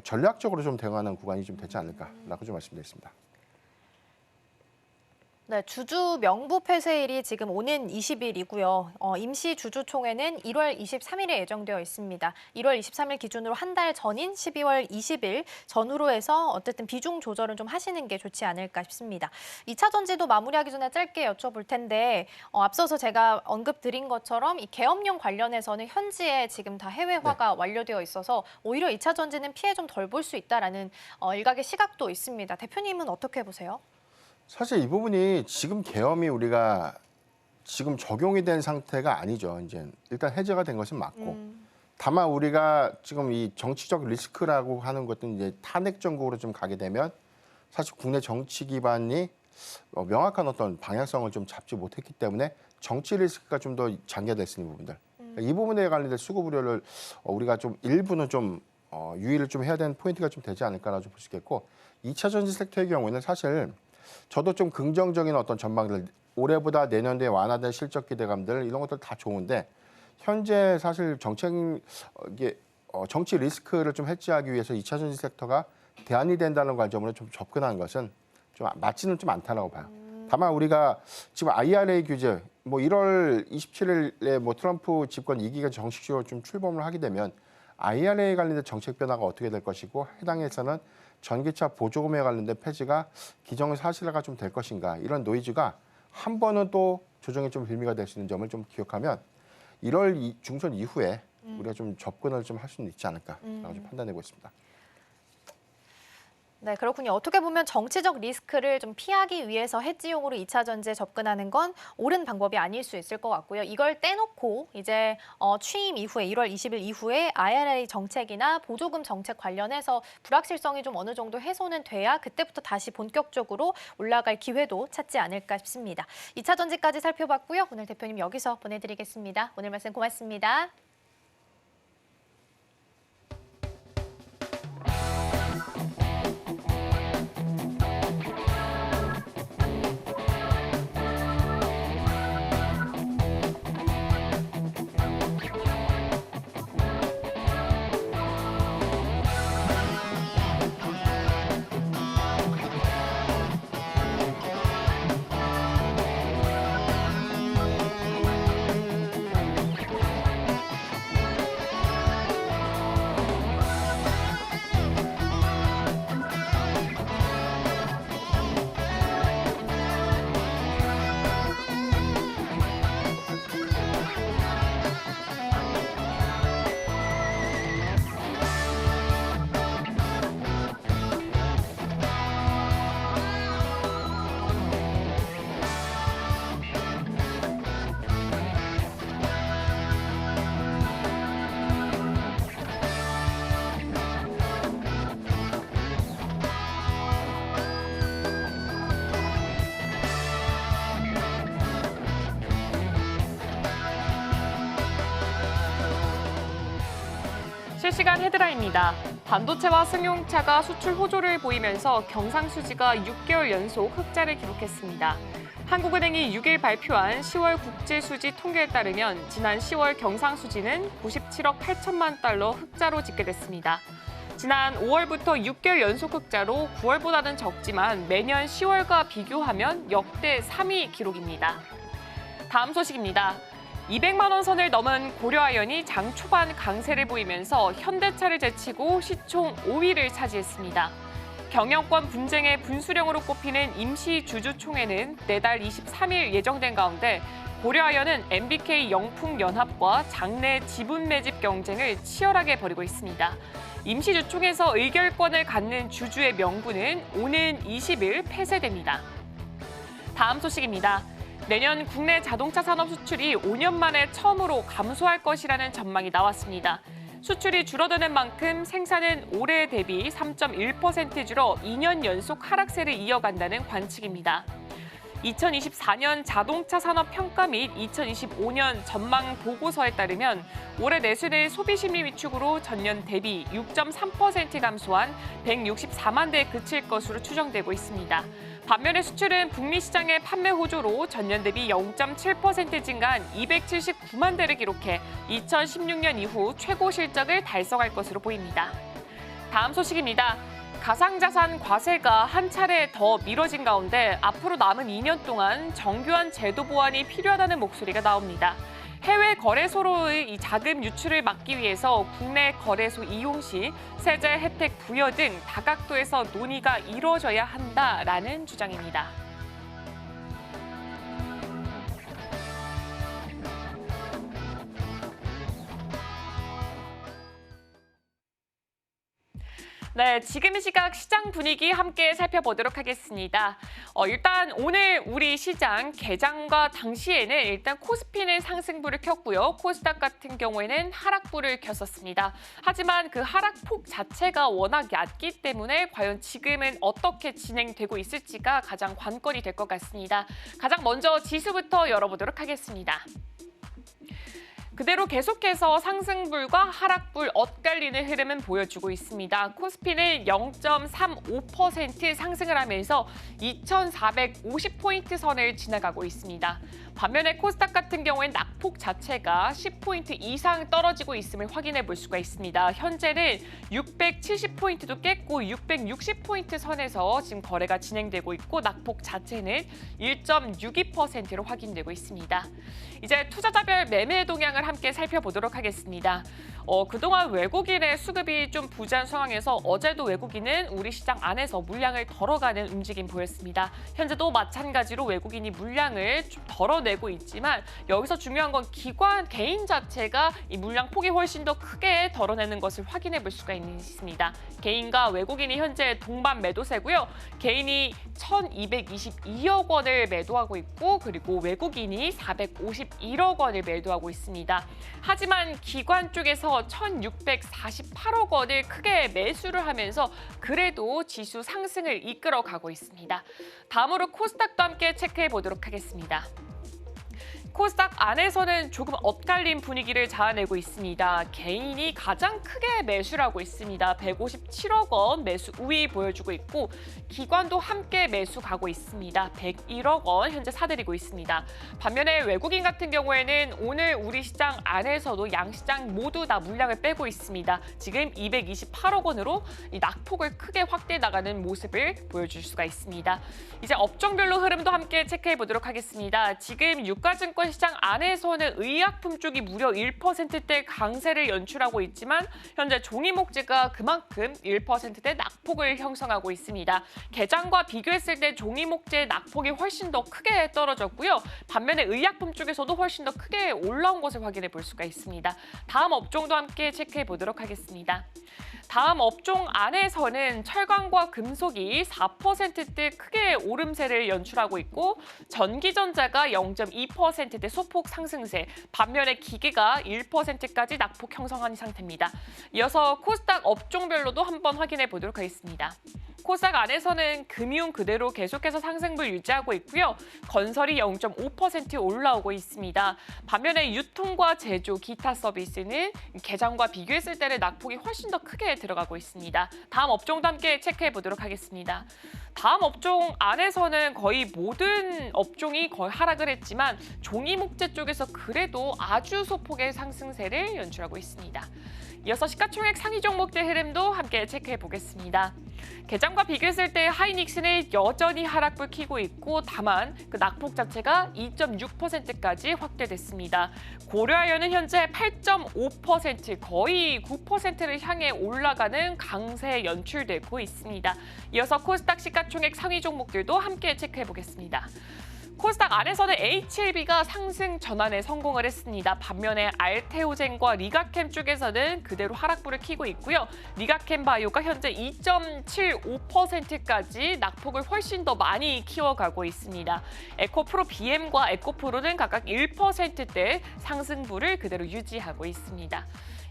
전략적으로 좀 대응하는 구간이 좀 되지 않을까라고 좀 말씀드리겠습니다. 네, 주주 명부 폐쇄일이 지금 오는 20일이고요. 임시 주주총회는 1월 23일에 예정되어 있습니다. 1월 23일 기준으로 한 달 전인 12월 20일 전후로 해서 어쨌든 비중 조절은 좀 하시는 게 좋지 않을까 싶습니다. 2차 전지도 마무리하기 전에 짧게 여쭤볼 텐데 앞서서 제가 언급드린 것처럼 이 계엄령 관련해서는 현지에 지금 다 해외화가 완료되어 있어서 오히려 2차 전지는 피해 좀 덜 볼 수 있다라는 일각의 시각도 있습니다. 대표님은 어떻게 보세요? 사실 이 부분이 지금 계엄이 우리가 지금 적용이 된 상태가 아니죠. 이제 일단 해제가 된 것은 맞고, 다만 우리가 지금 이 정치적 리스크라고 하는 것은 이제 탄핵 정국으로 좀 가게 되면 사실 국내 정치 기반이 명확한 어떤 방향성을 좀 잡지 못했기 때문에 정치 리스크가 좀 더 잠겨될 수 있는 부분들, 이 부분에 관련된 수급 우려를 우리가 좀 일부는 좀 유의를 좀 해야 되는 포인트가 좀 되지 않을까라고 볼 수 있겠고, 2차 전지 섹터의 경우에는 사실 저도 좀 긍정적인 어떤 전망들, 올해보다 내년도에 완화된 실적 기대감들 이런 것들 다 좋은데 현재 사실 정치 리스크를 좀 해지하기 위해서 2차 전지 섹터가 대안이 된다는 관점으로 좀 접근한 것은 좀 맞지는 좀 않다라고 봐요. 다만 우리가 지금 IRA 규제, 뭐 1월 27일에 뭐 트럼프 집권 2기가 정식적으로 좀 출범을 하게 되면 IRA 관련된 정책 변화가 어떻게 될 것이고 해당에서는 전기차 보조금에 관련된 폐지가 기정사실화가 좀 될 것인가, 이런 노이즈가 한 번은 또 조정의 좀 빌미가 될 수 있는 점을 좀 기억하면 1월 중순 이후에 우리가 좀 접근을 좀 할 수는 있지 않을까라고 좀 판단하고 있습니다. 네, 그렇군요. 어떻게 보면 정치적 리스크를 좀 피하기 위해서 해지용으로 2차 전지에 접근하는 건 옳은 방법이 아닐 수 있을 것 같고요. 이걸 떼놓고 이제 취임 이후에 1월 20일 이후에 IRA 정책이나 보조금 정책 관련해서 불확실성이 좀 어느 정도 해소는 돼야 그때부터 다시 본격적으로 올라갈 기회도 찾지 않을까 싶습니다. 2차 전지까지 살펴봤고요. 오늘 대표님 여기서 보내드리겠습니다. 오늘 말씀 고맙습니다. 실시간 헤드라인입니다. 반도체와 승용차가 수출 호조를 보이면서 경상수지가 6개월 연속 흑자를 기록했습니다. 한국은행이 6일 발표한 10월 국제수지 통계에 따르면 지난 10월 경상수지는 97억 8천만 달러 흑자로 집계됐습니다. 지난 5월부터 6개월 연속 흑자로 9월보다는 적지만 매년 10월과 비교하면 역대 3위 기록입니다. 다음 소식입니다. 200만 원 선을 넘은 고려아연이 장 초반 강세를 보이면서 현대차를 제치고 시총 5위를 차지했습니다. 경영권 분쟁의 분수령으로 꼽히는 임시주주총회는 내달 23일 예정된 가운데 고려아연은 MBK 영풍연합과 장내 지분 매집 경쟁을 치열하게 벌이고 있습니다. 임시주총에서 의결권을 갖는 주주의 명부는 오는 20일 폐쇄됩니다. 다음 소식입니다. 내년 국내 자동차 산업 수출이 5년 만에 처음으로 감소할 것이라는 전망이 나왔습니다. 수출이 줄어드는 만큼 생산은 올해 대비 3.1% 줄어 2년 연속 하락세를 이어간다는 관측입니다. 2024년 자동차 산업 평가 및 2025년 전망 보고서에 따르면 올해 내수는 소비 심리 위축으로 전년 대비 6.3% 감소한 164만 대에 그칠 것으로 추정되고 있습니다. 반면에 수출은 북미 시장의 판매 호조로 전년 대비 0.7% 증가한 279만 대를 기록해 2016년 이후 최고 실적을 달성할 것으로 보입니다. 다음 소식입니다. 가상자산 과세가 한 차례 더 미뤄진 가운데 앞으로 남은 2년 동안 정교한 제도 보완이 필요하다는 목소리가 나옵니다. 해외 거래소로의 이 자금 유출을 막기 위해서 국내 거래소 이용 시 세제 혜택 부여 등 다각도에서 논의가 이루어져야 한다라는 주장입니다. 네, 지금 이 시각 시장 분위기 함께 살펴보도록 하겠습니다. 일단 오늘 우리 시장 개장과 당시에는 일단 코스피는 상승불을 켰고요. 코스닥 같은 경우에는 하락불을 켰었습니다. 하지만 그 하락폭 자체가 워낙 얕기 때문에 과연 지금은 어떻게 진행되고 있을지가 가장 관건이 될 것 같습니다. 가장 먼저 지수부터 열어보도록 하겠습니다. 그대로 계속해서 상승불과 하락불 엇갈리는 흐름은 보여주고 있습니다. 코스피는 0.35% 상승을 하면서 2,450포인트 선을 지나가고 있습니다. 반면에 코스닥 같은 경우엔 낙폭 자체가 10포인트 이상 떨어지고 있음을 확인해 볼 수가 있습니다. 현재는 670포인트도 깼고 660포인트 선에서 지금 거래가 진행되고 있고 낙폭 자체는 1.62%로 확인되고 있습니다. 이제 투자자별 매매 동향을 상승을 함께 살펴보도록 하겠습니다. 그동안 외국인의 수급이 좀 부재한 상황에서 어제도 외국인은 우리 시장 안에서 물량을 덜어가는 움직임 보였습니다. 현재도 마찬가지로 외국인이 물량을 좀 덜어내고 있지만 여기서 중요한 건 기관 개인 자체가 이 물량 폭이 훨씬 더 크게 덜어내는 것을 확인해 볼 수가 있습니다. 개인과 외국인이 현재 동반 매도세고요. 개인이 1,222억 원을 매도하고 있고 그리고 외국인이 451억 원을 매도하고 있습니다. 하지만 기관 쪽에서 1,648억 원을 크게 매수를 하면서 그래도 지수 상승을 이끌어가고 있습니다. 다음으로 코스닥도 함께 체크해 보도록 하겠습니다. 코스닥 안에서는 조금 엇갈린 분위기를 자아내고 있습니다. 개인이 가장 크게 매수를 하고 있습니다. 157억 원 매수 우위 보여주고 있고 기관도 함께 매수 가고 있습니다. 101억 원 현재 사들이고 있습니다. 반면에 외국인 같은 경우에는 오늘 우리 시장 안에서도 양시장 모두 다 물량을 빼고 있습니다. 지금 228억 원으로 이 낙폭을 크게 확대해 나가는 모습을 보여줄 수가 있습니다. 이제 업종별로 흐름도 함께 체크해 보도록 하겠습니다. 지금 유가증권 시장 안에서는 의약품 쪽이 무려 1%대 강세를 연출하고 있지만 현재 종이목재가 그만큼 1%대 낙폭을 형성하고 있습니다. 개장과 비교했을 때 종이목재의 낙폭이 훨씬 더 크게 떨어졌고요. 반면에 의약품 쪽에서도 훨씬 더 크게 올라온 것을 확인해 볼 수가 있습니다. 다음 업종도 함께 체크해 보도록 하겠습니다. 다음 업종 안에서는 철강과 금속이 4%대 크게 오름세를 연출하고 있고 전기전자가 0.2%대 소폭 상승세, 반면에 기계가 1%까지 낙폭 형성한 상태입니다. 이어서 코스닥 업종별로도 한번 확인해 보도록 하겠습니다. 코스닥 안에서는 금융 그대로 계속해서 상승을 유지하고 있고요. 건설이 0.5% 올라오고 있습니다. 반면에 유통과 제조, 기타 서비스는 개장과 비교했을 때는 낙폭이 훨씬 더 크게 들어가고 있습니다. 다음 업종도 함께 체크해 보도록 하겠습니다. 다음 업종 안에서는 거의 모든 업종이 거의 하락을 했지만 종이목재 쪽에서 그래도 아주 소폭의 상승세를 연출하고 있습니다. 이어서 시가총액 상위 종목들 흐름도 함께 체크해 보겠습니다. 개장과 비교했을 때 하이닉스는 여전히 하락불 켜고 있고 다만 그 낙폭 자체가 2.6%까지 확대됐습니다. 고려아연은 현재 8.5% 거의 9%를 향해 올라가는 강세 연출되고 있습니다. 이어서 코스닥 시가총액 상위 종목들도 함께 체크해 보겠습니다. 코스닥 안에서는 HLB가 상승 전환에 성공을 했습니다. 반면에 알테오젠과 리가캠 쪽에서는 그대로 하락불을 켜고 있고요. 리가캠 바이오가 현재 2.75%까지 낙폭을 훨씬 더 많이 키워가고 있습니다. 에코프로 BM과 에코프로는 각각 1%대 상승불을 그대로 유지하고 있습니다.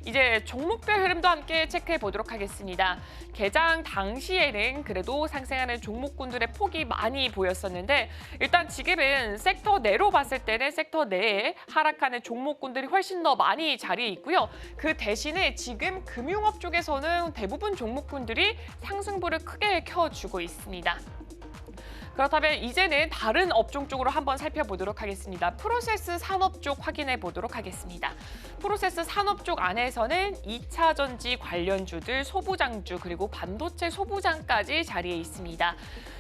이제 종목별 흐름도 함께 체크해 보도록 하겠습니다. 개장 당시에는 그래도 상승하는 종목군들의 폭이 많이 보였었는데 일단 지금은 섹터 내로 봤을 때는 섹터 내에 하락하는 종목군들이 훨씬 더 많이 자리에 있고요. 그 대신에 지금 금융업 쪽에서는 대부분 종목군들이 상승불을 크게 켜주고 있습니다. 그렇다면 이제는 다른 업종 쪽으로 한번 살펴보도록 하겠습니다. 프로세스 산업 쪽 확인해 보도록 하겠습니다. 프로세스 산업 쪽 안에서는 2차 전지 관련주들, 소부장주 그리고 반도체 소부장까지 자리에 있습니다.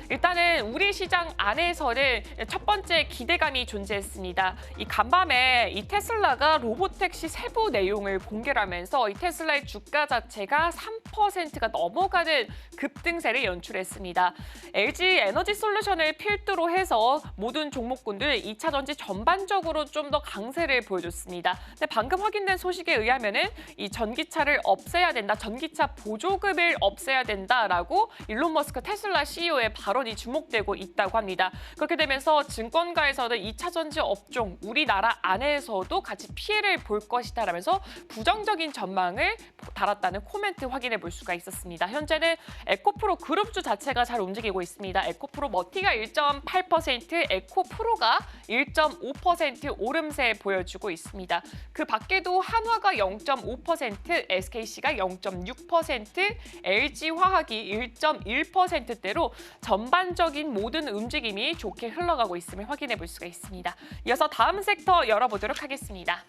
일단은 우리 시장 안에서는 첫 번째 기대감이 존재했습니다. 이 간밤에 이 테슬라가 로보택시 세부 내용을 공개를 하면서 이 테슬라의 주가 자체가 3%가 넘어가는 급등세를 연출했습니다. LG 에너지 솔루션을 필두로 해서 모든 종목군들 2차 전지 전반적으로 좀 더 강세를 보여줬습니다. 근데 방금 확인된 소식에 의하면은 이 전기차를 없애야 된다, 전기차 보조금을 없애야 된다라고 일론 머스크 테슬라 CEO의 발언이 주목되고 있다고 합니다. 그렇게 되면서 증권가에서는 2차 전지 업종 우리나라 안에서도 같이 피해를 볼 것이다라면서 부정적인 전망을 달았다는 코멘트 확인해 볼 수가 있었습니다. 현재는 에코프로 그룹주 자체가 잘 움직이고 있습니다. 에코프로 머티가 1.8%, 에코프로가 1.5% 오름세 보여주고 있습니다. 그 밖에도 한화가 0.5%, SKC가 0.6%, LG화학이 1.1%대로 전반적인 모든 움직임이 좋게 흘러가고 있음을 확인해 볼 수가 있습니다. 이어서 다음 섹터 열어보도록 하겠습니다.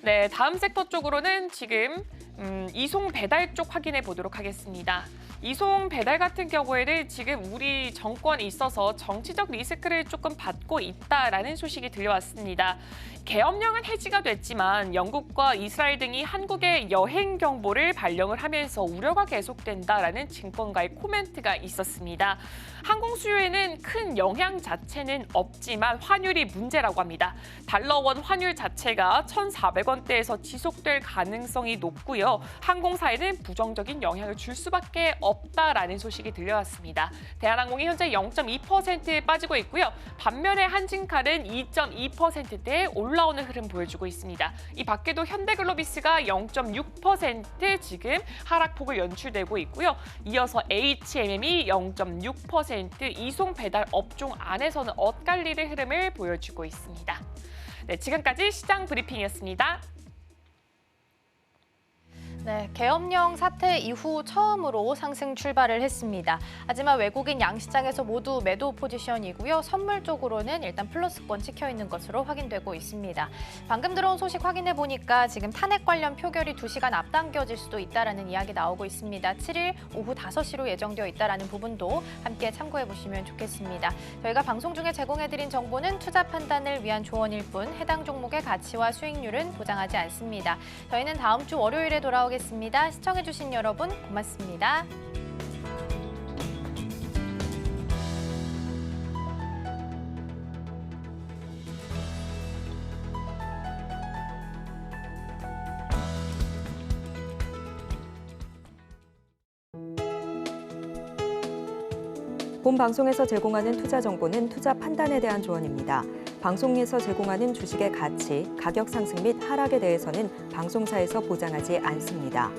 네, 다음 섹터 쪽으로는 지금 이송 배달 쪽 확인해 보도록 하겠습니다. 이송 배달 같은 경우에는 지금 우리 정권에 있어서 정치적 리스크를 조금 받고 있다라는 소식이 들려왔습니다. 계엄령은 해지가 됐지만 영국과 이스라엘 등이 한국의 여행 경보를 발령을 하면서 우려가 계속된다라는 증권가의 코멘트가 있었습니다. 항공 수요에는 큰 영향 자체는 없지만 환율이 문제라고 합니다. 달러원 환율 자체가 1,400원대에서 지속될 가능성이 높고요. 항공사에는 부정적인 영향을 줄 수밖에 없다라는 소식이 들려왔습니다. 대한항공이 현재 0.2% 빠지고 있고요. 반면에 한진칼은 2.2%대에 올라오는 흐름 보여주고 있습니다. 이 밖에도 현대글로비스가 0.6% 지금 하락폭을 연출되고 있고요. 이어서 HMM이 0.6% 이송 배달 업종 안에서는 엇갈리는 흐름을 보여주고 있습니다. 네, 지금까지 시장 브리핑이었습니다. 네, 계엄령 사태 이후 처음으로 상승 출발을 했습니다. 하지만 외국인 양시장에서 모두 매도 포지션이고요. 선물 쪽으로는 일단 플러스권 찍혀 있는 것으로 확인되고 있습니다. 방금 들어온 소식 확인해 보니까 지금 탄핵 관련 표결이 2시간 앞당겨질 수도 있다라는 이야기 나오고 있습니다. 7일 오후 5시로 예정되어 있다라는 부분도 함께 참고해 보시면 좋겠습니다. 저희가 방송 중에 제공해드린 정보는 투자 판단을 위한 조언일 뿐 해당 종목의 가치와 수익률은 보장하지 않습니다. 저희는 다음 주 월요일에 돌아오겠습니다. 시청해주신 여러분 고맙습니다. 본 방송에서 제공하는 투자 정보는 투자 판단에 대한 조언입니다. 방송에서 제공하는 주식의 가치, 가격 상승 및 하락에 대해서는 방송사에서 보장하지 않습니다.